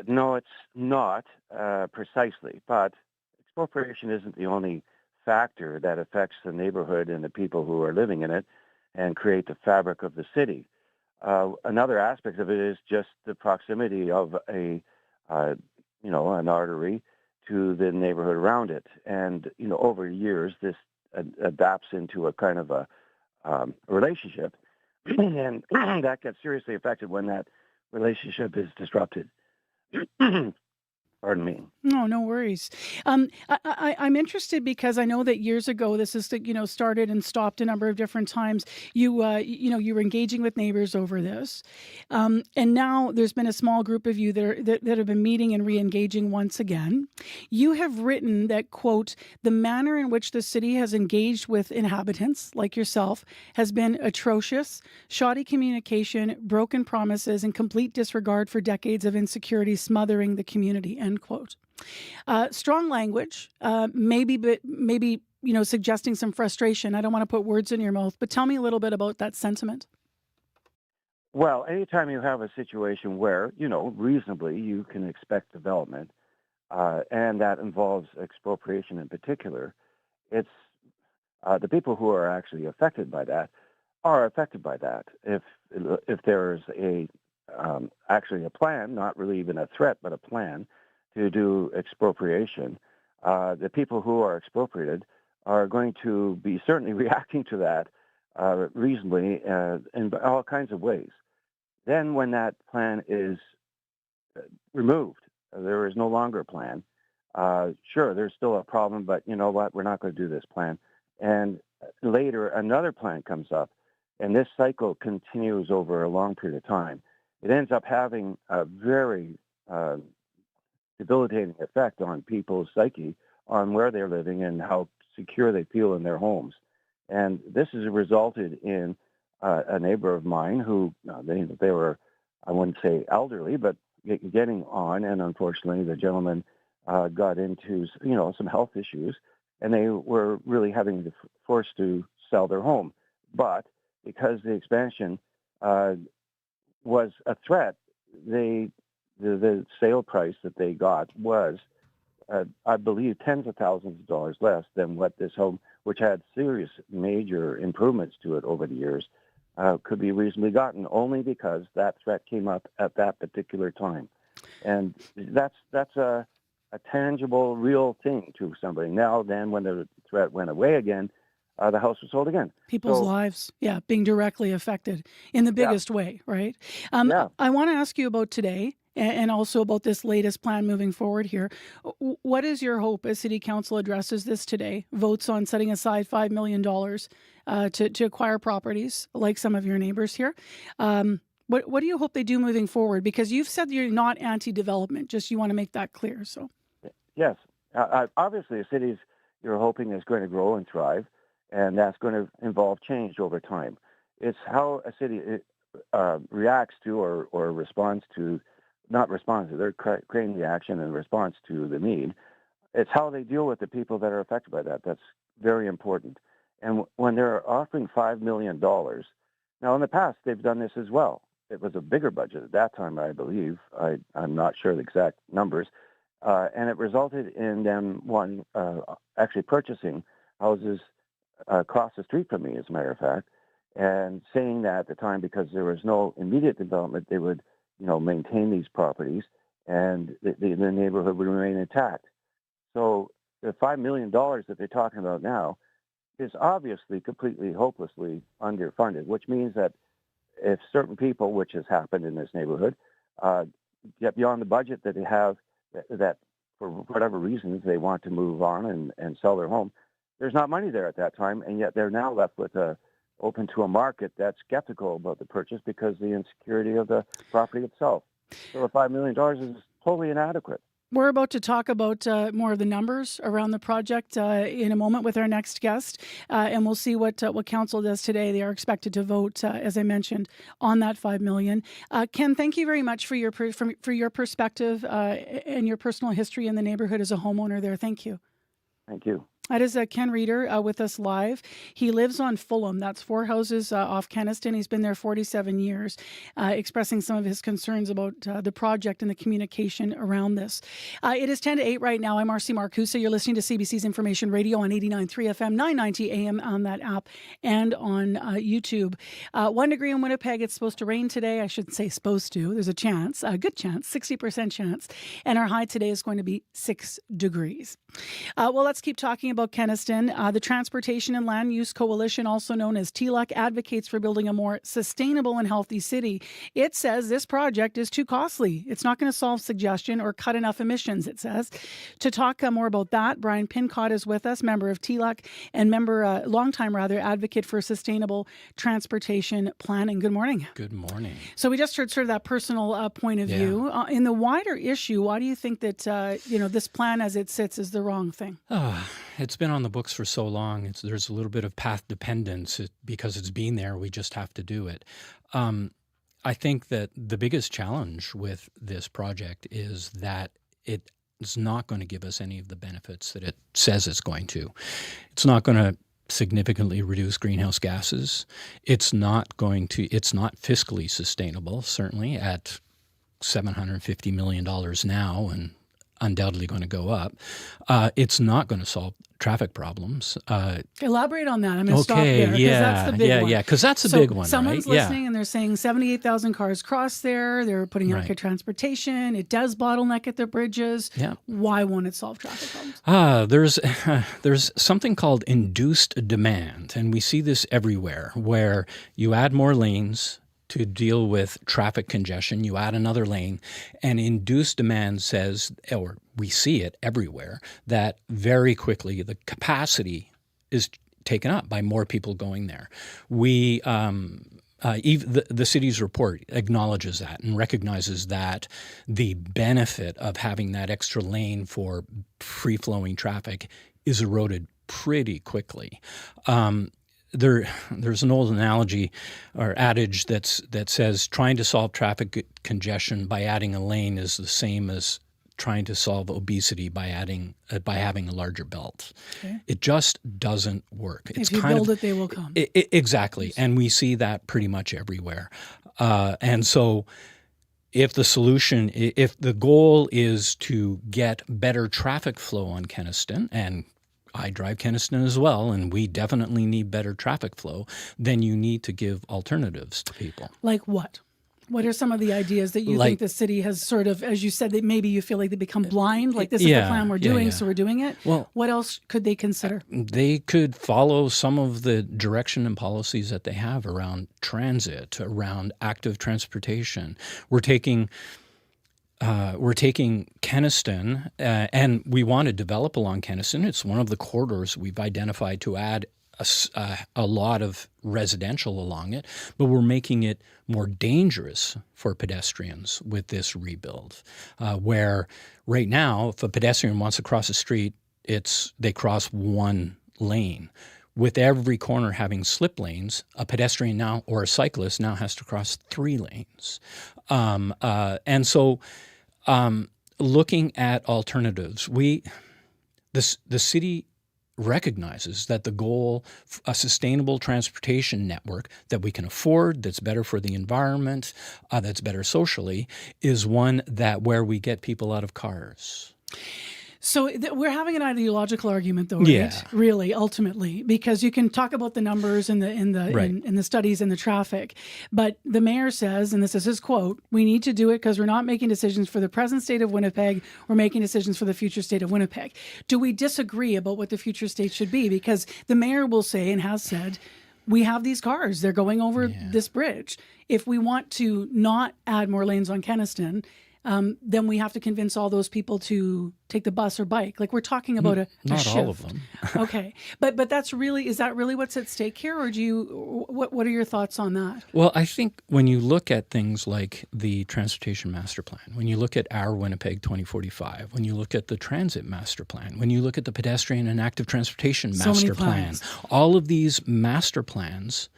No, it's not precisely, but expropriation isn't the only factor that affects the neighborhood and the people who are living in it and create the fabric of the city. Another aspect of it is just the proximity of an artery to the neighborhood around it. And, over years, this adapts into a kind of a relationship, and that gets seriously affected when that relationship is disrupted. Pardon me. No, no worries. I'm interested because I know that years ago, this is started and stopped a number of different times. You were engaging with neighbors over this, and now there's been a small group of you that have been meeting and re-engaging once again. You have written that, quote, the manner in which the city has engaged with inhabitants like yourself has been atrocious, shoddy communication, broken promises, and complete disregard for decades of insecurity smothering the community, end quote. Strong language, maybe suggesting some frustration. I don't want to put words in your mouth, but tell me a little bit about that sentiment. Well, anytime you have a situation where, reasonably you can expect development, and that involves expropriation in particular, it's the people who are actually affected by that are affected by that. If there's actually a plan, not really even a threat, but a plan to do expropriation, the people who are expropriated are going to be certainly reacting to that reasonably in all kinds of ways. Then when that plan is removed, there is no longer a plan. Sure, there's still a problem, but you know what? We're not going to do this plan. And later, another plan comes up, and this cycle continues over a long period of time. It ends up having a very debilitating effect on people's psyche, on where they're living and how secure they feel in their homes. And this has resulted in a neighbor of mine who, they were, I wouldn't say elderly, but getting on. And unfortunately, the gentleman got into, some health issues, and they were really having to forced to sell their home. But because the expansion was a threat, the sale price that they got was, I believe, tens of thousands of dollars less than what this home, which had serious major improvements to it over the years, could be reasonably gotten, only because that threat came up at that particular time. And that's a tangible, real thing to somebody. Now, then, when the threat went away again, the house was sold again. People's lives, being directly affected in the biggest way, right? I want to ask you about today and also about this latest plan moving forward here. What is your hope as City Council addresses this today, votes on setting aside $5 million to acquire properties like some of your neighbors here? What do you hope they do moving forward? Because you've said you're not anti-development, just you want to make that clear. So, yes, obviously a city you're hoping is going to grow and thrive, and that's going to involve change over time. It's how a city reacts to or responds to, not responds to, they're creating the action in response to the need. It's how they deal with the people that are affected by that. That's very important. And when they're offering $5 million, now in the past they've done this as well. It was a bigger budget at that time, I believe. I'm not sure the exact numbers. And it resulted in them, actually purchasing houses across the street from me, as a matter of fact, and saying that at the time, because there was no immediate development, they would, maintain these properties and the neighborhood would remain intact. So the $5 million that they're talking about now is obviously completely hopelessly underfunded, which means that if certain people, which has happened in this neighborhood, get beyond the budget that they have, that for whatever reasons they want to move on and sell their home, there's not money there at that time, and yet they're now left with open to a market that's skeptical about the purchase because of the insecurity of the property itself. So the $5 million is totally inadequate. We're about to talk about more of the numbers around the project in a moment with our next guest, and we'll see what Council does today. They are expected to vote, as I mentioned, on that $5 million. Ken, thank you very much for your perspective and your personal history in the neighborhood as a homeowner there. Thank you. Thank you. That is Ken Reeder with us live. He lives on Fulham. That's 4 houses off Kenniston. He's been there 47 years, expressing some of his concerns about the project and the communication around this. It is 10 to 8 right now. I'm Marcy Marcusa. You're listening to CBC's Information Radio on 89.3 FM, 990 AM on that app and on YouTube. 1 degree in Winnipeg. It's supposed to rain today. I shouldn't say supposed to. There's a chance, a good chance, 60% chance. And our high today is going to be 6 degrees. Well, let's keep talking about Kenniston. The Transportation and Land Use Coalition, also known as TLUC, advocates for building a more sustainable and healthy city. It says this project is too costly. It's not going to solve congestion or cut enough emissions, it says. To talk more about that, Brian Pincott is with us, member of TLUC and longtime advocate for sustainable transportation planning. Good morning. Good morning. So we just heard sort of that personal point of view. In the wider issue, why do you think that this plan as it sits is the wrong thing? It's been on the books for so long. There's a little bit of path dependence because it's been there. We just have to do it. I think that the biggest challenge with this project is that it's not going to give us any of the benefits that it says it's going to. It's not going to significantly reduce greenhouse gases. It's not fiscally sustainable, certainly at $750 million now and undoubtedly going to go up. It's not going to solve traffic problems. Elaborate on that. I'm going to stop there because that's the big one. Because that's the big one, someone's right? listening and they're saying 78,000 cars cross there. They're putting in transportation. It does bottleneck at the bridges. Yeah. Why won't it solve traffic problems? There's something called induced demand, and we see this everywhere, where you add more lanes to deal with traffic congestion, you add another lane, and induced demand says, or we see it everywhere, that very quickly the capacity is taken up by more people going there. Even the city's report acknowledges that and recognizes that the benefit of having that extra lane for free-flowing traffic is eroded pretty quickly. There's an old analogy or adage that says trying to solve traffic congestion by adding a lane is the same as trying to solve obesity by having a larger belt. Okay. It just doesn't work. If you build it, they will come. Exactly, and we see that pretty much everywhere. And so if the goal is to get better traffic flow on Kenniston, and I drive Kenniston as well, and we definitely need better traffic flow, then you need to give alternatives to people. Like what? What are some of the ideas that you think the city has sort of, as you said, that maybe you feel like they become blind? Like this is the plan we're doing, so we're doing it? Well, what else could they consider? They could follow some of the direction and policies that they have around transit, around active transportation. We're taking Kenniston, and we want to develop along Kenniston. It's one of the corridors we've identified to add a lot of residential along it, but we're making it more dangerous for pedestrians with this rebuild, where right now, if a pedestrian wants to cross the street, they cross one lane. With every corner having slip lanes, a pedestrian now or a cyclist now has to cross 3 lanes. And so looking at alternatives, the city recognizes that the goal, a sustainable transportation network that we can afford, that's better for the environment, that's better socially, is one where we get people out of cars. So we're having an ideological argument, though, right? Yeah. Really, ultimately, because you can talk about the numbers and the studies and the traffic, but the mayor says, and this is his quote, "We need to do it because we're not making decisions for the present state of Winnipeg. We're making decisions for the future state of Winnipeg." Do we disagree about what the future state should be? Because the mayor will say and has said, we have these cars, they're going over this bridge. If we want to not add more lanes on Kenniston, then we have to convince all those people to take the bus or bike. Like, we're talking about a not shift. all of them. Okay, but is that really what's at stake here, or what are your thoughts on that? Well, I think when you look at things like the Transportation Master Plan, when you look at our Winnipeg 2045, when you look at the Transit Master Plan, when you look at the Pedestrian and Active Transportation Master Plan, all of these master plans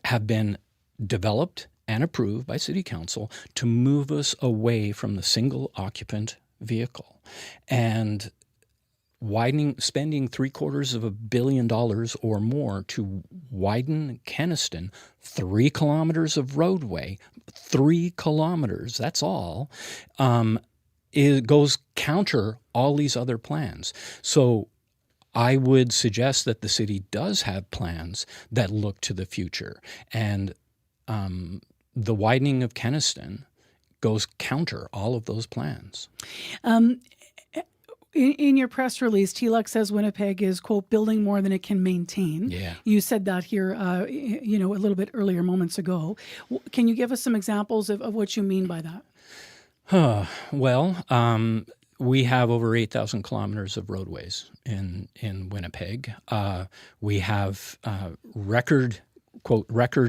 have been developed and approved by City Council to move us away from the single occupant vehicle. And spending $750 million or more to widen Kenniston, 3 kilometers of roadway, 3 kilometers, that's all, it goes counter all these other plans. So I would suggest that the city does have plans that look to the future. And the widening of Kenniston goes counter all of those plans. in your press release, TLUC says Winnipeg is, quote, building more than it can maintain. Yeah. You said that here, a little bit earlier, moments ago. Can you give us some examples of what you mean by that? We have over 8,000 kilometers of roadways in Winnipeg. We have record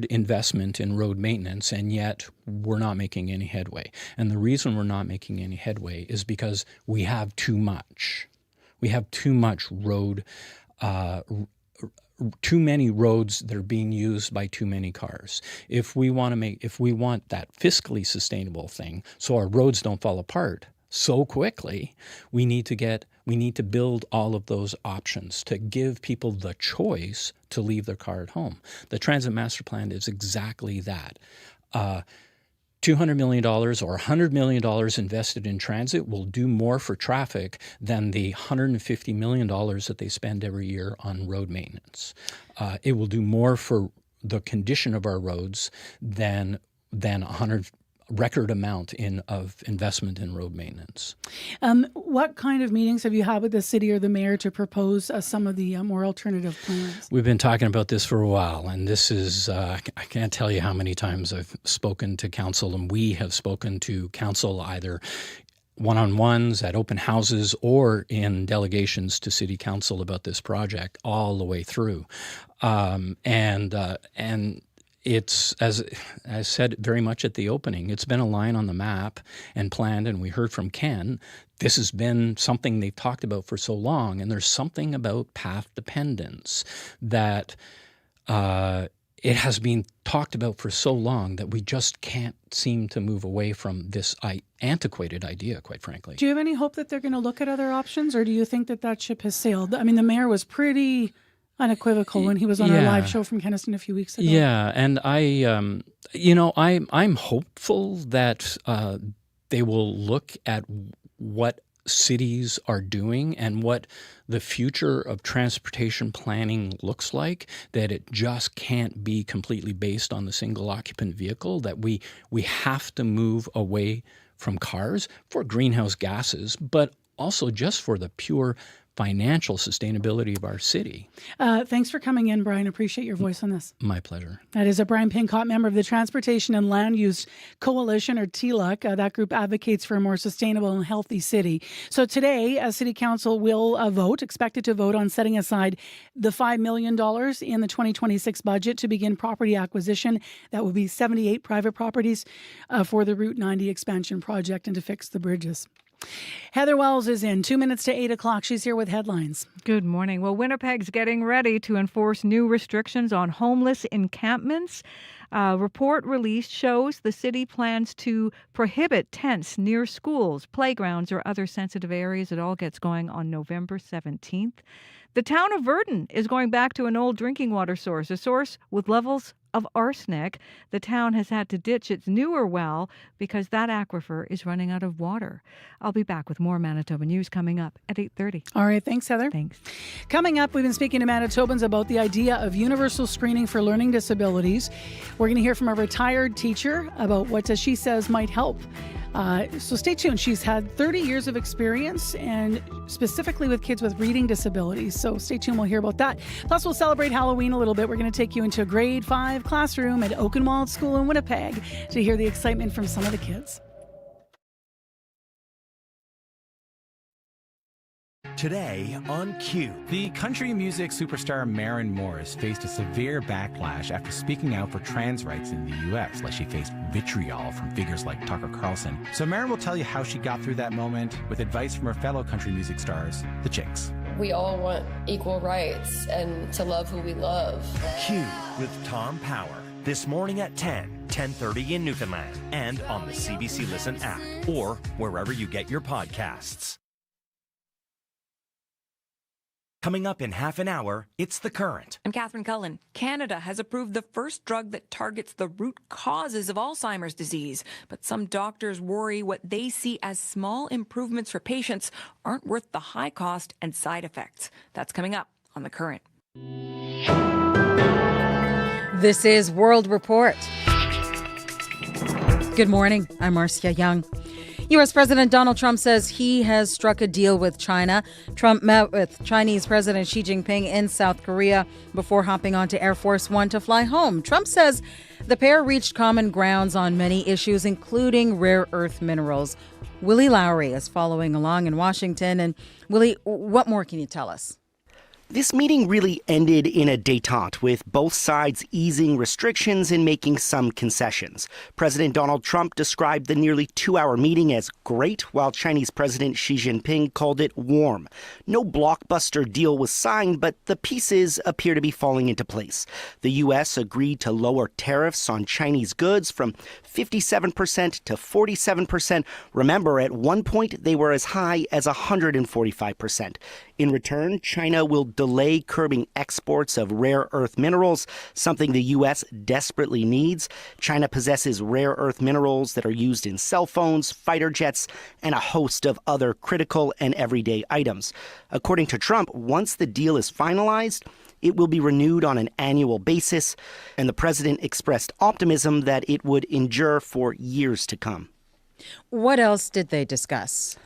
investment in road maintenance, and yet we're not making any headway. And the reason we're not making any headway is because we have too much. We have too much road, too many roads that are being used by too many cars. If we want that fiscally sustainable thing, so our roads don't fall apart so quickly, we need to build all of those options to give people the choice to leave their car at home. The Transit Master Plan is exactly that. $200 million or $100 million invested in transit will do more for traffic than the $150 million that they spend every year on road maintenance. It will do more for the condition of our roads than record amount of investment in road maintenance. What kind of meetings have you had with the city or the mayor to propose some of the more alternative plans? We've been talking about this for a while, and this is, I can't tell you how many times I've spoken to council, and we have spoken to council either one-on-ones at open houses or in delegations to city council about this project all the way through. And it's, as I said very much at the opening, it's been a line on the map and planned, and we heard from Ken, this has been something they've talked about for so long, and there's something about path dependence that it has been talked about for so long that we just can't seem to move away from this antiquated idea, quite frankly. Do you have any hope that they're going to look at other options, or do you think that ship has sailed? I mean, the mayor was pretty unequivocal when he was on our live show from Kenaston a few weeks ago. Yeah, and I'm hopeful that they will look at what cities are doing and what the future of transportation planning looks like, that it just can't be completely based on the single occupant vehicle, that we have to move away from cars for greenhouse gases, but also just for the pure financial sustainability of our city. Thanks for coming in, Brian. Appreciate your voice on this. My pleasure. That is Brian Pincott, member of the Transportation and Land Use Coalition, or TLUC. That group advocates for a more sustainable and healthy city. So today, City Council will expected to vote on setting aside the $5 million in the 2026 budget to begin property acquisition. That will be 78 private properties for the Route 90 expansion project and to fix the bridges. Heather Wells is in 2 minutes to 8 o'clock. She's here with headlines. Good morning. Well, Winnipeg's getting ready to enforce new restrictions on homeless encampments. A report released shows the city plans to prohibit tents near schools, playgrounds, or other sensitive areas. It all gets going on November 17th. The town of Virden is going back to an old drinking water source, a source with levels of arsenic. The town has had to ditch its newer well because that aquifer is running out of water. I'll be back with more Manitoba news coming up at 8:30. All right. Thanks, Heather. Thanks. Coming up, we've been speaking to Manitobans about the idea of universal screening for learning disabilities. We're going to hear from a retired teacher about what she says might help. So stay tuned. She's had 30 years of experience, and specifically with kids with reading disabilities. So stay tuned. We'll hear about that. Plus, we'll celebrate Halloween a little bit. We're going to take you into a grade 5 classroom at Oakenwald School in Winnipeg to hear the excitement from some of the kids. Today on Q, the country music superstar Maren Morris faced a severe backlash after speaking out for trans rights in the U.S., like she faced vitriol from figures like Tucker Carlson. So Maren will tell you how she got through that moment with advice from her fellow country music stars, the Chicks. We all want equal rights and to love who we love. Q with Tom Power, this morning at 10:30 in Newfoundland, and on the CBC Listen app, or wherever you get your podcasts. Coming up in half an hour, it's The Current. I'm Catherine Cullen. Canada has approved the first drug that targets the root causes of Alzheimer's disease. But some doctors worry what they see as small improvements for patients aren't worth the high cost and side effects. That's coming up on The Current. This is World Report. Good morning. I'm Marcia Young. U.S. President Donald Trump says he has struck a deal with China. Trump met with Chinese President Xi Jinping in South Korea before hopping onto Air Force One to fly home. Trump says the pair reached common grounds on many issues, including rare earth minerals. Willie Lowry is following along in Washington. And Willie, what more can you tell us? This meeting really ended in a détente, with both sides easing restrictions and making some concessions. President Donald Trump described the nearly 2-hour meeting as great, while Chinese President Xi Jinping called it warm. No blockbuster deal was signed, but the pieces appear to be falling into place. The U.S. agreed to lower tariffs on Chinese goods from 57% to 47%. Remember, at one point they were as high as 145%. In return, China will delay curbing exports of rare earth minerals, something the U.S. desperately needs. China possesses rare earth minerals that are used in cell phones, fighter jets, and a host of other critical and everyday items. According to Trump, once the deal is finalized, it will be renewed on an annual basis, and the president expressed optimism that it would endure for years to come. What else did they discuss?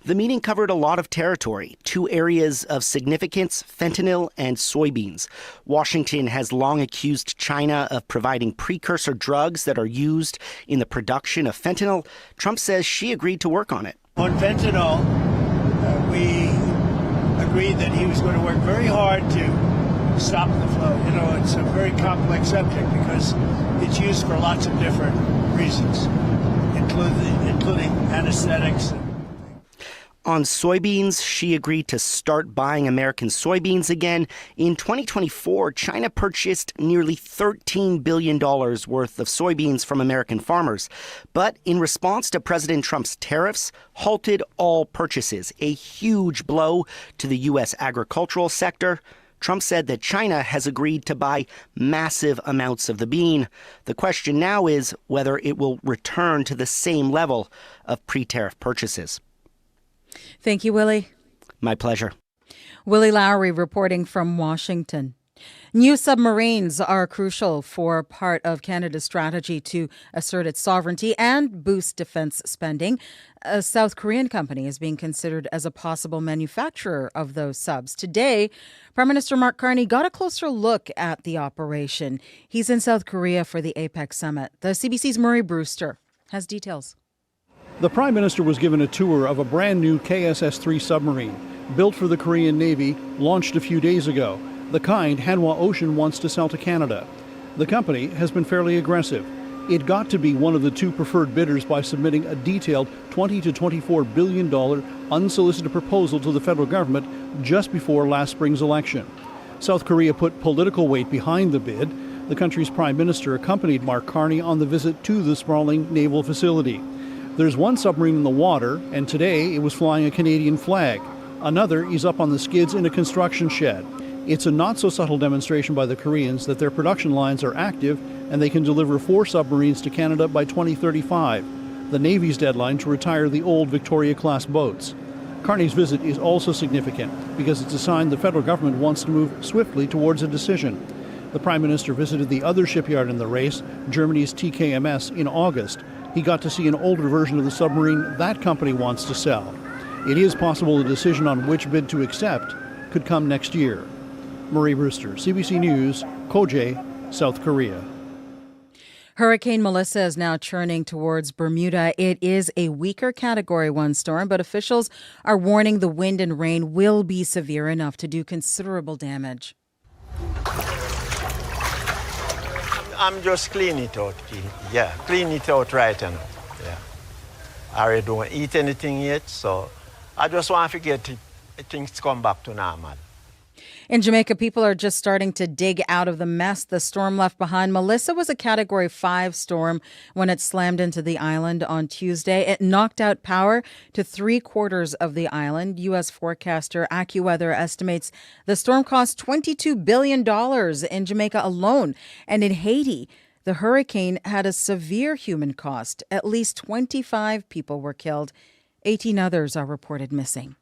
The meeting covered a lot of territory, 2 areas of significance: fentanyl and soybeans. Washington has long accused China of providing precursor drugs that are used in the production of fentanyl. Trump says Xi agreed to work on it. On fentanyl, we agreed that he was going to work very hard to stop the flow. You know, it's a very complex subject because it's used for lots of different reasons, including anesthetics. On soybeans, Xi agreed to start buying American soybeans again. In 2024, China purchased nearly $13 billion worth of soybeans from American farmers. But in response to President Trump's tariffs, halted all purchases, a huge blow to the U.S. agricultural sector. Trump said that China has agreed to buy massive amounts of the bean. The question now is whether it will return to the same level of pre-tariff purchases. Thank you, Willie. My pleasure. Willie Lowry reporting from Washington. New submarines are crucial for part of Canada's strategy to assert its sovereignty and boost defense spending. A South Korean company is being considered as a possible manufacturer of those subs. Today, Prime Minister Mark Carney got a closer look at the operation. He's in South Korea for the APEC summit. The CBC's Murray Brewster has details. The Prime Minister was given a tour of a brand new KSS-3 submarine, built for the Korean Navy, launched a few days ago. The kind Hanwha Ocean wants to sell to Canada. The company has been fairly aggressive. It got to be one of the 2 preferred bidders by submitting a detailed $20 to $24 billion unsolicited proposal to the federal government just before last spring's election. South Korea put political weight behind the bid. The country's Prime Minister accompanied Mark Carney on the visit to the sprawling naval facility. There's one submarine in the water, and today it was flying a Canadian flag. Another is up on the skids in a construction shed. It's a not-so-subtle demonstration by the Koreans that their production lines are active and they can deliver 4 submarines to Canada by 2035, the Navy's deadline to retire the old Victoria-class boats. Carney's visit is also significant because it's a sign the federal government wants to move swiftly towards a decision. The Prime Minister visited the other shipyard in the race, Germany's TKMS, in August. He got to see an older version of the submarine that company wants to sell. It is possible a decision on which bid to accept could come next year. Murray Brewster, CBC News, Koje, South Korea. Hurricane Melissa is now churning towards Bermuda. It is a weaker Category 1 storm, but officials are warning the wind and rain will be severe enough to do considerable damage. I'm just cleaning it out. Yeah, clean it out right now. Yeah. I already don't eat anything yet, so I just want to get things to come back to normal. In Jamaica, people are just starting to dig out of the mess the storm left behind. Melissa was a Category 5 storm when it slammed into the island on Tuesday. It knocked out power to 3/4 of the island. U.S. forecaster AccuWeather estimates the storm cost $22 billion in Jamaica alone. And in Haiti, the hurricane had a severe human cost. At least 25 people were killed. 18 others are reported missing.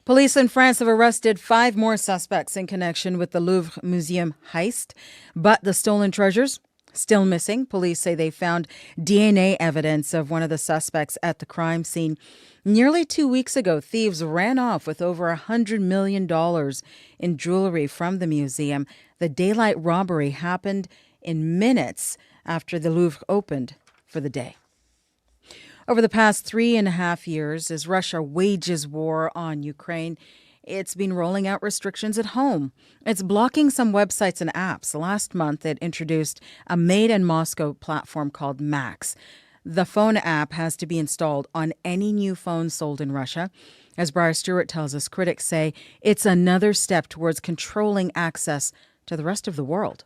Police in France have arrested 5 more suspects in connection with the Louvre Museum heist, but the stolen treasures Still missing, police say they found DNA evidence of one of the suspects at the crime scene. Nearly 2 weeks ago, thieves ran off with over $100 million in jewelry from the museum. The daylight robbery happened in minutes after the Louvre opened for the day. Over the past 3.5 years, as Russia wages war on Ukraine, it's been rolling out restrictions at home. It's blocking some websites and apps. Last month, it introduced a made-in-Moscow platform called Max. The phone app has to be installed on any new phone sold in Russia. As Briar Stewart tells us, critics say it's another step towards controlling access to the rest of the world.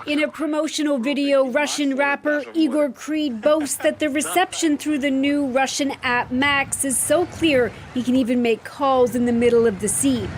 In a promotional video, Russian rapper Igor Creed boasts that the reception through the new Russian app Max is so clear he can even make calls in the middle of the sea.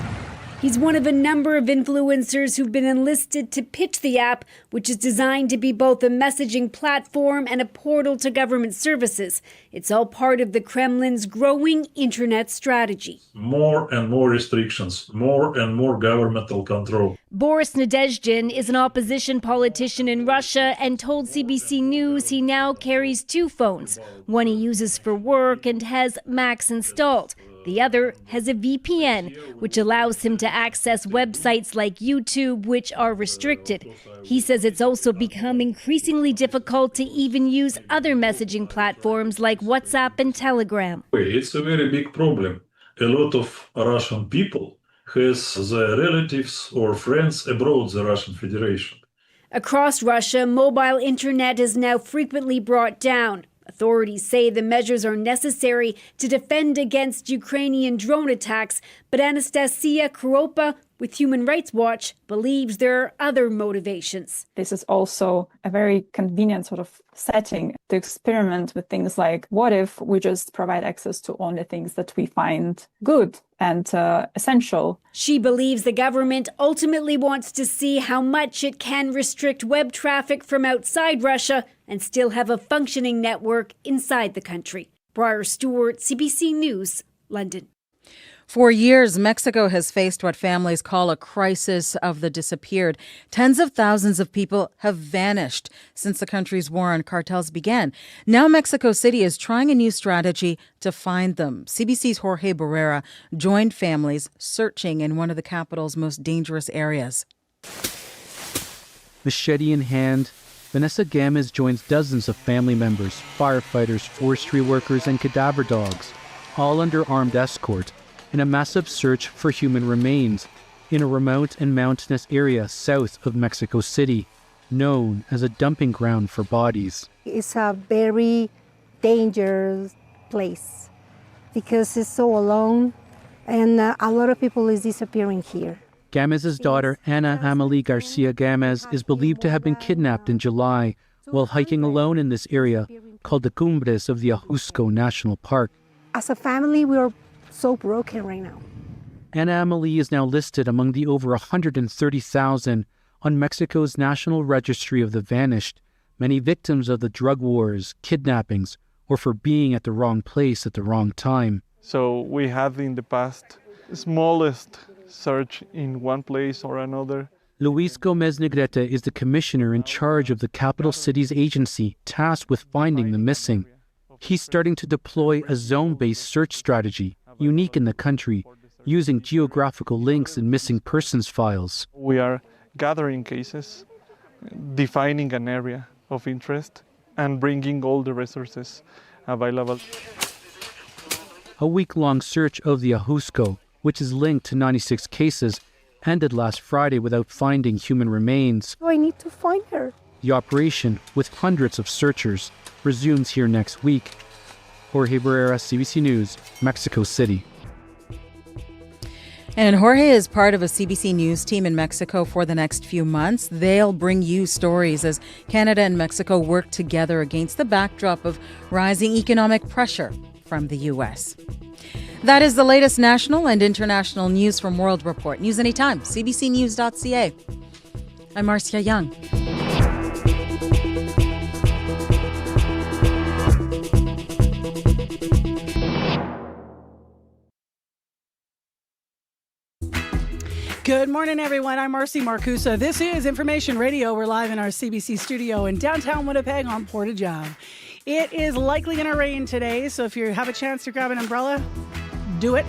He's one of a number of influencers who've been enlisted to pitch the app, which is designed to be both a messaging platform and a portal to government services. It's all part of the Kremlin's growing internet strategy. More and more restrictions, more and more governmental control. Boris Nadezhdin is an opposition politician in Russia and told CBC News he now carries 2 phones. One he uses for work and has Max installed. The other has a VPN, which allows him to access websites like YouTube, which are restricted. He says it's also become increasingly difficult to even use other messaging platforms like WhatsApp and Telegram. It's a very big problem. A lot of Russian people has their relatives or friends abroad the Russian Federation. Across Russia, mobile internet is now frequently brought down. Authorities say the measures are necessary to defend against Ukrainian drone attacks, but Anastasia Kuropa with Human Rights Watch believes there are other motivations. This is also a very convenient sort of setting to experiment with things like, what if we just provide access to only things that we find good and essential? She believes the government ultimately wants to see how much it can restrict web traffic from outside Russia and still have a functioning network inside the country. Briar Stewart, CBC News, London. For years, Mexico has faced what families call a crisis of the disappeared. Tens of thousands of people have vanished since the country's war on cartels began. Now Mexico City is trying a new strategy to find them. CBC's Jorge Barrera joined families searching in one of the capital's most dangerous areas. Machete in hand, Vanessa Gamez joins dozens of family members, firefighters, forestry workers, and cadaver dogs, all under armed escort, in a massive search for human remains in a remote and mountainous area south of Mexico City, known as a dumping ground for bodies. It's a very dangerous place because it's so alone and a lot of people is disappearing here. Gamez's daughter, Ana Amelie Garcia Gamez, is believed to have been kidnapped in July while hiking alone in this area called the Cumbres of the Ajusco National Park. As a family, we are so broken right now. Ana Amelie is now listed among the over 130,000 on Mexico's National Registry of the Vanished, many victims of the drug wars, kidnappings, or for being at the wrong place at the wrong time. So we had in the past smallest search in one place or another. Luis Gomez Negrete is the commissioner in charge of the capital city's agency tasked with finding the missing. He's starting to deploy a zone-based search strategy, unique in the country, using geographical links and missing persons files. We are gathering cases, defining an area of interest, and bringing all the resources available. A week-long search of the Ajusco, which is linked to 96 cases, ended last Friday without finding human remains. I need to find her. The operation, with hundreds of searchers, resumes here next week. Jorge Barrera, CBC News, Mexico City. And Jorge is part of a CBC News team in Mexico for the next few months. They'll bring you stories as Canada and Mexico work together against the backdrop of rising economic pressure from the U.S. That is the latest national and international news from World Report. News anytime, cbcnews.ca. I'm Marcia Young. Good morning, everyone. I'm Marcy Marcusa. This is Information Radio. We're live in our CBC studio in downtown Winnipeg on Portage Ave. It is likely going to rain today, so if you have a chance to grab an umbrella, do it.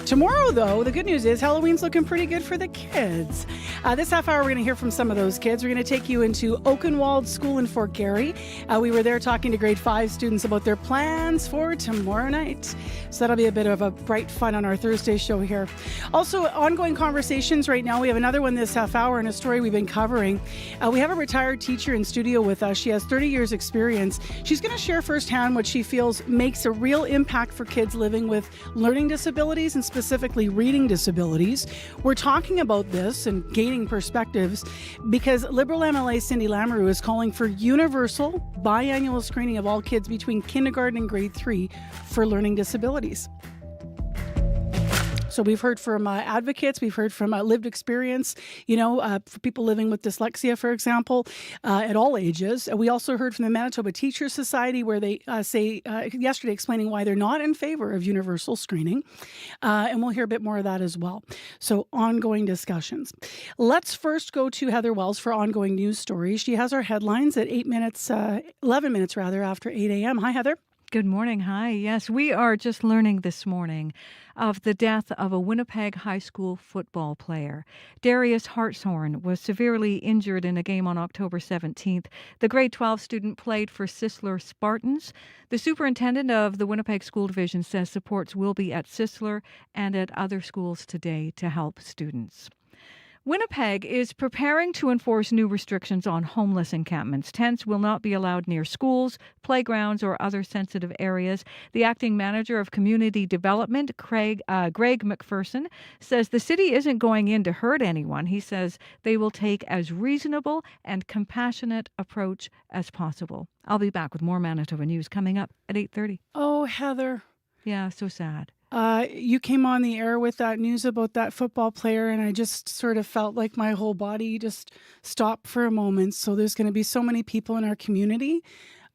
Tomorrow, though, the good news is Halloween's looking pretty good for the kids. This half hour, we're going to hear from some of those kids. We're going to take you into Oakenwald School in Fort Garry. We were there talking to grade 5 students about their plans for tomorrow night. So that'll be a bit of a bright fun on our Thursday show here. Also, ongoing conversations right now. We have another one this half hour and a story we've been covering. We have a retired teacher in studio with us. She has 30 years experience. She's going to share firsthand what she feels makes a real impact for kids living with learning disabilities and specifically reading disabilities. We're talking about this and gaining perspectives because Liberal MLA Cindy Lamoureux is calling for universal biannual screening of all kids between kindergarten and grade 3 for learning disabilities. So we've heard from advocates, we've heard from lived experience, for people living with dyslexia, for example, at all ages. We also heard from the Manitoba Teachers Society where they say yesterday explaining why they're not in favor of universal screening. And we'll hear a bit more of that as well. So ongoing discussions. Let's first go to Heather Wells for ongoing news stories. She has our headlines at 11 minutes after 8 a.m. Hi, Heather. Good morning. Hi. Yes, we are just learning this morning of the death of a Winnipeg high school football player. Darius Hartshorn was severely injured in a game on October 17th. The grade 12 student played for Sisler Spartans. The superintendent of the Winnipeg School Division says supports will be at Sisler and at other schools today to help students. Winnipeg is preparing to enforce new restrictions on homeless encampments. Tents will not be allowed near schools, playgrounds, or other sensitive areas. The acting manager of community development, Greg McPherson, says the city isn't going in to hurt anyone. He says they will take as reasonable and compassionate approach as possible. I'll be back with more Manitoba news coming up at 8:30. Oh, Heather. Yeah, so sad. You came on the air with that news about that football player, and I just sort of felt like my whole body just stopped for a moment. So there's going to be so many people in our community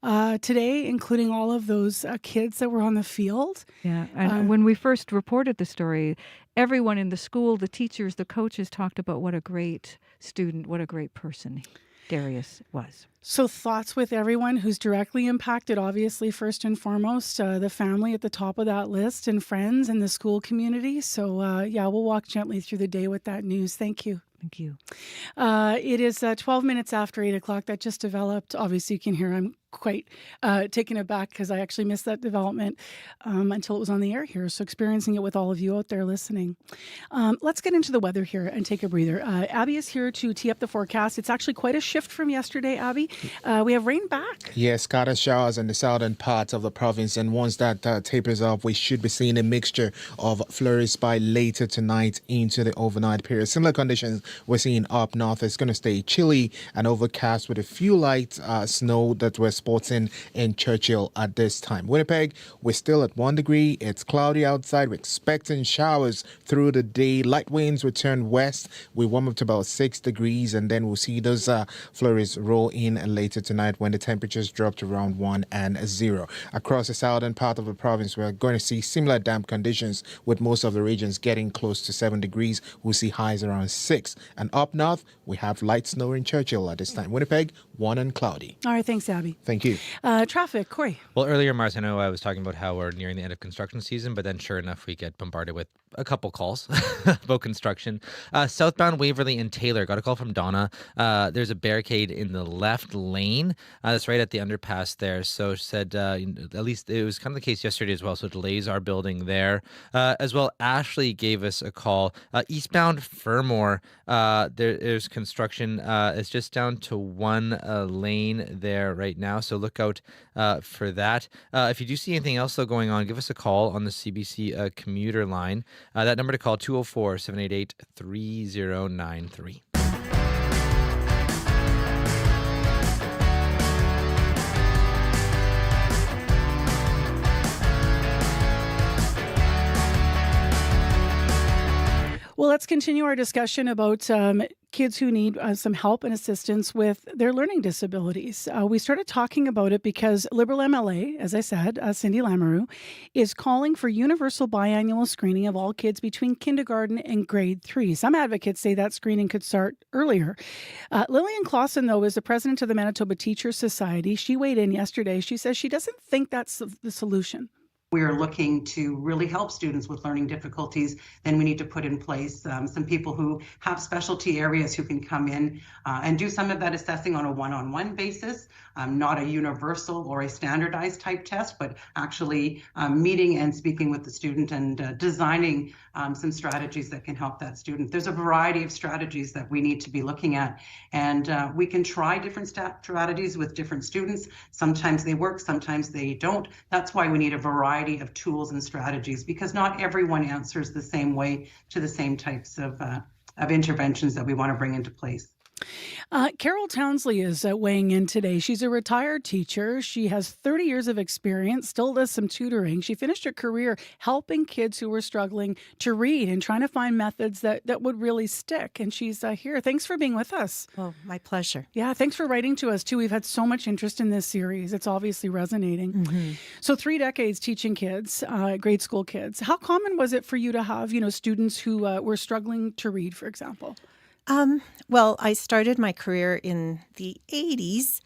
today, including all of those kids that were on the field. Yeah, and when we first reported the story, everyone in the school, the teachers, the coaches talked about what a great student, what a great person Darius was. So thoughts with everyone who's directly impacted, obviously, first and foremost, the family at the top of that list and friends and the school community. So, we'll walk gently through the day with that news. Thank you. Thank you. It is 12 minutes after 8 o'clock. That just developed. Obviously, you can hear I'm quite taken aback because I actually missed that development until it was on the air here. So experiencing it with all of you out there listening. Let's get into the weather here and take a breather. Abby is here to tee up the forecast. It's actually quite a shift from yesterday, Abby. We have rain back. Yes, scattered showers in the southern parts of the province. And once that tapers off, we should be seeing a mixture of flurries by later tonight into the overnight period. Similar conditions we're seeing up north. It's going to stay chilly and overcast with a few light snow that we're sporting in Churchill at this time. Winnipeg, we're still at 1 degree. It's cloudy outside. We're expecting showers through the day. Light winds will turn west. We warm up to about 6 degrees, and then we'll see those flurries roll in later tonight when the temperatures drop to around 1 and 0. Across the southern part of the province, we're going to see similar damp conditions with most of the regions getting close to 7 degrees. We'll see highs around 6. And up north, we have light snow in Churchill at this time. Winnipeg, 1 and cloudy. All right, thanks, Abby. Thank you. Traffic, Corey. Well, earlier, Mars, I know I was talking about how we're nearing the end of construction season, but then sure enough, we get bombarded with a couple calls about construction. Southbound Waverly and Taylor, got a call from Donna. There's a barricade in the left lane. That's right at the underpass there. So she said, at least it was kind of the case yesterday as well. So delays are building there. As well, Ashley gave us a call. Eastbound Fermor, there's construction. It's just down to one lane there right now. So look out for that. If you do see anything else though going on, give us a call on the CBC commuter line. That number to call, 204-788-3093. Well, let's continue our discussion about kids who need some help and assistance with their learning disabilities. We started talking about it because Liberal MLA, as I said, Cindy Lamoureux, is calling for universal biannual screening of all kids between kindergarten and grade 3. Some advocates say that screening could start earlier. Lillian Clausen, though, is the president of the Manitoba Teachers Society. She weighed in yesterday. She says she doesn't think that's the solution. We are looking to really help students with learning difficulties, then we need to put in place some people who have specialty areas who can come in and do some of that assessing on a one-on-one basis, not a universal or a standardized type test, but actually meeting and speaking with the student and designing some strategies that can help that student. There's a variety of strategies that we need to be looking at, and we can try different strategies with different students. Sometimes they work, sometimes they don't. That's why we need a variety of tools and strategies, because not everyone answers the same way to the same types of interventions that we want to bring into place. Carol Townsley is weighing in today. She's a retired teacher. She has 30 years of experience, still does some tutoring. She finished her career helping kids who were struggling to read and trying to find methods that would really stick. And she's here. Thanks for being with us. Oh, my pleasure. Yeah, thanks for writing to us, too. We've had so much interest in this series. It's obviously resonating. Mm-hmm. So 3 decades teaching kids, grade school kids. How common was it for you to have, students who were struggling to read, for example? Well, I started my career in the 80s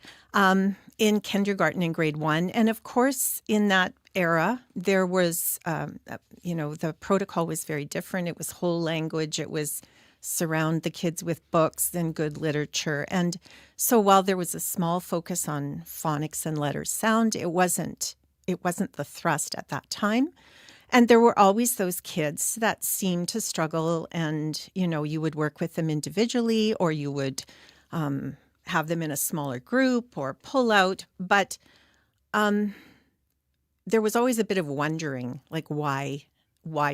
in kindergarten and grade 1. And of course, in that era, there was, the protocol was very different. It was whole language. It was surround the kids with books and good literature. And so while there was a small focus on phonics and letter sound, it wasn't the thrust at that time. And there were always those kids that seemed to struggle, and, you would work with them individually, or you would have them in a smaller group or pull out. But there was always a bit of wondering, like why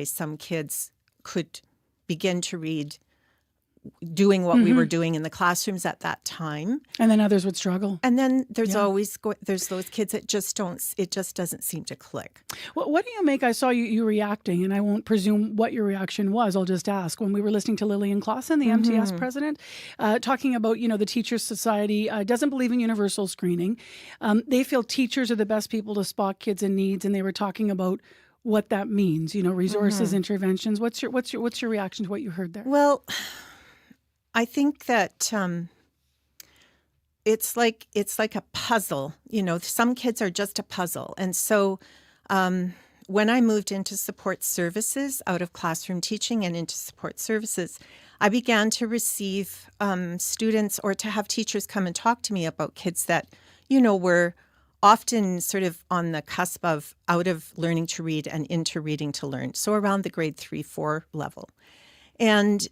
some kids could begin to read doing what we were doing in the classrooms at that time. And then others would struggle. And then there's always there's those kids that just doesn't seem to click. What do you make? I saw you reacting, and I won't presume what your reaction was. I'll just ask. When we were listening to Lillian Clausen, the MTS president, talking about, the Teachers Society doesn't believe in universal screening. They feel teachers are the best people to spot kids in needs, and they were talking about what that means, resources, interventions. What's your reaction to what you heard there? Well, I think that it's like a puzzle. Some kids are just a puzzle. And so when I moved into support services, out of classroom teaching and into support services, I began to receive students, or to have teachers come and talk to me about kids that, were often sort of on the cusp of out of learning to read and into reading to learn. So around the grade 3-4 level. And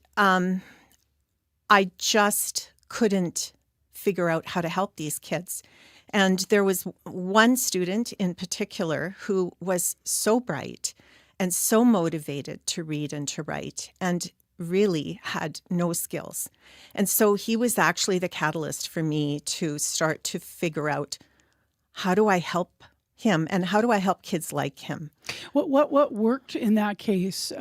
I just couldn't figure out how to help these kids. And there was one student in particular who was so bright and so motivated to read and to write, and really had no skills. And so he was actually the catalyst for me to start to figure out, how do I help him and how do I help kids like him? What worked in that case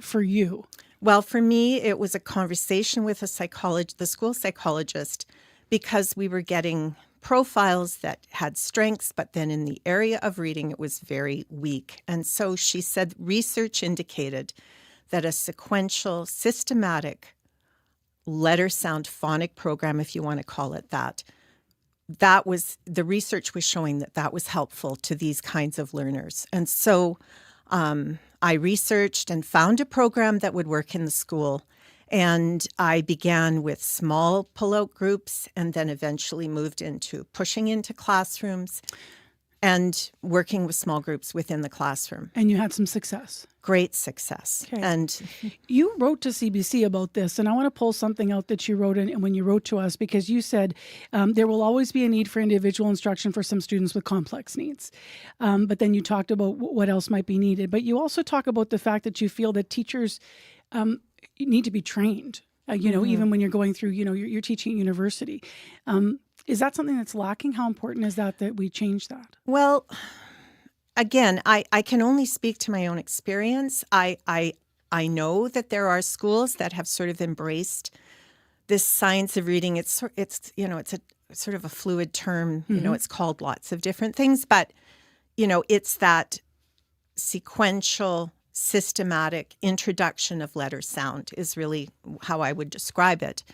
for you? Well, for me, it was a conversation with the school psychologist, because we were getting profiles that had strengths, but then in the area of reading, it was very weak. And so she said research indicated that a sequential, systematic letter sound phonic program, if you want to call it that was, the research was showing that was helpful to these kinds of learners. And so I researched and found a program that would work in the school. And I began with small pull-out groups, and then eventually moved into pushing into classrooms and working with small groups within the classroom. And you had some success. Great success. Okay. And you wrote to CBC about this, and I want to pull something out that you wrote in when you wrote to us, because you said there will always be a need for individual instruction for some students with complex needs. But then you talked about what else might be needed. But you also talk about the fact that you feel that teachers need to be trained, even when you're going through, you're teaching at university. Is that something that's lacking? How important is that we change that? Well, again, I can only speak to my own experience. I know that there are schools that have sort of embraced this science of reading, it's a sort of a fluid term. It's called lots of different things, but it's that sequential, systematic introduction of letter sound is really how I would describe it.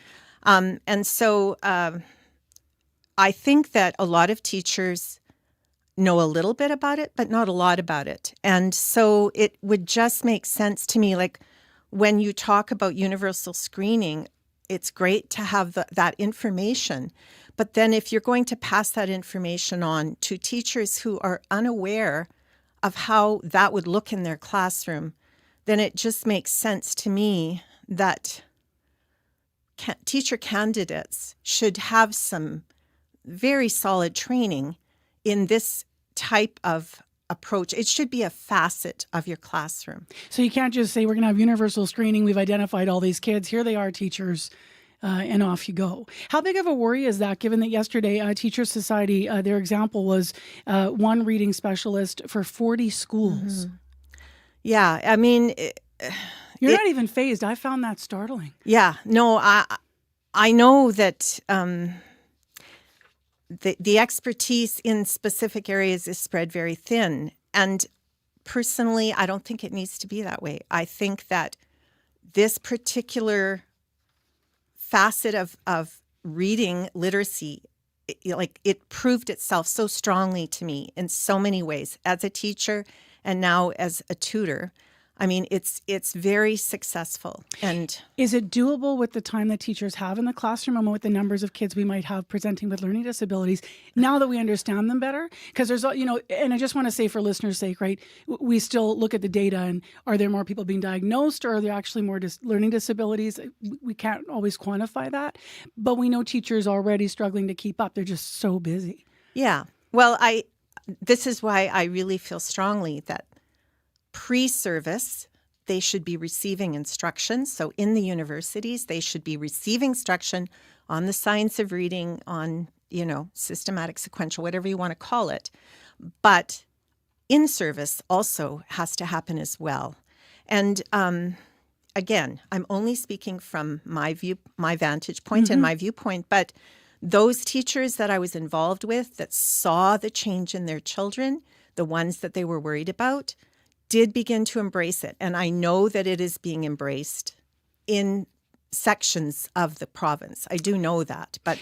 And so I think that a lot of teachers know a little bit about it, but not a lot about it. And so it would just make sense to me, like when you talk about universal screening, it's great to have that information. But then if you're going to pass that information on to teachers who are unaware of how that would look in their classroom, then it just makes sense to me that teacher candidates should have some very solid training in this type of approach. It should be a facet of your classroom. So you can't just say, we're going to have universal screening. We've identified all these kids. Here they are, teachers. And off you go. How big of a worry is that, given that yesterday Teachers Society, their example was one reading specialist for 40 schools? Mm-hmm. Yeah, I mean... You're not even fazed. I found that startling. Yeah, no, I know that the expertise in specific areas is spread very thin. And personally, I don't think it needs to be that way. I think that this particular facet of reading literacy, it proved itself so strongly to me in so many ways as a teacher and now as a tutor. I mean, it's very successsul. And is it doable with the time that teachers have in the classroom and with the numbers of kids we might have presenting with learning disabilities now that we understand them better? Because there's, and I just want to say for listeners' sake, right, we still look at the data and are there more people being diagnosed or are there actually more learning disabilities? We can't always quantify that, but we know teachers are already struggling to keep up. They're just so busy. Yeah. Well, this is why I really feel strongly that pre-service, they should be receiving instruction. So in the universities, they should be receiving instruction on the science of reading, on, systematic, sequential, whatever you want to call it. But in-service also has to happen as well. And again, I'm only speaking from my vantage point and my viewpoint, but those teachers that I was involved with that saw the change in their children, the ones that they were worried about, did begin to embrace it. And I know that it is being embraced in sections of the province. I do know that, but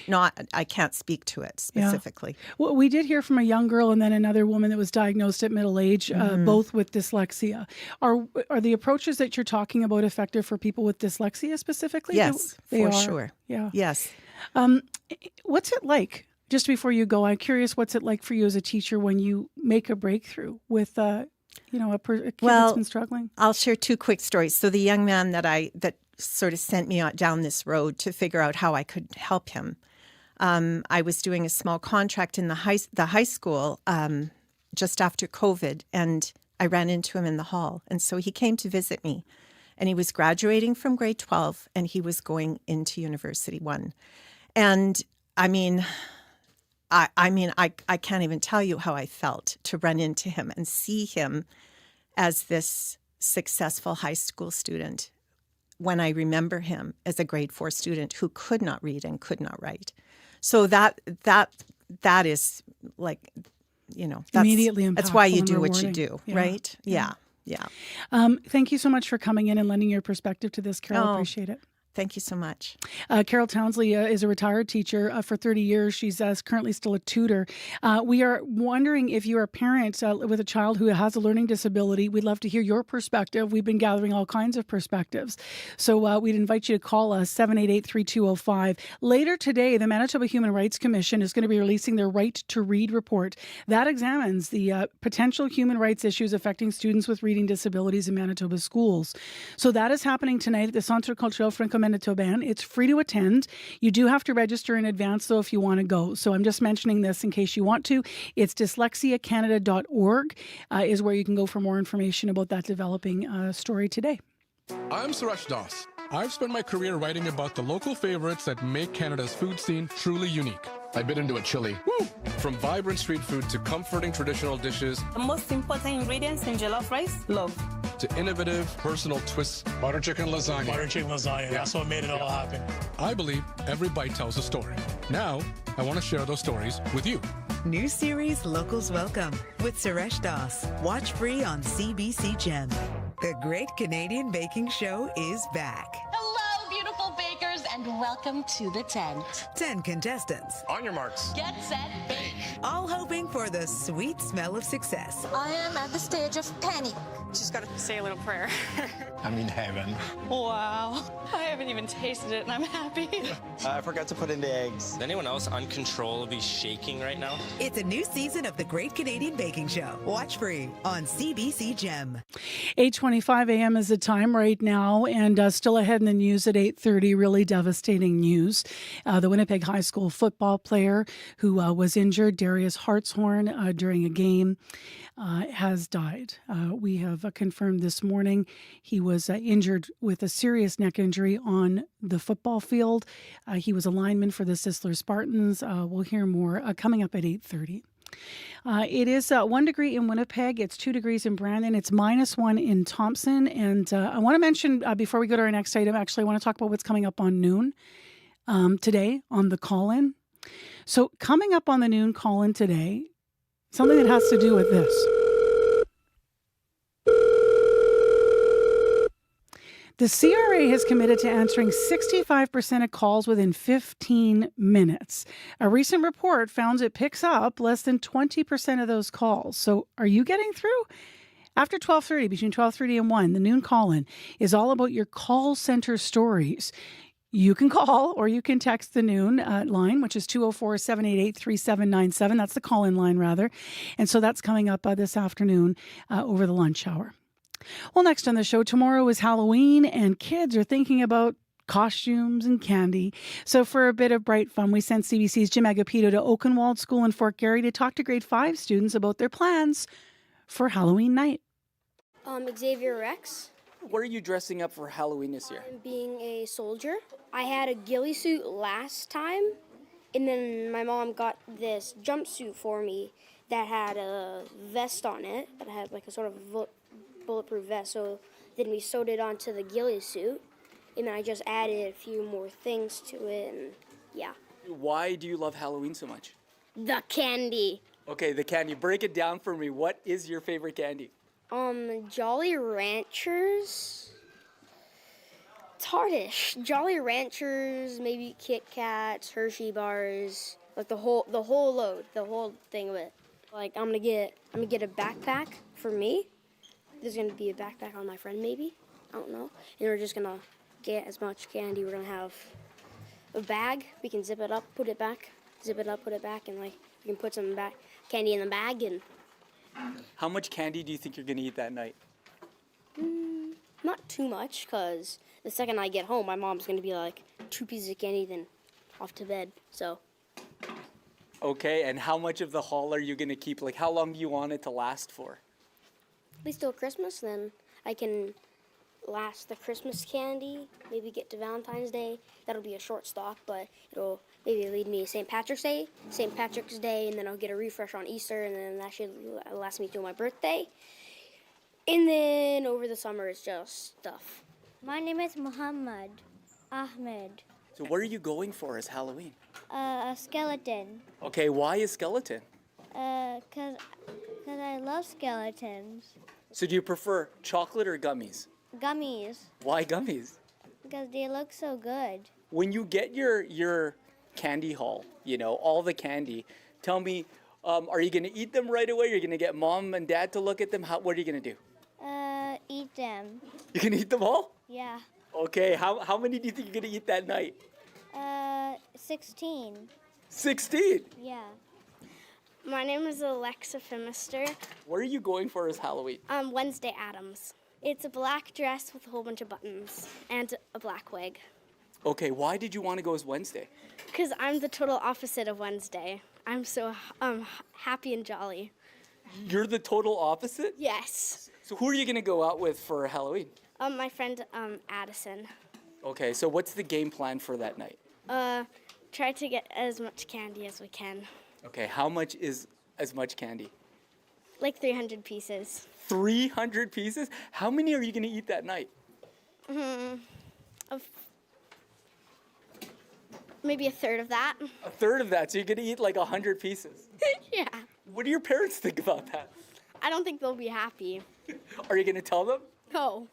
I can't speak to it specifically. Yeah. Well, we did hear from a young girl and then another woman that was diagnosed at middle age, both with dyslexia. Are the approaches that you're talking about effective for people with dyslexia specifically? Yes, for sure. Yeah. Yes. What's it like? Just before you go, I'm curious, what's it like for you as a teacher when you make a breakthrough with a kid that's been struggling? I'll share two quick stories. So the young man that sort of sent me down this road to figure out how I could help him. I was doing a small contract in the high school just after COVID, and I ran into him in the hall. And so he came to visit me, and he was graduating from grade 12, and he was going into University 1. And I can't even tell you how I felt to run into him and see him as this successful high school student when I remember him as a grade 4 student who could not read and could not write. So that is like, that's immediately impactful. That's why you do what you do, right? Yeah. Thank you so much for coming in and lending your perspective to this, Carol. Appreciate it. Thank you so much. Carol Townsley is a retired teacher for 30 years. She's currently still a tutor. We are wondering if you're a parent with a child who has a learning disability. We'd love to hear your perspective. We've been gathering all kinds of perspectives. So we'd invite you to call us, 788-3205. Later today, the Manitoba Human Rights Commission is going to be releasing their Right to Read report. That examines the potential human rights issues affecting students with reading disabilities in Manitoba schools. So that is happening tonight at the Centre Culturel Franco-Manitobain. It's free to attend. You do have to register in advance, though, if you want to go. So I'm just mentioning this in case you want to. It's dyslexiacanada.org is where you can go for more information about that developing story today. I'm Suresh Das. I've spent my career writing about the local favorites that make Canada's food scene truly unique. I bit into a chili. Woo! From vibrant street food to comforting traditional dishes. The most important ingredients in jollof rice, love. to innovative, personal twists. Butter chicken lasagna. Butter chicken lasagna. That's what made it all happen. I believe every bite tells a story. Now, I want to share those stories with you. New series Locals Welcome with Suresh Das. Watch free on CBC Gem. The Great Canadian Baking Show is back. Hello, beautiful bakers, and welcome to the tent. 10 contestants. On your marks. Get set, bake. All hoping for the sweet smell of success. I am at the stage of panic. Just gotta say a little prayer. I'm in heaven. Wow. I haven't even tasted it, and I'm happy. I forgot to put in the eggs. Is anyone else uncontrollably shaking right now? It's a new season of the Great Canadian Baking Show. Watch free on CBC Gem. 8:25 a.m. is the time right now, and still ahead in the news at 8:30, really devastating news. The Winnipeg High School football player who was injured, Darius Hartshorn, during a game, has died. We have confirmed this morning he was injured with a serious neck injury on the football field. He was a lineman for the Sisler Spartans. We'll hear more coming up at 8:30. It is 1 degree in Winnipeg. It's 2 degrees in Brandon. It's -1 in Thompson. And I want to mention, before we go to our next item, actually, I want to talk about what's coming up on noon today on the call-in. So coming up on the noon call-in today, something that has to do with this. The CRA has committed to answering 65% of calls within 15 minutes. A recent report found it picks up less than 20% of those calls. So are you getting through? After 12:30, between 12:30 and 1, the noon call-in is all about your call center stories. You can call or you can text the noon line, which is 204-788-3797. That's the call-in line, rather. And so that's coming up this afternoon over the lunch hour. Well, next on the show, tomorrow is Halloween, and kids are thinking about costumes and candy. So for a bit of bright fun, we sent CBC's Jim Agapito to Oakenwald School in Fort Garry to talk to grade 5 students about their plans for Halloween night. Xavier Rex. What are you dressing up for Halloween this year? I'm being a soldier. I had a ghillie suit last time, and then my mom got this jumpsuit for me that had a vest on it, that had like a sort of bulletproof vest. So then we sewed it onto the ghillie suit, and then I just added a few more things to it, and yeah. Why do you love Halloween so much? The candy. Okay, the candy. Break it down for me. What is your favorite candy? Jolly Ranchers. It's hardish. Jolly Ranchers, maybe Kit Kats, Hershey bars, like the whole load, the whole thing of it. Like I'm gonna get a backpack for me. There's gonna be a backpack on my friend, maybe. I don't know. And we're just gonna get as much candy. We're gonna have a bag. We can zip it up, put it back. Zip it up, put it back, and like we can put some candy in the bag. And how much candy do you think you're gonna eat that night? Not too much, cause the second I get home, my mom's gonna be like 2 pieces of candy, then off to bed. So. Okay, and how much of the haul are you gonna keep? Like, how long do you want it to last for? At least till Christmas, then I can last the Christmas candy, maybe get to Valentine's Day. That'll be a short stop, but it'll maybe lead me to St. Patrick's Day, and then I'll get a refresh on Easter, and then that should last me till my birthday. And then over the summer, it's just stuff. My name is Muhammad Ahmed. So what are you going for as Halloween? A skeleton. Okay, why a skeleton? Cause I love skeletons. So do you prefer chocolate or gummies? Gummies. Why gummies? Because they look so good. When you get your candy haul, all the candy, tell me, are you going to eat them right away? You're going to get mom and dad to look at them? What are you going to do? Eat them. You can eat them all? Yeah. Okay, how many do you think you're going to eat that night? 16. 16? Yeah. My name is Alexa Fimister. What are you going for as Halloween? Wednesday Addams. It's a black dress with a whole bunch of buttons and a black wig. Okay, why did you want to go as Wednesday? Because I'm the total opposite of Wednesday. I'm so happy and jolly. You're the total opposite? Yes. So who are you going to go out with for Halloween? My friend Addison. Okay, so what's the game plan for that night? Try to get as much candy as we can. Okay, how much is as much candy? Like 300 pieces. 300 pieces? How many are you going to eat that night? Maybe a third of that. A third of that, so you're going to eat like 100 pieces. Yeah. What do your parents think about that? I don't think they'll be happy. Are you going to tell them? No.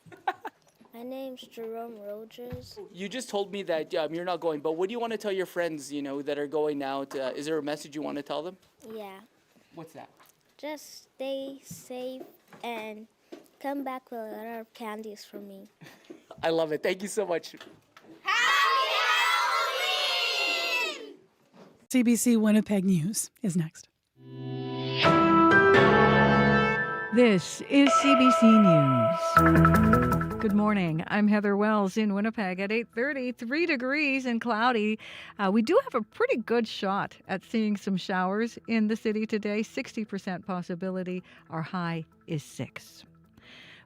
My name's Jerome Rogers. You just told me that you're not going, but what do you want to tell your friends, that are going out? Is there a message you want to tell them? Yeah. What's that? Just stay safe and come back with a lot of candies from me. I love it. Thank you so much. CBC Winnipeg News is next. This is CBC News. Good morning. I'm Heather Wells in Winnipeg at 8:30, 3 degrees and cloudy. We do have a pretty good shot at seeing some showers in the city today. 60% possibility. Our high is 6.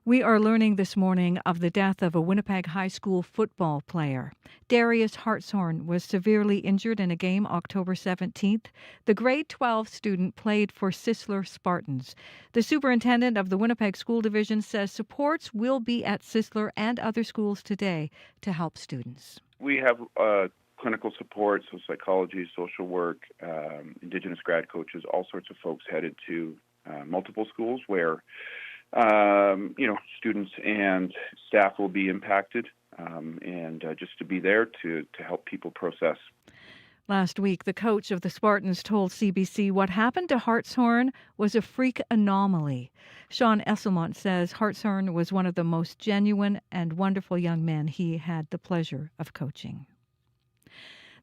We are learning this morning of the death of a Winnipeg high school football player. Darius Hartshorn was severely injured in a game October 17th. The grade 12 student played for Sisler Spartans. The superintendent of the Winnipeg School Division says supports will be at Sisler and other schools today to help students. We have clinical support, so psychology, social work, Indigenous grad coaches, all sorts of folks headed to multiple schools where students and staff will be impacted, and just to be there to help people process. Last week, the coach of the Spartans told CBC what happened to Hartshorn was a freak anomaly. Sean Esselmont says Hartshorn was one of the most genuine and wonderful young men he had the pleasure of coaching.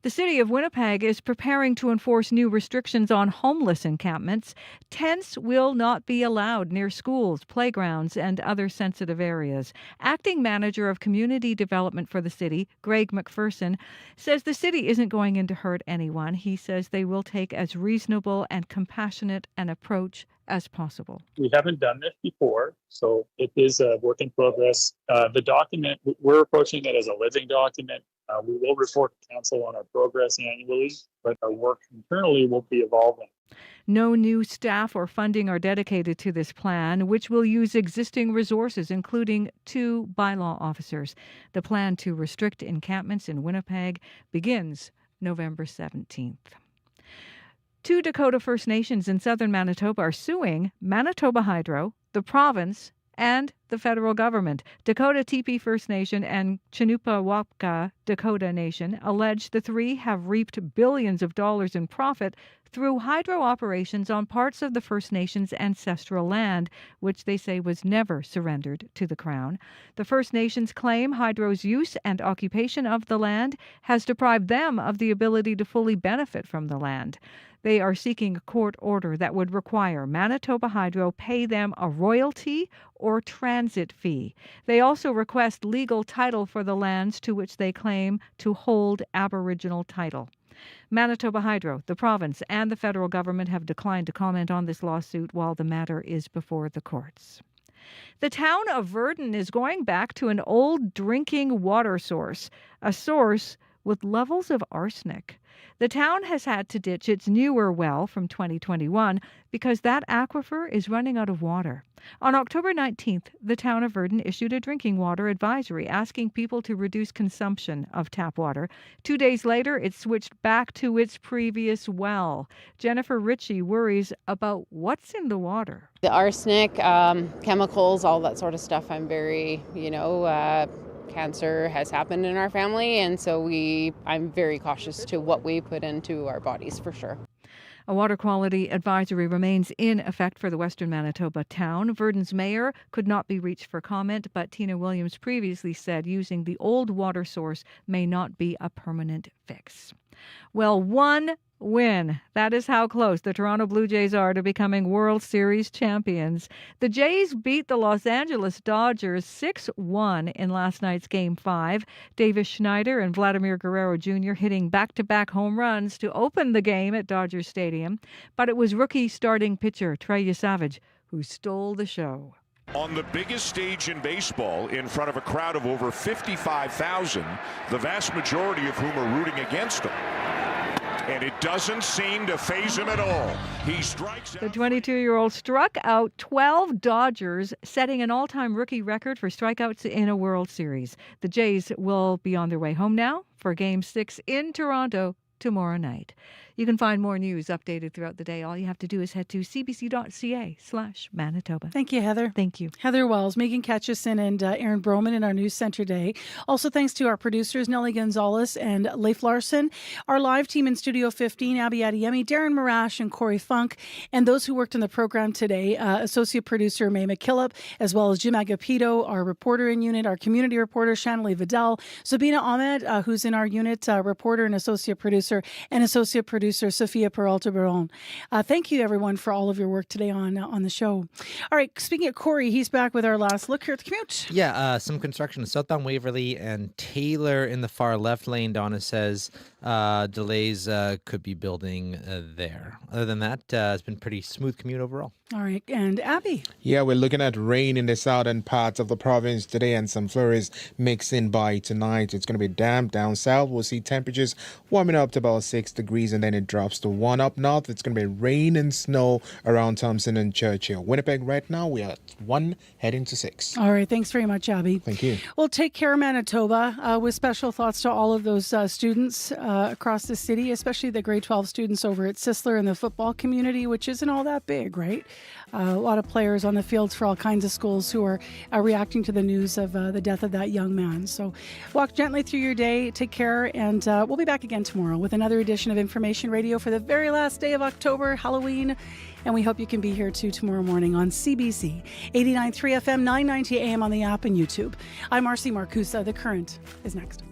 The city of Winnipeg is preparing to enforce new restrictions on homeless encampments. Tents will not be allowed near schools, playgrounds, and other sensitive areas. Acting Manager of Community Development for the city, Greg McPherson, says the city isn't going in to hurt anyone. He says they will take as reasonable and compassionate an approach as possible. We haven't done this before, so it is a work in progress. The document, we're approaching it as a living document. We will report to council on our progress annually, but our work internally will be evolving. No new staff or funding are dedicated to this plan, which will use existing resources, including 2 bylaw officers. The plan to restrict encampments in Winnipeg begins November 17th. 2 Dakota First Nations in southern Manitoba are suing Manitoba Hydro, the province, and the federal government. Dakota Teepee First Nation and Chinupawapka Dakota Nation allege the 3 have reaped billions of dollars in profit through hydro operations on parts of the First Nations' ancestral land, which they say was never surrendered to the Crown. The First Nations claim hydro's use and occupation of the land has deprived them of the ability to fully benefit from the land. They are seeking a court order that would require Manitoba Hydro pay them a royalty or transit fee. They also request legal title for the lands to which they claim to hold Aboriginal title. Manitoba Hydro, the province, and the federal government have declined to comment on this lawsuit while the matter is before the courts. The town of Verdon is going back to an old drinking water source, a source with levels of arsenic. The town has had to ditch its newer well from 2021 because that aquifer is running out of water. On October 19th, the town of Verdon issued a drinking water advisory asking people to reduce consumption of tap water. 2 days later, it switched back to its previous well. Jennifer Ritchie worries about what's in the water. The arsenic, chemicals, all that sort of stuff. I'm very, cancer has happened in our family, and so I'm very cautious to what we put into our bodies for sure. A water quality advisory remains in effect for the Western Manitoba town. Verdon's mayor could not be reached for comment, but Tina Williams previously said using the old water source may not be a permanent fix. Well, one win. That is how close the Toronto Blue Jays are to becoming World Series champions. The Jays beat the Los Angeles Dodgers 6-1 in last night's Game 5. Davis Schneider and Vladimir Guerrero Jr. hitting back-to-back home runs to open the game at Dodger Stadium. But it was rookie starting pitcher Trey Yesavage who stole the show. On the biggest stage in baseball, in front of a crowd of over 55,000, the vast majority of whom are rooting against him. and it doesn't seem to faze him at all. He strikes out. The 22-year-old struck out 12 Dodgers, setting an all-time rookie record for strikeouts in a World Series. The Jays will be on their way home now for Game 6 in Toronto tomorrow night. You can find more news updated throughout the day. All you have to do is head to cbc.ca/Manitoba. Thank you, Heather. Thank you. Heather Wells, Megan Ketchison, and Aaron Broman in our News Center today. Also, thanks to our producers, Nellie Gonzalez and Leif Larson. Our live team in Studio 15, Abby Adeyemi, Darren Marash, and Corey Funk. And those who worked on the program today, Associate Producer May McKillop, as well as Jim Agapito, our reporter in unit, our community reporter, Shanley Vidal, Sabina Ahmed, who's in our unit, reporter and associate producer, and associate producer Sophia Peralta Baron. Thank you, everyone, for all of your work today on the show. All right, speaking of Corey, he's back with our last look here at the commute. Yeah, some construction southbound Waverly and Taylor in the far left lane. Donna says delays could be building there. Other than that, it's been pretty smooth commute overall. All right, and Abby? Yeah, we're looking at rain in the southern parts of the province today and some flurries mixing by tonight. It's going to be damp down south. We'll see temperatures warming up to about 6 degrees and then it drops to 1 up north. It's going to be rain and snow around Thompson and Churchill. Winnipeg right now, we are at 1 heading to 6. All right, thanks very much, Abby. Thank you. Well, take care, Manitoba, with special thoughts to all of those students across the city, especially the grade 12 students over at Sisler in the football community, which isn't all that big, right? A lot of players on the fields for all kinds of schools who are reacting to the news of the death of that young man. So walk gently through your day, take care, and we'll be back again tomorrow with another edition of Information Radio for the very last day of October, Halloween. And we hope you can be here too tomorrow morning on CBC 89.3 FM, 990 AM on the app and YouTube. I'm Marcy Marcusa. The Current is next.